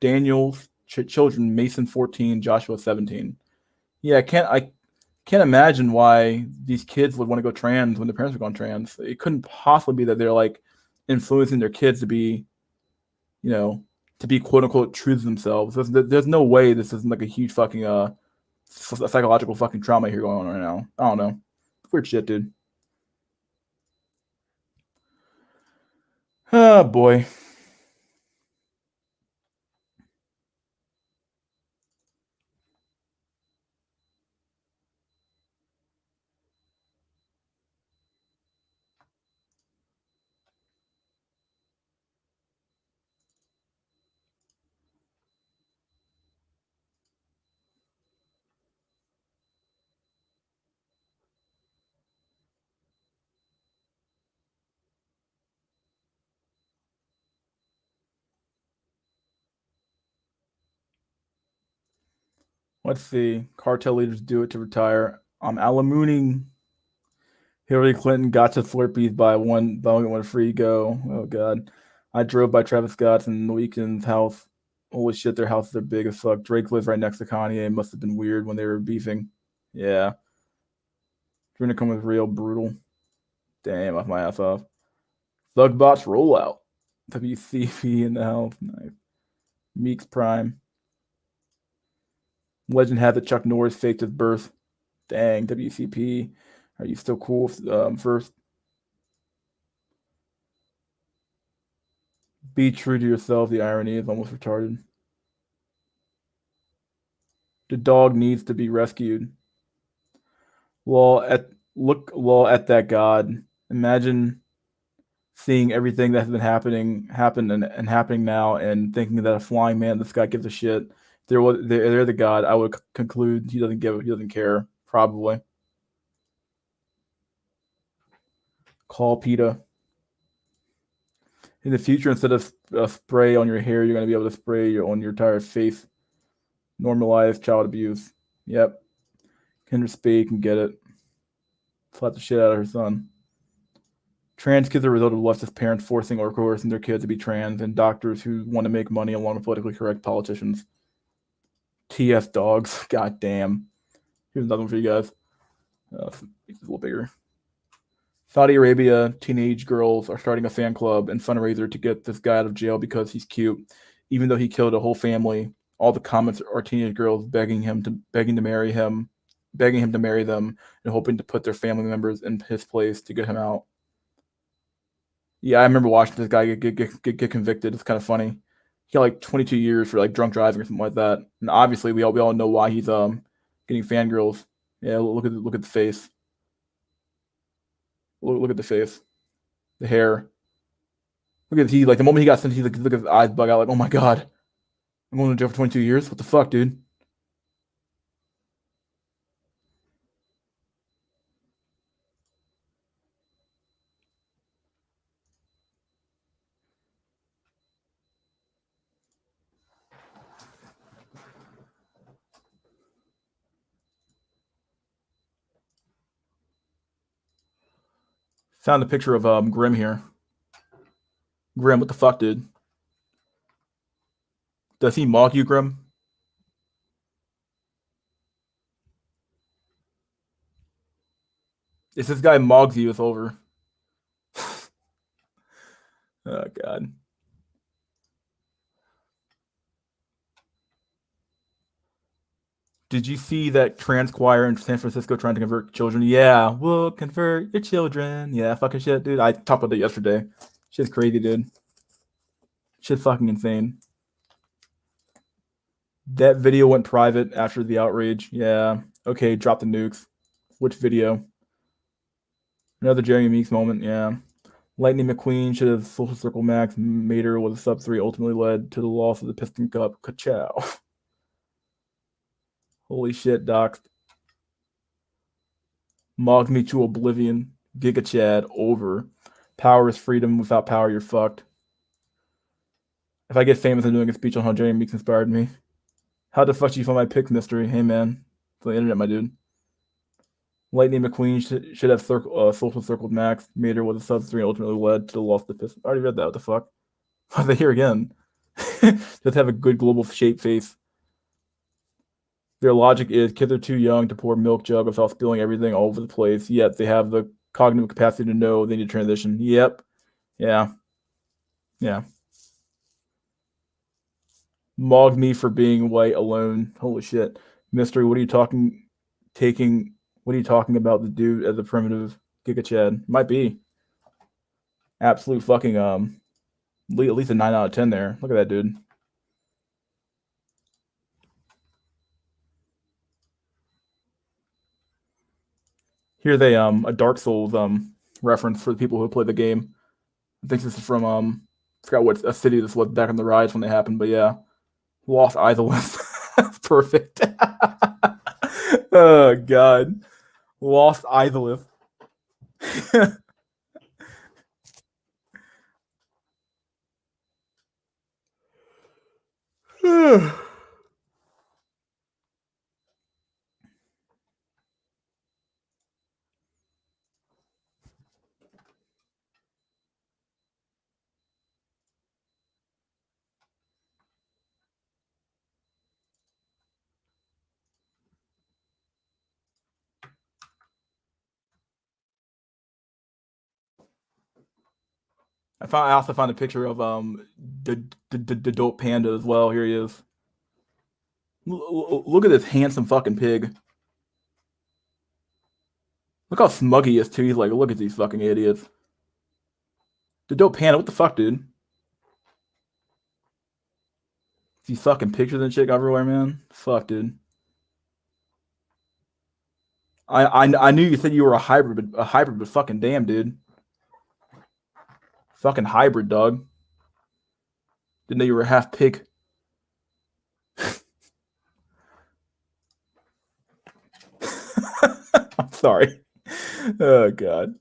Daniel's children, Mason 14, Joshua 17. Yeah, I can't imagine why these kids would want to go trans when their parents are going trans. It couldn't possibly be that they're like influencing their kids to be, you know, to be quote unquote true to themselves. There's no way this isn't like a huge fucking psychological fucking trauma here going on right now. I don't know. Weird shit, dude. Oh boy. Let's see. Cartel leaders do it to retire. Alamooning. Hillary Clinton got to Slurpees by one free go. Oh god. I drove by Travis Scott's and the Weeknd's house. Holy shit, their houses are big as fuck. Drake lives right next to Kanye. It must have been weird when they were beefing. Yeah. Trying to come with real brutal. Damn, off my ass off. Thugbots rollout. WCP in the house. Nice. Meeks Prime. Legend has it Chuck Norris faked his birth. Dang, WCP. Are you still cool first? Be true to yourself. The irony is almost retarded. The dog needs to be rescued. Well at that god. Imagine seeing everything that's been happen and happening now and thinking that a flying man in the sky gives a shit. They're the god, I would conclude he doesn't care, probably. Call PETA. In the future, instead of spray on your hair, you're gonna be able to spray on your entire face. Normalize child abuse. Yep. Kendra Spade can get it. Slap the shit out of her son. Trans kids are a result of leftist parents forcing or coercing their kids to be trans, and doctors who want to make money along with politically correct politicians. TS dogs. God damn. Here's another one for you guys. It's a little bigger. Saudi Arabia teenage girls are starting a fan club and fundraiser to get this guy out of jail because he's cute, even though he killed a whole family. All the comments are teenage girls begging to marry him, begging him to marry them, and hoping to put their family members in his place to get him out. Yeah, I remember watching this guy get convicted. It's kind of funny. He got like 22 years for like drunk driving or something like that. And obviously, we all know why he's getting fangirls. Yeah, look at the face. Look at the face, the hair. Look at he like the moment he got sentenced, he like look at his eyes bug out like, oh my god, I'm going to jail for 22 years. What the fuck, dude? Found a picture of Grim here. Grim, what the fuck, dude? Does he mock you, Grim? If this guy mogs you, it's over. Oh god. Did you see that trans choir in San Francisco trying to convert children? Yeah, we'll convert your children. Yeah, fucking shit, dude. I talked about that yesterday. Shit's crazy, dude. Shit's fucking insane. That video went private after the outrage. Yeah. Okay, drop the nukes. Which video? Another Jeremy Meeks moment. Yeah. Lightning McQueen should have Social Circle Max made her with a sub 3 ultimately led to the loss of the Piston Cup. Ka-chow. Holy shit, doxed. Mogged me to oblivion. Giga Chad over. Power is freedom. Without power, you're fucked. If I get famous, I'm doing a speech on how Jeremy Meeks inspired me. How the fuck did you find my pick mystery? Hey man, it's the internet, my dude. Lightning McQueen should have social circled Max. Made her with a sub 3 and ultimately led to the loss of the Pistons. I already read that. What the fuck? Why are they here again? Just have a good global shape face. Their logic is kids are too young to pour milk jug without spilling everything all over the place, yet they have the cognitive capacity to know they need to transition. Yep. Yeah. Yeah. Mogged me for being white alone. Holy shit. Mystery, what are you talking about the dude as a primitive Giga Chad? Might be. Absolute fucking at least a 9 out of 10 there. Look at that dude. Here's a Dark Souls reference for the people who play the game. I think this is from I forgot what a city this was back in the Rise when they happened, but yeah. Lost Idolist. Perfect. Oh god. Lost Idolist. I also found a picture of the dope panda as well. Here he is. Look at this handsome fucking pig. Look how smug he is too. He's like, look at these fucking idiots. The dope panda, what the fuck, dude? These fucking pictures and shit everywhere, man. Fuck, dude. I knew you said you were a hybrid, but fucking damn, dude. Fucking hybrid, dog. Didn't know you were half pig. I'm sorry. Oh god.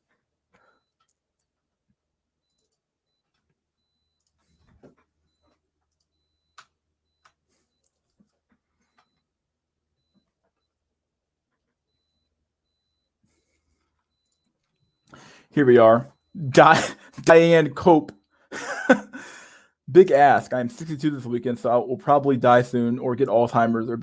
Here we are. Diane Cope. Big ask. I'm 62 this weekend, so I will probably die soon, or get Alzheimer's, or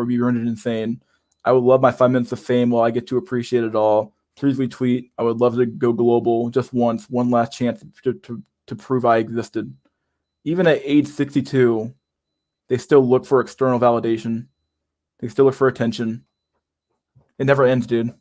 be rendered insane. I would love my 5 minutes of fame while I get to appreciate it all. Please retweet. I would love to go global just once, one last chance to prove I existed. Even at age 62, they still look for external validation. They still look for attention. It never ends, dude.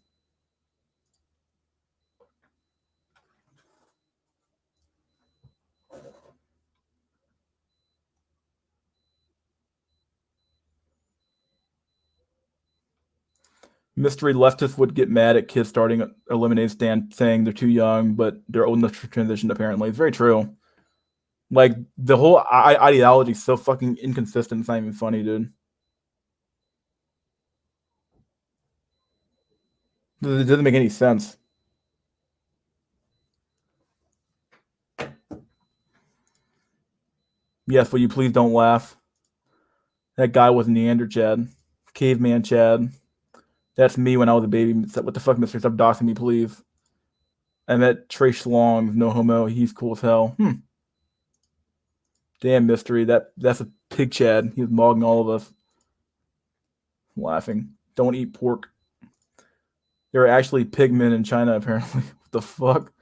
Mystery leftists would get mad at kids starting a lemonade stand saying they're too young, but they're old enough to transition, apparently. It's very true. Like, the whole ideology is so fucking inconsistent. It's not even funny, dude. It doesn't make any sense. Yes, but you please don't laugh. That guy was Neander Chad. Caveman Chad. That's me when I was a baby. What the fuck, Mystery? Stop doxing me, please. I met Trey Schlong, no homo. He's cool as hell. Damn, Mystery. That's a pig Chad. He's mogging all of us. Laughing. Don't eat pork. There are actually pigmen in China, apparently. What the fuck?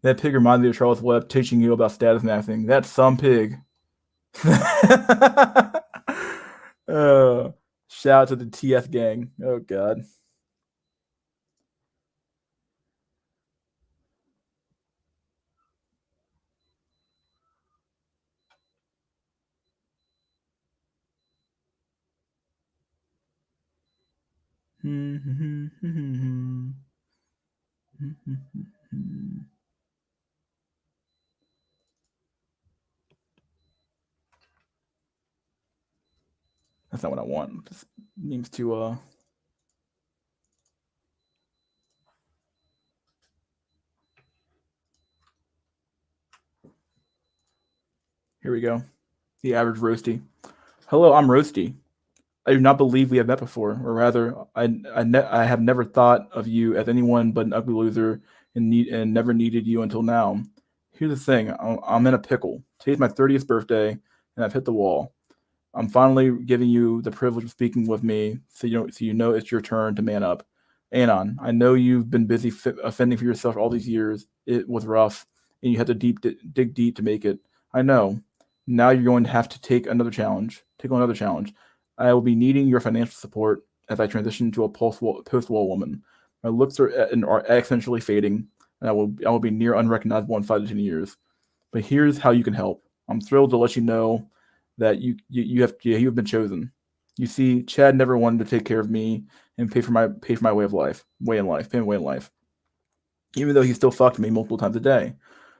That pig reminds me of Charles Webb teaching you about status maxing. That's some pig. Shout out to the TS gang. Oh god. That's not what I want. This means to Here we go. The average Roasty. Hello, I'm Roasty. I do not believe we have met before, or rather, I have never thought of you as anyone but an ugly loser and never needed you until now. Here's the thing, I'm in a pickle. Today's my 30th birthday, and I've hit the wall. I'm finally giving you the privilege of speaking with me, so you know it's your turn to man up. Anon, I know you've been busy offending for yourself all these years. It was rough, and you had to dig deep to make it. I know. Now you're going to have to take another challenge. Take on another challenge. I will be needing your financial support as I transition to a post-war woman. My looks are essentially fading, and I will be near unrecognizable in 5 to 10 years. But here's how you can help. I'm thrilled to let you know that you have been chosen. You see, Chad never wanted to take care of me and pay for my pay my way in life. Even though he still fucked me multiple times a day.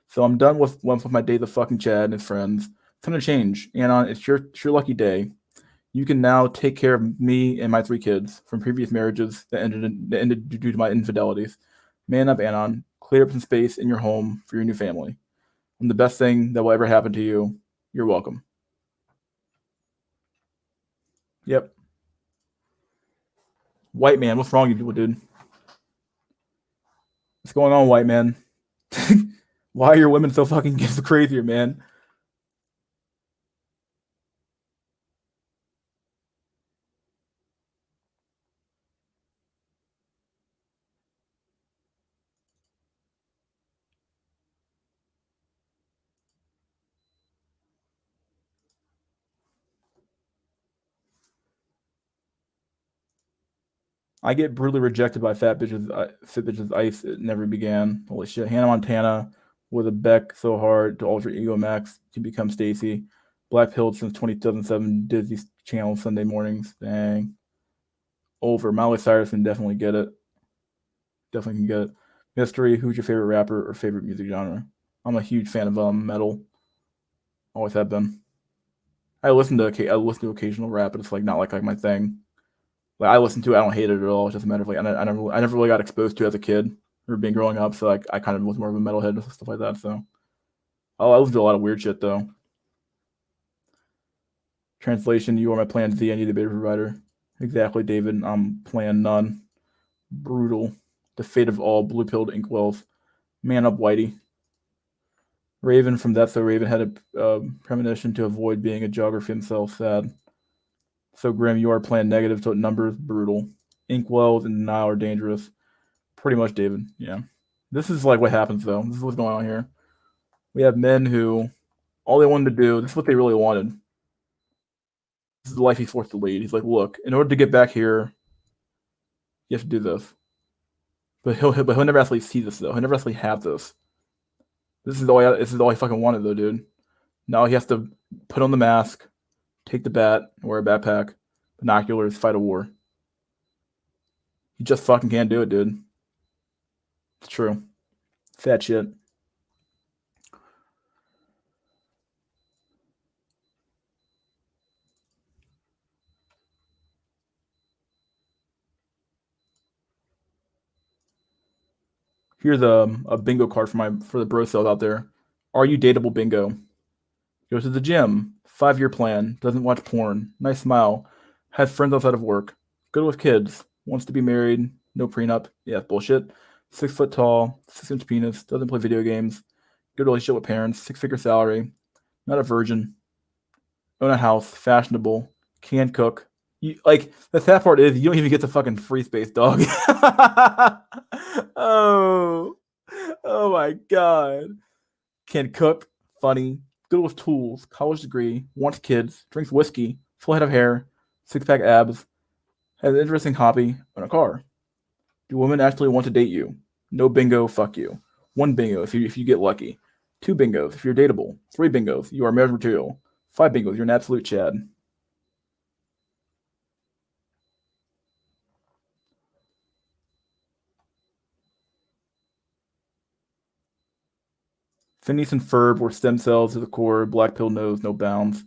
So I'm done with my days of fucking Chad and his friends. It's time to change. Anon, it's your lucky day. You can now take care of me and my 3 kids from previous marriages that ended due to my infidelities. Man up, Anon. Clear up some space in your home for your new family. I'm the best thing that will ever happen to you. You're welcome. Yep. White man, what's wrong with you, dude? What's going on, white man? Why are your women so fucking crazier, man? I get brutally rejected by fat bitches. Ice. It never began. Holy shit. Hannah Montana with a Beck so hard to alter ego max to become Stacy. Black pilled since 2007. Disney Channel Sunday mornings. Dang. Over. Miley Cyrus can definitely get it. Definitely can get it. Mystery. Who's your favorite rapper or favorite music genre? I'm a huge fan of metal. Always have been. I listen to occasional rap, but it's like not like my thing. Like I listen to it, I don't hate it at all. It's just a matter of like I never really got exposed to it as a kid or being growing up, so like I kind of was more of a metalhead and stuff like that. So I listen to a lot of weird shit though. Translation: You are my plan Z. I need a better provider. Exactly, David. I'm plan none. Brutal. The fate of all blue-pilled inkwells. Man up, Whitey. Raven from That So Raven had a premonition to avoid being a geography himself. Sad. So grim. You are playing negative to numbers. Brutal. Inkwells and denial are dangerous. Pretty much, David. Yeah. This is like what happens though. This is what's going on here. We have men who all they wanted to do. This is what they really wanted. This is the life he's forced to lead. He's like, look, in order to get back here, you have to do this. But he'll never actually see this though. He'll never actually have this. This is all he fucking wanted though, dude. Now he has to put on the mask, take the bat, wear a backpack, binoculars, fight a war. He just fucking can't do it, dude. It's true. Fat shit. Here's a bingo card for the bro cells out there. Are you dateable bingo? Goes to the gym. 5 year plan. Doesn't watch porn. Nice smile. Has friends outside of work. Good with kids. Wants to be married. No prenup. Yeah, bullshit. 6 foot tall. 6 inch penis. Doesn't play video games. Good relationship with parents. 6 figure salary. Not a virgin. Own a house. Fashionable. Can cook. The sad part is you don't even get the fucking free space, dog. Oh, oh my god. Can cook, funny, good with tools, college degree, wants kids, drinks whiskey, full head of hair, 6 pack abs, has an interesting hobby, and a car. Do women actually want to date you? No bingo, fuck you. 1 bingo if you get lucky. 2 bingos if you're dateable. 3 bingos, you are marriage material. 5 bingos, you're an absolute Chad. Phineas and Ferb were stem cells to the core, black pill knows no bounds.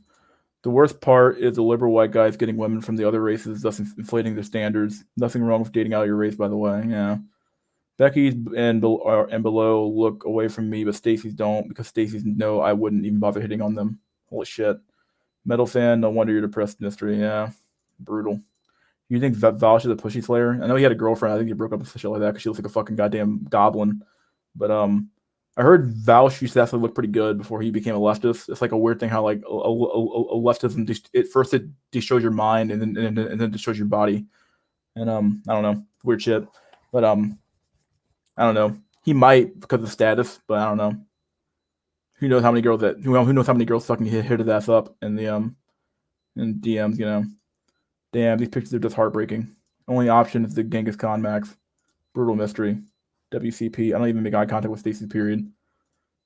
The worst part is the liberal white guys getting women from the other races, thus inflating their standards. Nothing wrong with dating out your race, by the way. Yeah. Becky's and below look away from me, but Stacy's don't because Stacy's know I wouldn't even bother hitting on them. Holy shit. Metal fan, no wonder you're depressed, mystery. Yeah. Brutal. You think Valish is a pushy slayer? I know he had a girlfriend. I think he broke up with shit like that because she looks like a fucking goddamn goblin. But I heard Valish used to actually look pretty good before he became a leftist. It's like a weird thing how like a leftism it first it destroys your mind and then destroys your body. And I don't know, weird shit. But I don't know. He might because of status, but I don't know. Who knows how many girls who knows how many girls fucking hit his ass up in the in DMs, you know. Damn, these pictures are just heartbreaking. Only option is the Genghis Khan Max. Brutal mystery. WCP. I don't even make eye contact with Stacy, period.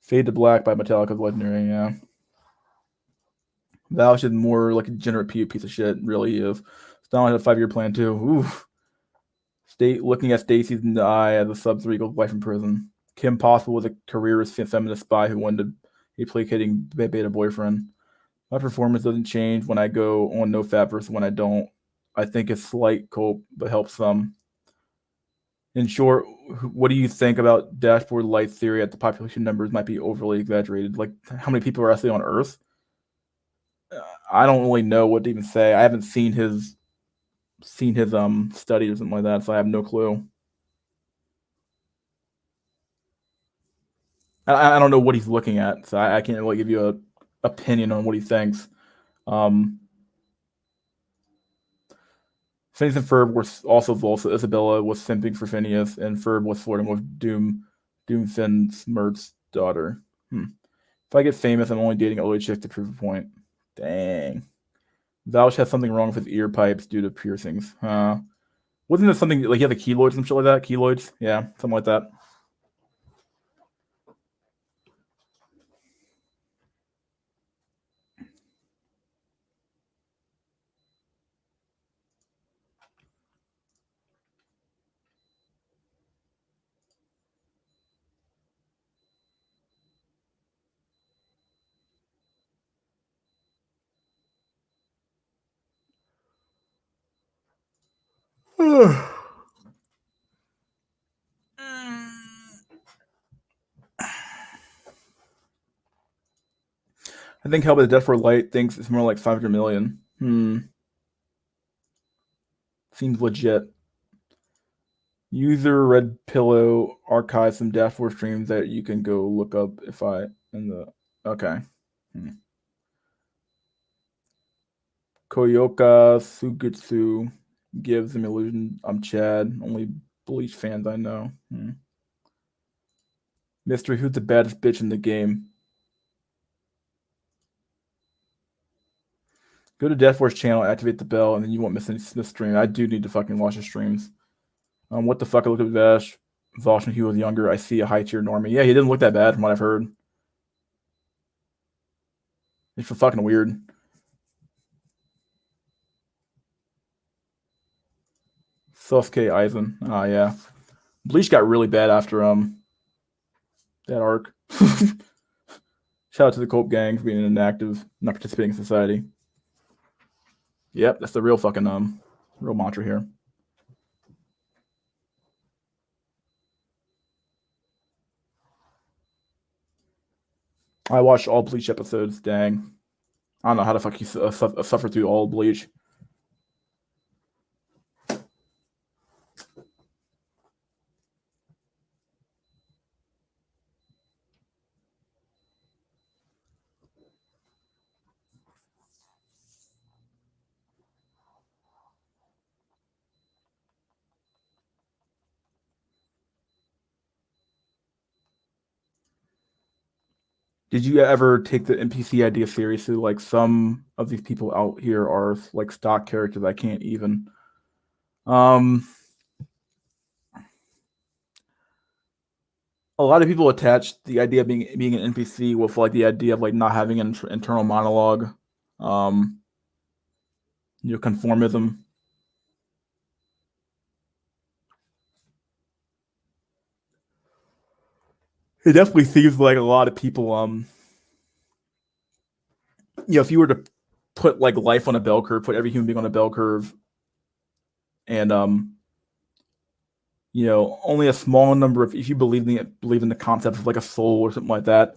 Fade to Black by Metallica's Legendary, yeah. Valish is more like a degenerate piece of shit, really is. Stalin had a 5-year plan too. Ooh. Looking at Stacy's in the eye as a sub-3 equals life in prison. Kim Possible was a careerist feminist spy who wanted a placating beta boyfriend. My performance doesn't change when I go on no fat versus when I don't. I think it's slight cope, but helps some. In short, what do you think about dashboard light theory that the population numbers might be overly exaggerated? Like, how many people are actually on Earth? I don't really know what to even say. I haven't seen his study or something like that, so I have no clue. I don't know what he's looking at, so I can't really give you a opinion on what he thinks. Phineas and Ferb were also Volsa. Isabella was simping for Phineas, and Ferb was flirting with Doomfin Smirt's daughter. If I get famous, I'm only dating older chicks to prove a point. Dang. Vouch has something wrong with his ear pipes due to piercings. Wasn't there something like he had the keloids and shit like that? Keloids? Yeah, something like that. I think Hell by the Death for Light thinks it's more like 500 million. Seems legit. User Red Pillow archives some dashboard streams that you can go look up if I in the okay. Koyoka Sugitsu gives an illusion. I'm Chad. Only Bleach fans I know. Mystery, who's the baddest bitch in the game? Go to Death Force channel, activate the bell, and then you won't miss any Smith stream. I do need to fucking watch the streams. What the fuck? I looked at Vash. Vosh when he was younger. I see a high tier normie. Yeah, he didn't look that bad from what I've heard. It's fucking weird. Sasuke Aizen. Yeah. Bleach got really bad after that arc. Shout out to the Cope gang for being inactive, not participating in society. Yep, that's the real fucking real mantra here. I watched all Bleach episodes. Dang, I don't know how the fuck you suffer through all Bleach. Did you ever take the NPC idea seriously? Like some of these people out here are like stock characters. I can't even. A lot of people attach the idea of being an NPC with like the idea of like not having an internal monologue, conformism. It definitely seems like a lot of people, if you were to put like life on a bell curve, put every human being on a bell curve, and only a small number of if you believe in the concept of like a soul or something like that,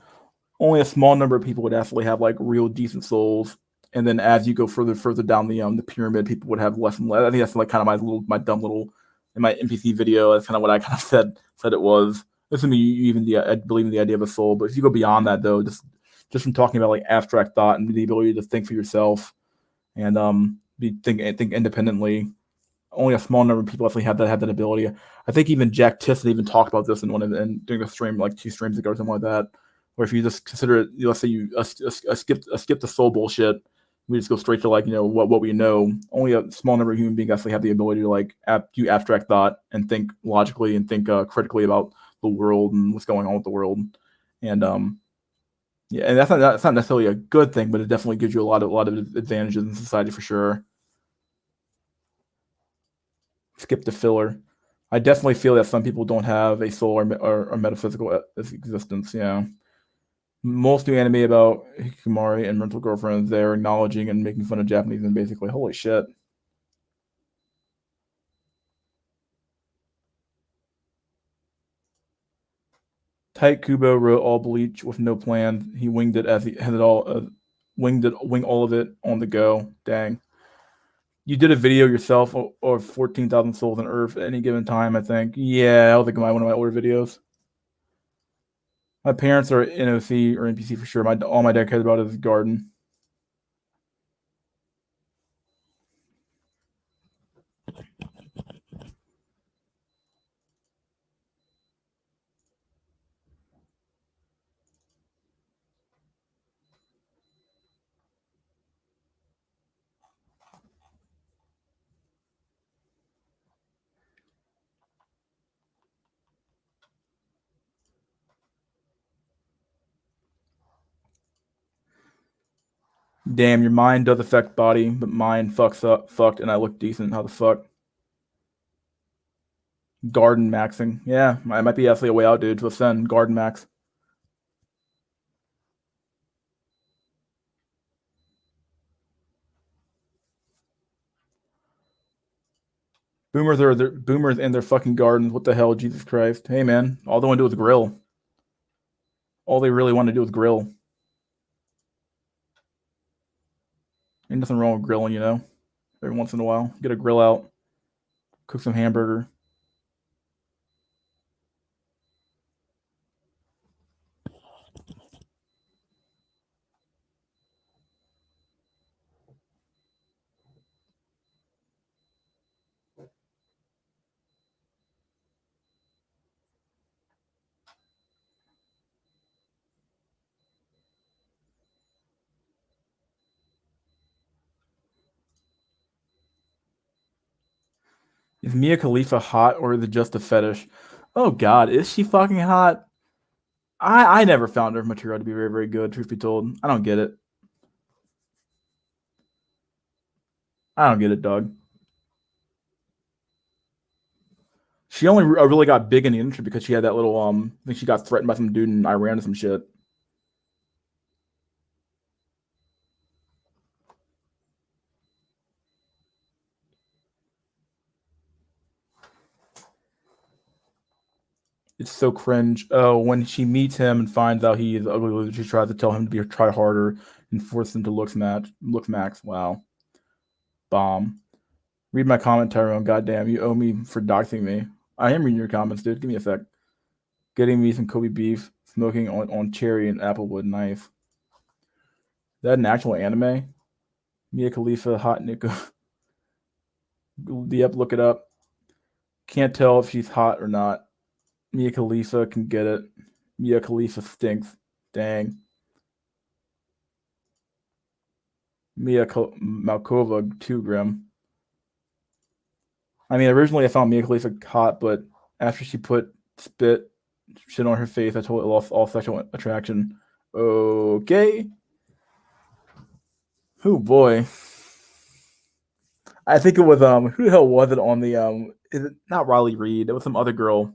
only a small number of people would actually have like real decent souls. And then as you go further down the pyramid, people would have less and less. I think that's like kind of my dumb little in my NPC video. That's kind of what I kind of said it was. This is me even I believe in the idea of a soul, but if you go beyond that though, just from talking about like abstract thought and the ability to think for yourself and think independently, only a small number of people actually have that ability. I think even Jack Tisson even talked about this in one of during the stream like 2 streams ago or something like that. Where if you just consider it, let's say you skip the soul bullshit, we just go straight to like what we know. Only a small number of human beings actually have the ability to like do abstract thought and think logically and think critically about the world and what's going on with the world. And yeah, and that's not necessarily a good thing, but it definitely gives you a lot of advantages in society for sure. Skip the filler. I definitely feel that some people don't have a soul or metaphysical existence. Yeah. Most new anime about Hikikomori and rental girlfriends, they're acknowledging and making fun of Japanese and basically, holy shit. Tight Kubo wrote all Bleach with no plan. He winged it as he had it all, wing all of it on the go. Dang. You did a video yourself of 14,000 souls on Earth at any given time, I think. Yeah, I don't think one of my older videos. My parents are NOC or NPC for sure. All my dad cares about is his garden. Damn, your mind does affect body, but mind fucked, and I look decent. How the fuck? Garden maxing. Yeah, I might be actually a way out, dude, to ascend. Garden max. Boomers in their fucking gardens. What the hell, Jesus Christ? Hey man, all they want to do is grill. All they really want to do is grill. Ain't nothing wrong with grilling, Every once in a while, get a grill out, cook some hamburger. Is Mia Khalifa hot or is it just a fetish? Oh God, is she fucking hot? I never found her material to be very very good. Truth be told, I don't get it. I don't get it, dog. She only really got big in the industry because she had that little I think she got threatened by some dude in Iran or some shit. It's so cringe. Oh, when she meets him and finds out he is ugly, she tries to tell him to try harder and force him to look max. Wow, bomb. Read my comment, Tyrone. Goddamn, you owe me for doxing me. I am reading your comments, dude. Give me a sec. Getting me some Kobe beef, smoking on cherry and applewood. Nice. Is that an actual anime? Mia Khalifa, hot Nico. Yep, look it up. Can't tell if she's hot or not. Mia Khalifa can get it. Mia Khalifa stinks. Dang. Malkova, too grim. I mean, originally I found Mia Khalifa hot, but after she put spit shit on her face, I totally lost all sexual attraction. Okay. Oh boy. I think it was who the hell was it on the is it not Riley Reed? It was some other girl.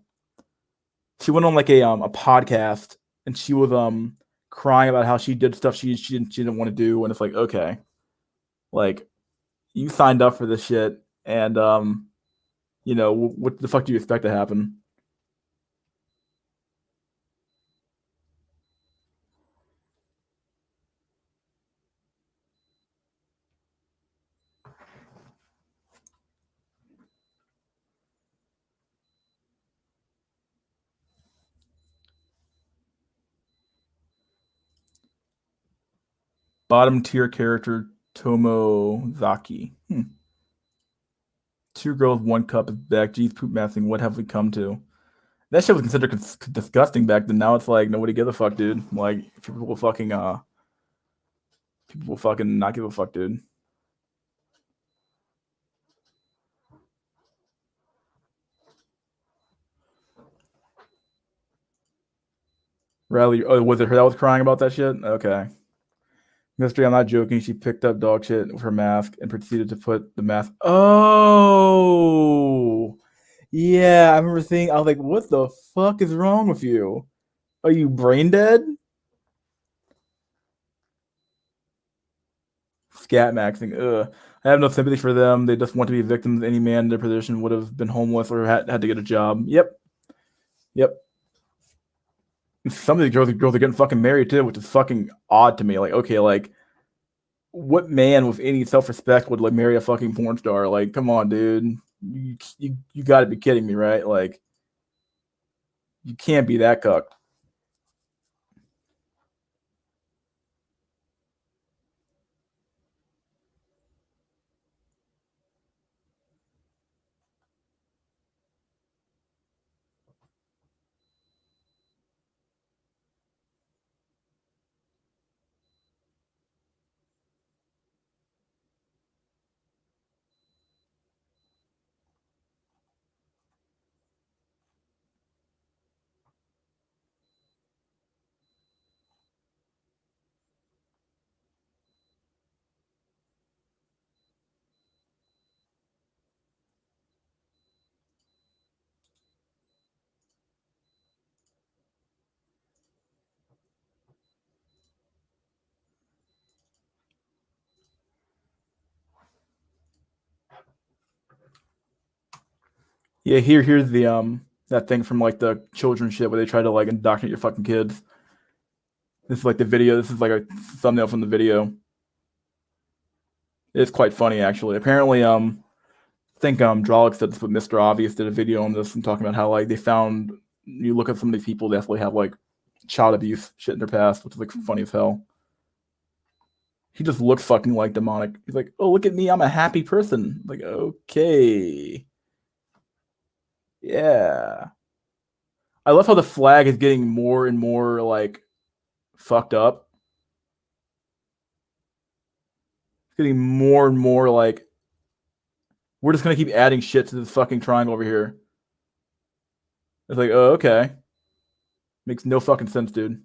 She went on like a podcast and she was crying about how she did stuff she didn't want to do, and it's like, okay, like you signed up for this shit, and what the fuck do you expect to happen? Bottom tier character Tomozaki. 2 girls, 1 cup is back. Geez, poop mathing. What have we come to? That shit was considered disgusting back then. Now it's like nobody gives a fuck, dude. Like people will fucking not give a fuck, dude. Riley, oh, was it her that was crying about that shit? Okay. Mystery, I'm not joking. She picked up dog shit with her mask and proceeded to put the mask. Oh, yeah. I remember seeing. I was like, "What the fuck is wrong with you? Are you brain dead?" Scat maxing. Ugh. I have no sympathy for them. They just want to be victims. Any man in their position would have been homeless or had to get a job. Yep. Yep. Some of these girls are getting fucking married too, which is fucking odd to me. Like, okay, like what man with any self respect would like marry a fucking porn star? Like, come on, dude. You got to be kidding me, right? Like, you can't be that cucked. Yeah, here's the that thing from like the children shit where they try to like indoctrinate your fucking kids. This is like the video. This is like a thumbnail from the video. It's quite funny actually. Apparently, I think Drolic said this, but Mr. Obvious did a video on this and talking about how like they found you look at some of these people, they definitely have like child abuse shit in their past, which is like funny as hell. He just looks fucking like demonic. He's like, "Oh, look at me, I'm a happy person." Like, okay, yeah. I love how the flag is getting more and more like fucked up. It's getting more and more like we're just gonna keep adding shit to this fucking triangle over here. It's like, oh, okay, makes no fucking sense, dude.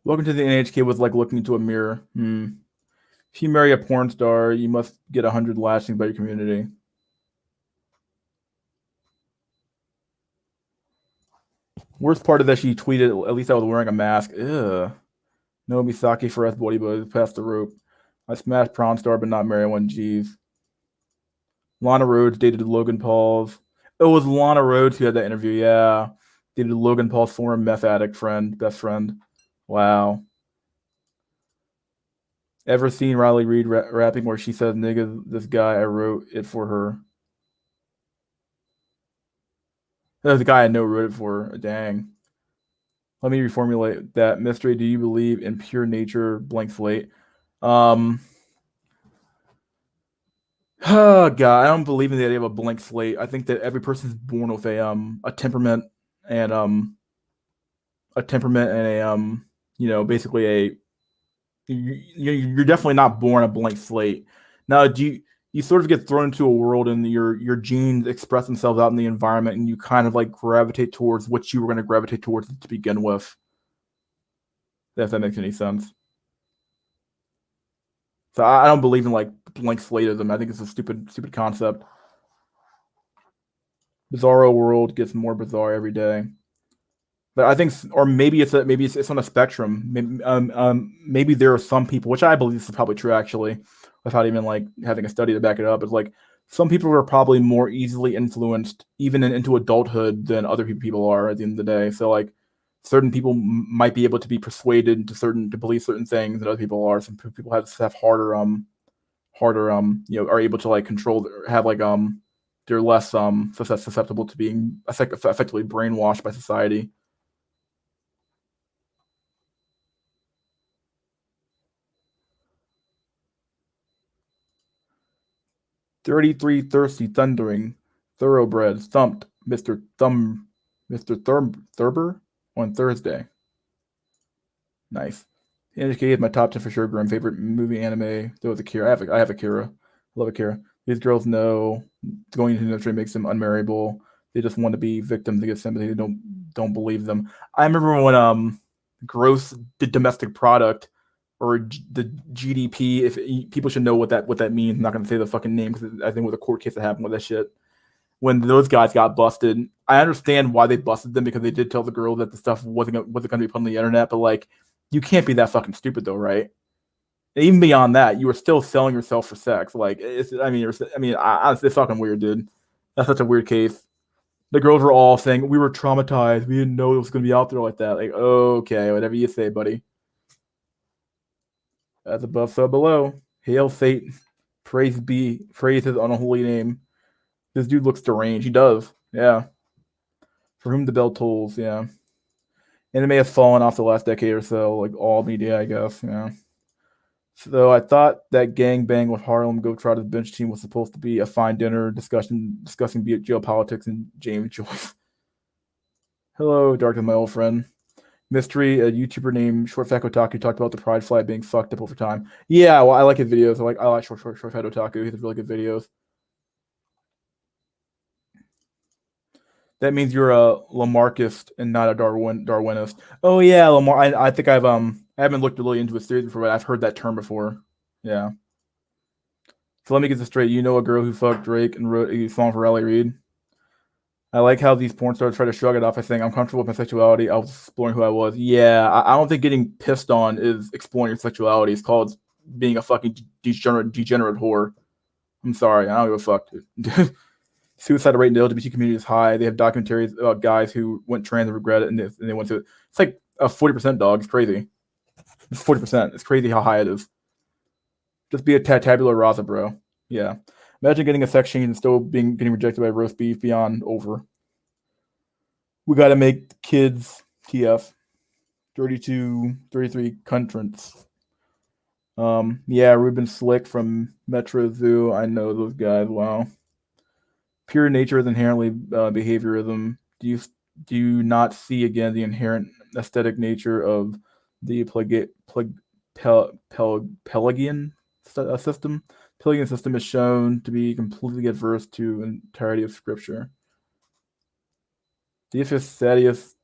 Welcome to the NHK was like looking into a mirror. If you marry a porn star, you must get 100 lashings by your community. Worst part of that, she tweeted, at least I was wearing a mask. Ugh. No Misaki for us, body boys, past the rope. I smashed Prawn Star, but not marry one. Jeez. Lana Rhodes dated Logan Paul's. It was Lana Rhodes who had that interview. Yeah. Dated Logan Paul's former meth addict friend, best friend. Wow. Ever seen Riley Reid rapping where she says, "Nigga, this guy, I wrote it for her." The guy I know wrote it for her. Dang. Let me reformulate that. Mystery, do you believe in pure nature blank slate? Um, oh God, I don't believe in the idea of a blank slate. I think that every person is born with a temperament and a basically a you're definitely not born a blank slate. Now, do you sort of get thrown into a world and your genes express themselves out in the environment and you kind of like gravitate towards what you were going to gravitate towards to begin with. If that makes any sense. So I don't believe in like blank slateism. I think it's a stupid concept. Bizarro world gets more bizarre every day. But I think, or maybe it's on a spectrum. Maybe there are some people, which I believe this is probably true actually, without even like having a study to back it up. Is like some people are probably more easily influenced even into adulthood than other people are at the end of the day. So like certain people might be able to be persuaded to believe certain things that other people are. Some people have harder, are able to like control, have like they're less susceptible to being effectively brainwashed by society. 33 thirsty thundering thoroughbreds thumped Mr. Thurber on Thursday. Nice. Indicate is my top 10 for sure. Growing favorite movie anime. There was Akira. I have Akira. I love Akira. These girls know going into the industry makes them unmarriable. They just want to be victims to get sympathy. They don't believe them. I remember when gross domestic product or the GDP. If people should know what that means. I'm not going to say the fucking name because I think with a court case that happened with that shit. When those guys got busted, I understand why they busted them because they did tell the girl that the stuff wasn't going to be put on the internet. But like, you can't be that fucking stupid though, right? And even beyond that, you were still selling yourself for sex. Like, it's fucking weird, dude. That's such a weird case. The girls were all saying we were traumatized. We didn't know it was going to be out there like that. Like, okay, whatever you say, buddy. As above, so below. Hail Satan. Praise his unholy name. This dude looks deranged. He does. Yeah. For whom the bell tolls. Yeah. Anime has fallen off the last decade or so, like all media, I guess. Yeah. So I thought that gangbang with Harlem Globetrotters bench team was supposed to be a fine dinner discussing geopolitics and James Joyce. Hello, Dark and my old friend. Mystery, a YouTuber named Short Fat Otaku talked about the pride flag being fucked up over time. Yeah, well, I like his videos. I like Short Fat Otaku. He has really good videos. That means you're a Lamarckist and not a Darwinist. Oh yeah, Lamar. I think I haven't looked really into a series before, but I've heard that term before. Yeah. So let me get this straight. You know a girl who fucked Drake and wrote a song for Riley Reid. I like how these porn stars try to shrug it off. I think I'm comfortable with my sexuality. I was exploring who I was. Yeah, I don't think getting pissed on is exploring your sexuality. It's called being a fucking degenerate whore. I'm sorry. I don't give a fuck, dude. Suicide rate in the LGBT community is high. They have documentaries about guys who went trans and regret it, and they went to it. It's like a 40% dog. It's crazy. It's 40%. It's crazy how high it is. Just be a tabula rasa, bro. Yeah. Imagine getting a sex change and still getting rejected by roast beef beyond over. We got to make kids TF 32, 33 countries. Yeah, Ruben Slick from Metro Zoo. I know those guys. Wow. Pure nature is inherently behaviorism. Do you not see again the inherent aesthetic nature of the Pelagian system? Pelagian system is shown to be completely adverse to entirety of scripture. Deiphus Thaddeus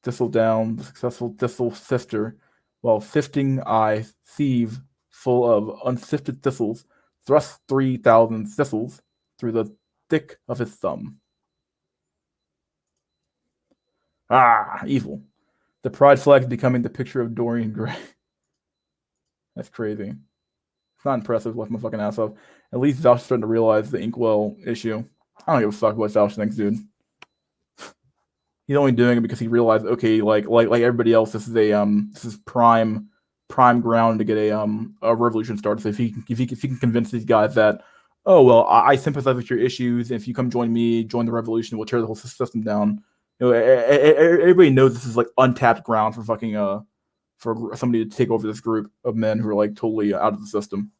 Thistledown, the successful thistle sifter, while sifting I sieve full of unsifted thistles, thrust 3,000 thistles through the thick of his thumb. Ah, evil. The pride flag is becoming the picture of Dorian Gray. That's crazy. It's not impressive. Left my fucking ass up. At least Vouch's starting to realize the Inkwell issue. I don't give a fuck what Vouch thinks, dude. He's only doing it because he realized, okay, like everybody else, this is prime ground to get a revolution started. So if he can convince these guys that, oh well, I sympathize with your issues, and if you come join me, join the revolution, we'll tear the whole system down. You know, everybody knows this is like untapped ground for fucking for somebody to take over this group of men who are like totally out of the system.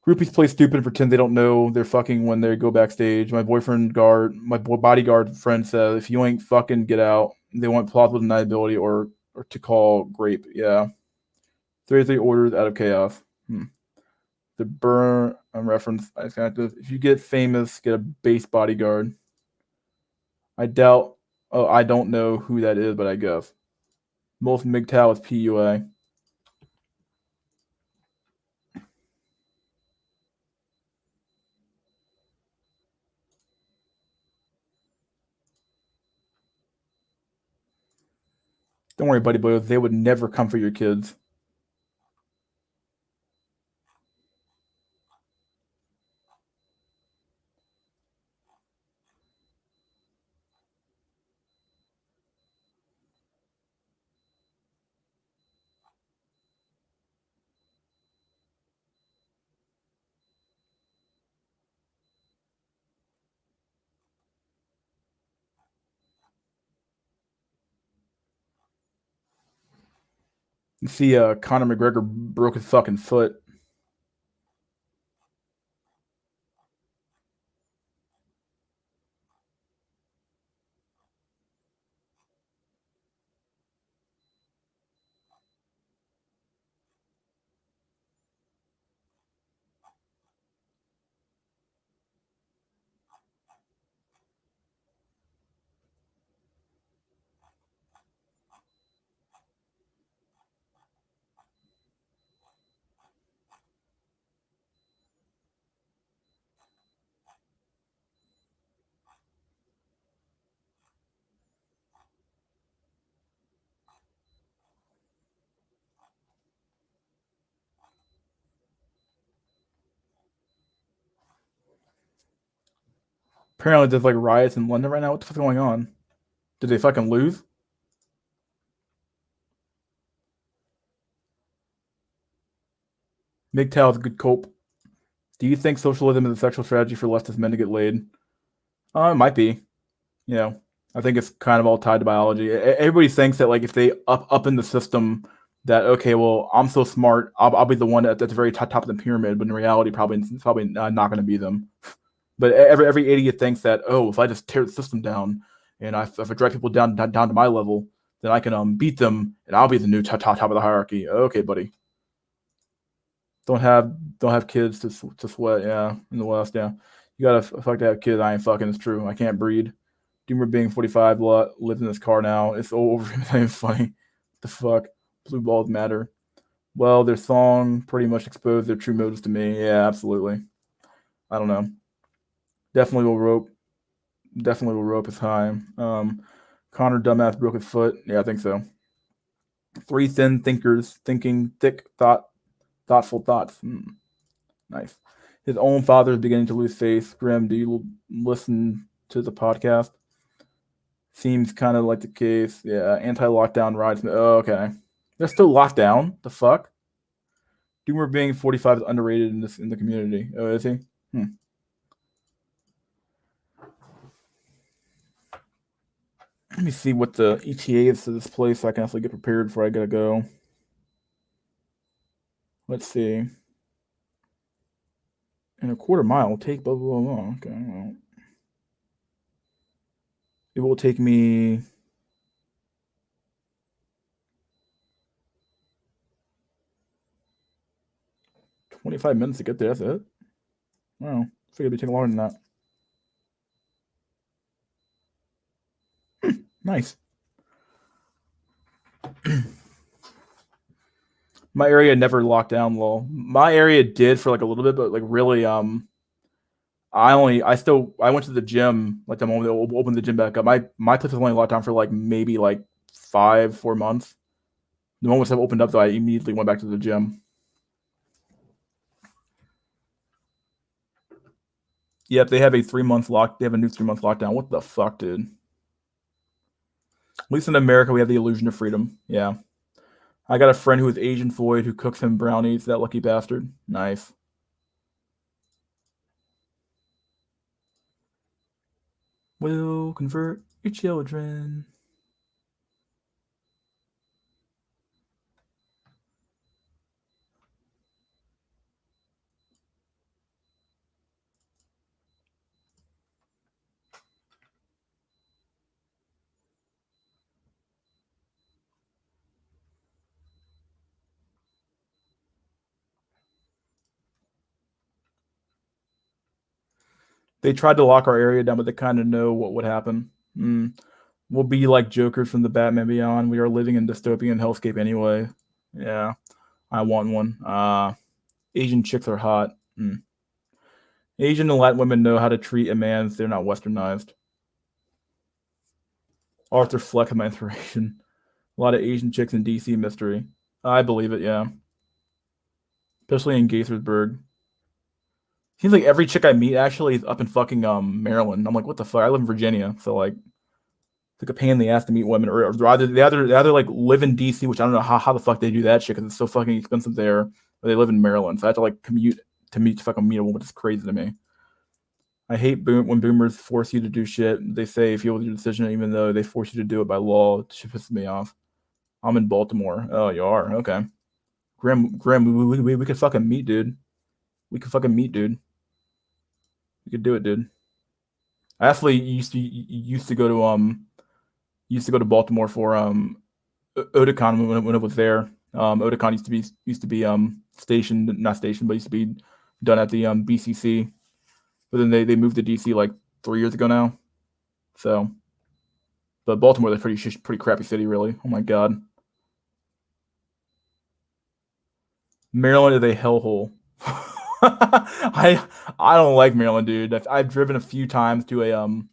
Groupies play stupid and pretend they don't know they're fucking when they go backstage. My bodyguard friend says, if you ain't fucking, get out. They want plausible deniability or to call grape. Yeah. 33 orders out of chaos. The burn reference. If you get famous, get a base bodyguard. I doubt. Oh, I don't know who that is, but I guess. Most MGTOW is PUA. Don't worry, buddy boys. They would never come for your kids. You see, Conor McGregor broke his fucking foot. Apparently, there's like riots in London right now. What the fuck's going on? Did they fucking lose? MGTOW is a good cope. Do you think socialism is a sexual strategy for leftist men to get laid? It might be. You know, I think it's kind of all tied to biology. Everybody thinks that like if they up in the system, that okay, well, I'm so smart, I'll be the one at the very top of the pyramid. But in reality, probably it's probably not going to be them. But every idiot thinks that if I just tear the system down and if I drag people down to my level, then I can beat them and I'll be the new top of the hierarchy. Okay, buddy. Don't have kids to sweat. Yeah, in the West. Yeah, you gotta fuck to have kids. I ain't fucking. It's true. I can't breed. Doomer being 45 lives in this car now. It's over. It's funny. What the fuck? Blue balls matter. Well, their song pretty much exposed their true motives to me. Yeah, absolutely. I don't know. Definitely will rope. Definitely will rope his time. Connor dumbass broke his foot. Yeah, I think so. Three thin thinkers thinking thick thoughtful thoughts. Nice. His own father is beginning to lose faith. Grim, do you listen to the podcast? Seems kind of like the case. Yeah, anti-lockdown rights. Oh, okay. They're still locked down. The fuck? Doomer being 45 is underrated in the community. Oh, is he? Let me see what the ETA is to this place so I can actually get prepared before I gotta go. Let's see. In a quarter mile, take blah blah blah. Okay, well, it will take me 25 minutes to get there. That's it. Wow, I figured it'd be taking longer than that. Nice. My area never locked down. Lol. My area did for like a little bit, but like really, I went to the gym like the moment they opened the gym back up. My place was only locked down for like maybe like 5 4 months. The moment it opened up, though, I immediately went back to the gym. Yep, they have a 3 month lock. They have a new 3 month lockdown. What the fuck, dude? At least in America, we have the illusion of freedom. Yeah, I got a friend who is Asian Floyd who cooks him brownies. That lucky bastard. Nice. Will convert your children. They tried to lock our area down, but they kind of know what would happen. We'll be like Jokers from the Batman Beyond. We are living in dystopian hellscape anyway. Yeah, I want one. Asian chicks are hot. Asian and Latin women know how to treat a man if they're not westernized. Arthur Fleck, my inspiration. A lot of Asian chicks in DC mystery. I believe it, yeah. Especially in Gaithersburg. Seems like every chick I meet actually is up in fucking Maryland. I'm like, what the fuck? I live in Virginia, so like, it's like a pain in the ass to meet women, or either like live in DC, which I don't know how the fuck they do that shit because it's so fucking expensive there. Or they live in Maryland, so I have to like commute to fucking meet a woman. It's crazy to me. I hate when boomers force you to do shit. They say feel with your decision, even though they force you to do it by law. It pisses me off. I'm in Baltimore. Oh, you are? Okay. Graham, we could fucking meet, dude. We could fucking meet, dude. We could do it, dude. I actually used to go to Baltimore for Otakon when it was there. Otakon used to be stationed, not stationed, but used to be done at the BCC. But then they moved to DC like 3 years ago now. So, but Baltimore, is pretty crappy city, really. Oh my god, Maryland is a hellhole. I don't like Maryland, dude. I've driven a few times to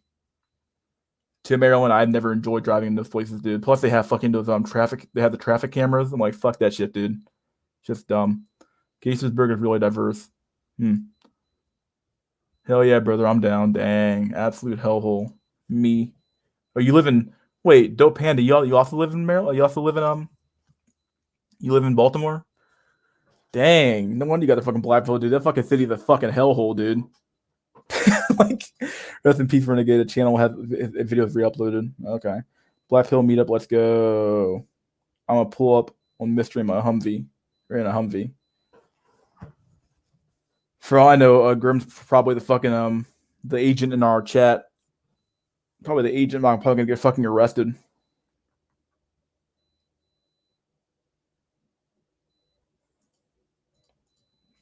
Maryland. I've never enjoyed driving in those places, dude. Plus, they have fucking those traffic. They have the traffic cameras. I'm like, fuck that shit, dude. Just dumb. Gaithersburg is really diverse. Hmm. Hell yeah, brother. I'm down. Dang, absolute hellhole. Me. Oh, you live in? Wait, Dope Panda. You also live in Maryland? You also live in You live in Baltimore? Dang, no wonder you got the fucking black pill, dude. That fucking city's a fucking hellhole, dude. Like, rest in peace, Renegade. The channel will have videos re-uploaded. Okay, Black Pill meetup. Let's go. I'm gonna pull up on mystery in my Humvee. We're in a Humvee. For all I know, Grim's probably the fucking the agent in our chat. Probably the agent. I'm probably gonna get fucking arrested.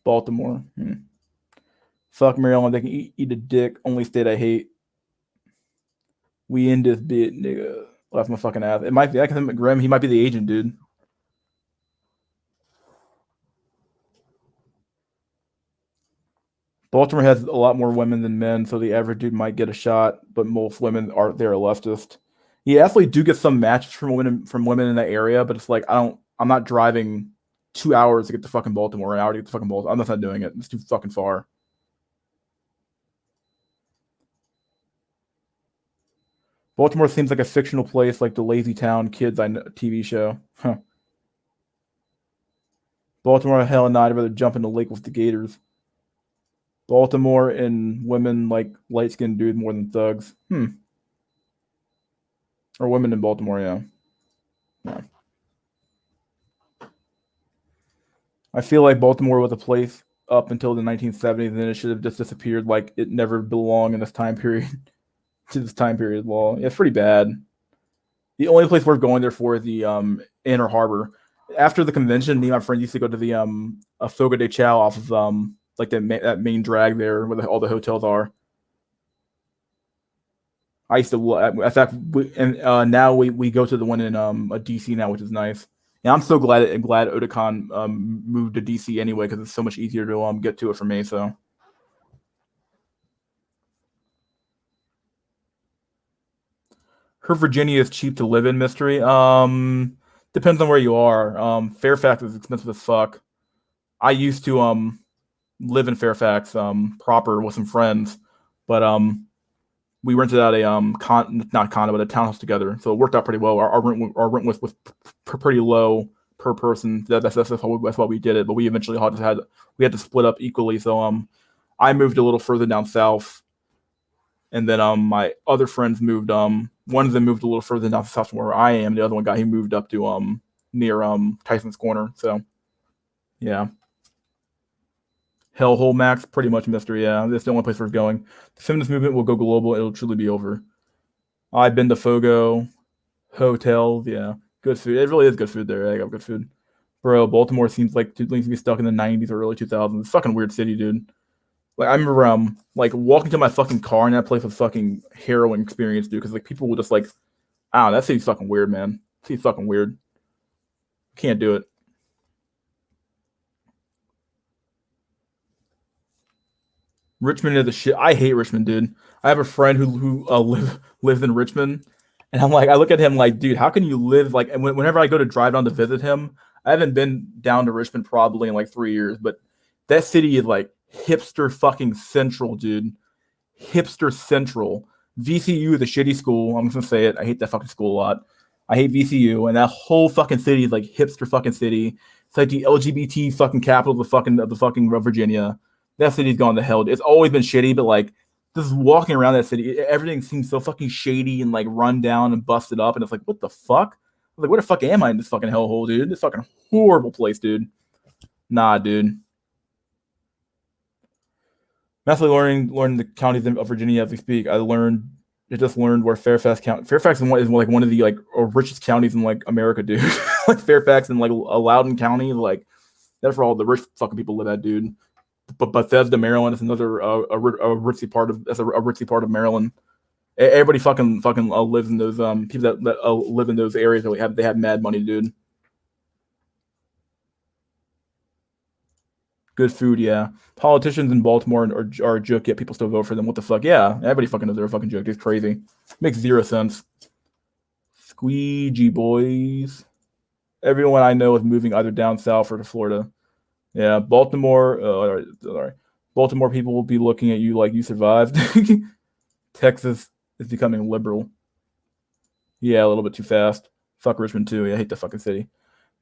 Baltimore. Fuck Maryland. They can eat a dick. Only state I hate. We in this bit, nigga. Left my fucking ass. It might be academic Grim. He might be the agent, dude. Baltimore has a lot more women than men, so the average dude might get a shot, but most women are they're leftist. You actually do get some matches from women in that area, but it's like I'm not driving 2 hours to get to fucking Baltimore, an hour to get to fucking Baltimore. I'm not doing it. It's too fucking far. Baltimore seems like a fictional place, like the Lazy Town Kids TV show. Huh. Baltimore, hell no, I'd rather jump in the lake with the Gators. Baltimore and women like light skinned dudes more than thugs. Or women in Baltimore, yeah. Yeah. I feel like Baltimore was a place up until the 1970s, and then it should have just disappeared like it never belonged in this time period. To this time period law. Yeah, it's pretty bad. The only place worth going there for is the Inner Harbor. After the convention, me and my friends used to go to the Fogo de Chao off of like that main drag there where all the hotels are. I used to. In fact, now we go to the one in DC now, which is nice. Yeah, I'm so glad Otakon moved to DC anyway because it's so much easier to get to it for me. So. Her Virginia is cheap to live in. Mystery. Depends on where you are. Fairfax is expensive as fuck. I used to live in Fairfax proper with some friends, but we rented out a not condo but a townhouse together, so it worked out pretty well. Our rent was pretty low per person. That's why we did it. But we eventually had to split up equally. So I moved a little further down south, and then my other friends moved. One of them moved a little further down south from where I am. The other one he moved up to near Tyson's Corner. So yeah. Hellhole Max, pretty much mystery. Yeah, that's the only place we're going. The feminist movement will go global. It'll truly be over. I've been to Fogo hotels. Yeah, good food. It really is good food there. I got good food, bro. Baltimore seems to be stuck in the '90s or early 2000s. It's a fucking weird city, dude. Like I remember like walking to my fucking car in that place was fucking harrowing experience, dude. Because like people will just like, that city's fucking weird, man. That city's fucking weird. Can't do it. Richmond is the shit. I hate Richmond, dude. I have a friend who lives in Richmond, and I look at him like, dude, how can you live like? And whenever I go to drive down to visit him, I haven't been down to Richmond probably in like 3 years, but that city is like hipster fucking central, dude. Hipster central. VCU is a shitty school. I'm just gonna say it. I hate that fucking school a lot. I hate VCU, and that whole fucking city is like hipster fucking city. It's like the LGBT fucking capital of the fucking Virginia. That city's gone to hell. It's always been shitty, but like just walking around that city, everything seems so fucking shady and like run down and busted up, and it's like, what the fuck? Like, where the fuck am I in this fucking hellhole, dude? This fucking horrible place, dude. Nah, dude. Massively learning the counties of Virginia as we speak. I just learned where Fairfax County. Fairfax is like one of the like richest counties in like America, dude. Like Fairfax and like Loudoun County, like that's where all the rich fucking people live at, dude. But Bethesda, Maryland is another a ritzy part of a ritzy part of Maryland. Everybody fucking lives in those people that live in those areas that they have mad money, dude. Good food, yeah. Politicians in Baltimore are a joke, yet people still vote for them. What the fuck? Yeah, everybody fucking knows they're a fucking joke. It's crazy. Makes zero sense. Squeegee boys. Everyone I know is moving either down south or to Florida. Yeah, Baltimore. Sorry. Baltimore people will be looking at you like you survived. Texas is becoming liberal. Yeah, a little bit too fast. Fuck Richmond too. Yeah, I hate the fucking city.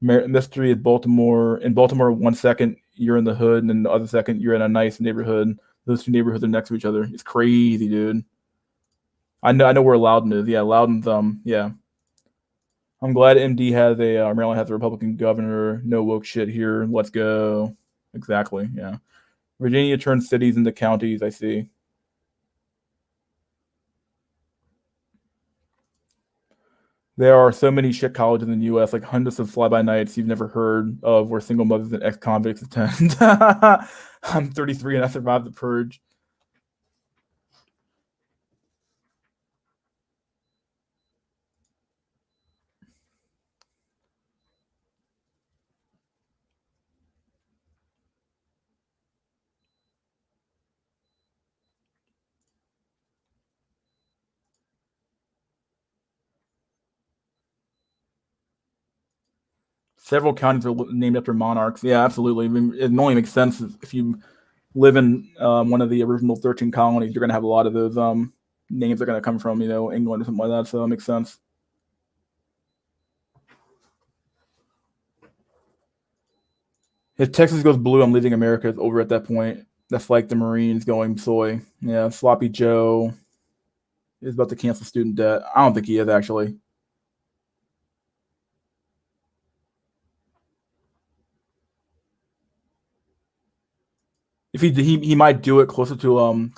Mystery is Baltimore. In Baltimore, 1 second you're in the hood, and then the other second you're in a nice neighborhood. Those two neighborhoods are next to each other. It's crazy, dude. I know where Loudon is. Yeah, Loudon's yeah. I'm glad MD has Maryland has a Republican governor. No woke shit here. Let's go. Exactly. Yeah. Virginia turns cities into counties. I see. There are so many shit colleges in the U.S., like hundreds of fly-by-nights you've never heard of, where single mothers and ex-convicts attend. I'm 33 and I survived the purge. Several counties are named after monarchs. Yeah, absolutely. I mean, it only makes sense if you live in one of the original 13 colonies. You're going to have a lot of those names are going to come from England or something like that. So it makes sense. If Texas goes blue, I'm leaving America. It's over at that point. That's like the Marines going soy. Yeah, Sloppy Joe is about to cancel student debt. I don't think he is actually. If he might do it closer to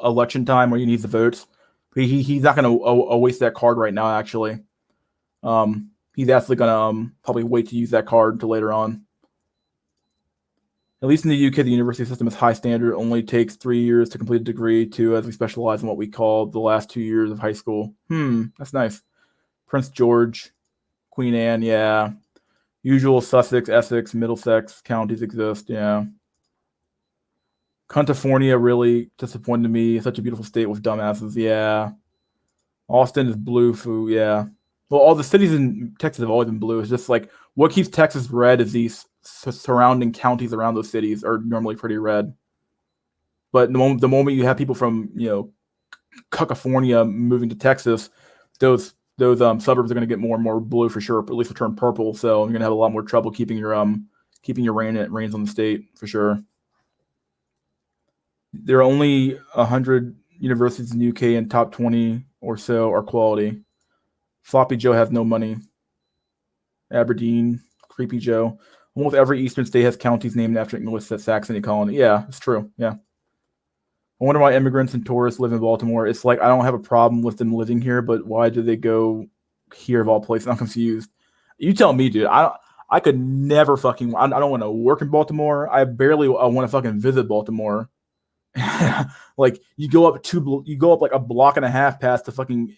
election time where he needs the votes. But he's not going to waste that card right now. Actually, he's actually going to probably wait to use that card until later on. At least in the UK, the university system is high standard. It only takes 3 years to complete a degree. Too, as we specialize in what we call the last 2 years of high school. That's nice. Prince George, Queen Anne, yeah. Usual Sussex, Essex, Middlesex counties exist, yeah. California really disappointed me. Such a beautiful state with dumbasses. Yeah. Austin is blue food. Yeah. Well, all the cities in Texas have always been blue. It's just like what keeps Texas red is these surrounding counties around those cities are normally pretty red. But the moment you have people from California moving to Texas, those suburbs are going to get more and more blue for sure. At least will turn purple. So you're going to have a lot more trouble keeping your reins on the state for sure. There are only 100 universities in the UK, and top 20 or so are quality. Floppy Joe has no money. Aberdeen, Creepy Joe. Almost every eastern state has counties named after English Saxony colony. Yeah, it's true. Yeah. I wonder why immigrants and tourists live in Baltimore. It's like I don't have a problem with them living here, but why do they go here of all places? I'm confused. You tell me, dude. I could never fucking. I don't want to work in Baltimore. I barely want to fucking visit Baltimore. Like you go up like a block and a half past the fucking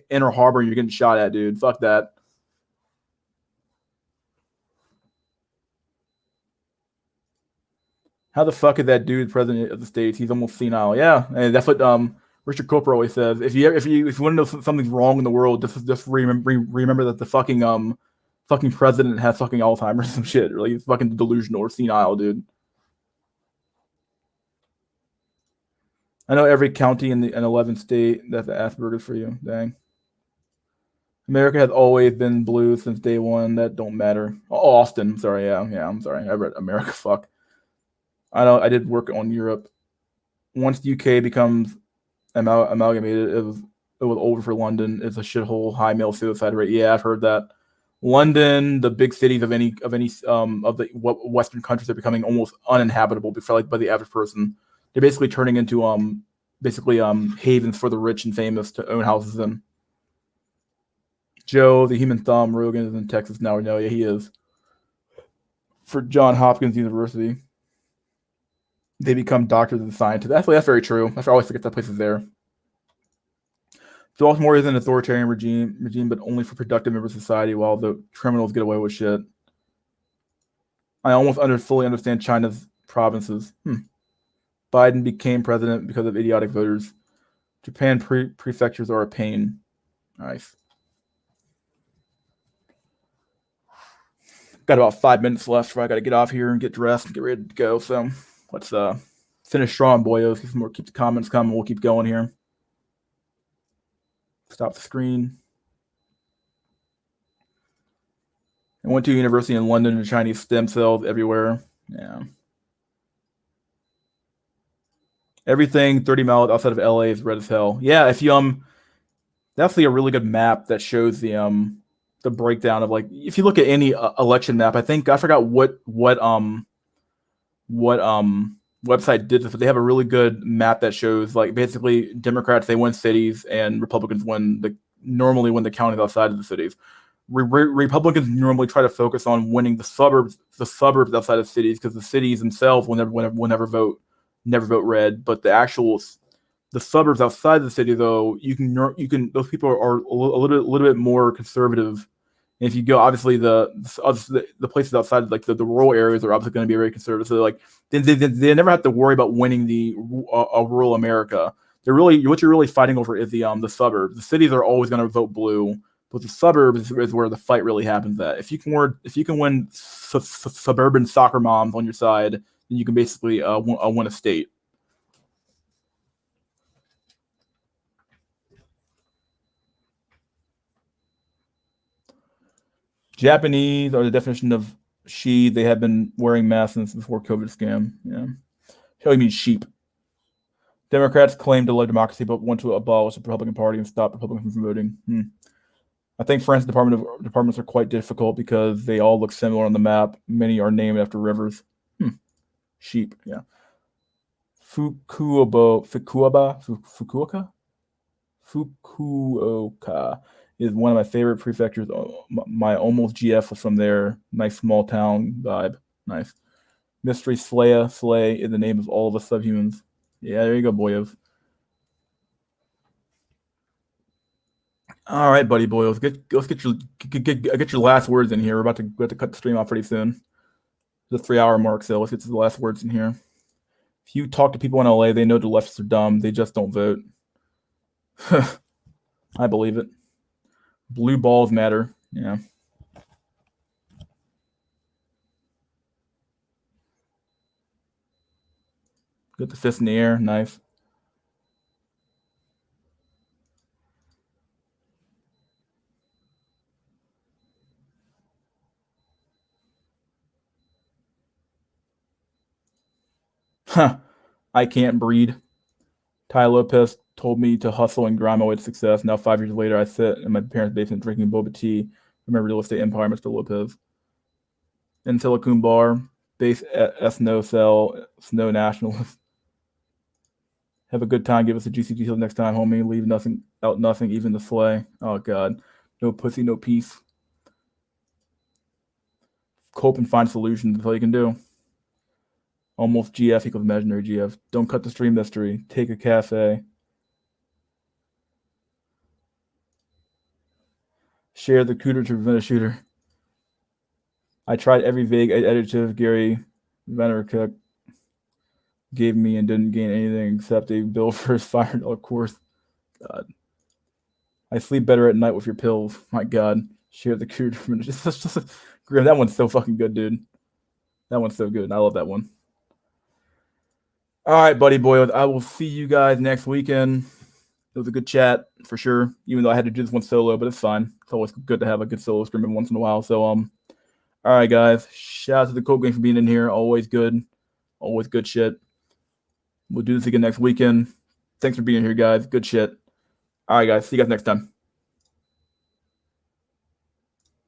Inner Harbor, and you're getting shot at, dude. Fuck that. How the fuck is that dude president of the states? He's almost senile. Yeah, and that's what Richard Cooper always says. If you want to know something's wrong in the world, just remember that the fucking president has fucking Alzheimer's or some shit. Like he's fucking delusional or senile, dude. I know every county in the in 11 state that's Asperger's for you. Dang. America has always been blue since day one. That don't matter. Oh, Austin. Sorry. Yeah. I'm sorry. I read America. Fuck. I know. I did work on Europe. Once the UK becomes amalgamated, over for London. It's a shithole, high male suicide rate. Yeah, I've heard that. London, the big cities of any of the Western countries are becoming almost uninhabitable by the average person. They're basically turning into havens for the rich and famous to own houses in. Joe, the human thumb, Rogan is in Texas now. No, yeah, he is. For Johns Hopkins University, they become doctors and scientists. Actually, that's very true. I always forget that place is there. Baltimore is an authoritarian regime, but only for productive members of society, while the criminals get away with shit. I almost fully understand China's provinces. Biden became president because of idiotic voters. Japan prefectures are a pain. Nice. Got about 5 minutes left before I got to get off here and get dressed and get ready to go. So let's finish strong, boyos. Keep the comments coming. We'll keep going here. Stop the screen. I went to a university in London and Chinese stem cells everywhere. Yeah. Everything 30 miles outside of LA is red as hell. Yeah, if you that's a really good map that shows the breakdown of, like, if you look at any election map. I forgot what website did this, but they have a really good map that shows, like, basically Democrats, they win cities and Republicans normally win the counties outside of the cities. Republicans normally try to focus on winning the suburbs outside of cities, because the cities themselves will never vote red. But the suburbs outside the city, though, you can those people are a little bit more conservative. And if you go, obviously the places outside, like the rural areas, are obviously going to be very conservative. So, like, they never have to worry about winning the rural America. What you're really fighting over is the suburbs. The cities are always going to vote blue, but the suburbs is where the fight really happens at. If you can win suburban soccer moms on your side, then you can basically win a state. Japanese are the definition of she. They have been wearing masks since before COVID scam. Yeah. Hell, you mean sheep. Democrats claim to love democracy, but want to abolish the Republican Party and stop Republicans from voting. I think France's departments are quite difficult because they all look similar on the map. Many are named after rivers. Sheep, yeah. Fukuoka is one of my favorite prefectures. My almost GF was from there. Nice small town vibe. Nice. Mystery Slay is the name of all of the subhumans. Yeah, there you go, boyos. All right, buddy boyos. Let's get your last words in here. We're about to cut the stream off pretty soon. The 3-hour mark, so let's get to the last words in here. If you talk to people in LA, they know the leftists are dumb. They just don't vote. I believe it. Blue balls matter. Yeah. Get the fist in the air. Nice. I can't breed. Ty Lopez told me to hustle and grind my way to success. Now 5 years later, I sit in my parents' basement drinking boba tea. Remember real estate empire, Mr. Lopez. In Silicon Bar, base SNO cell, Snow Nationalist. Have a good time. Give us a juicy detail next time, homie. Leave nothing, even the slay. Oh, God. No pussy, no peace. Cope and find solutions. That's all you can do. Almost GF equals imaginary GF. Don't cut the stream mystery. Take a cafe. Share the cooter to prevent a shooter. I tried every vague adjective Gary Vaynerchuk gave me and didn't gain anything except a bill for his $500 course. God. I sleep better at night with your pills. My God. Share the cooter to prevent a shooter. Grim, that one's so fucking good, dude. That one's so good. I love that one. All right, buddy boys. I will see you guys next weekend. It was a good chat for sure, even though I had to do this one solo, but it's fine. It's always good to have a good solo stream every once in a while. So, all right, guys. Shout out to the Coke Gang for being in here. Always good. Always good shit. We'll do this again next weekend. Thanks for being here, guys. Good shit. All right, guys. See you guys next time.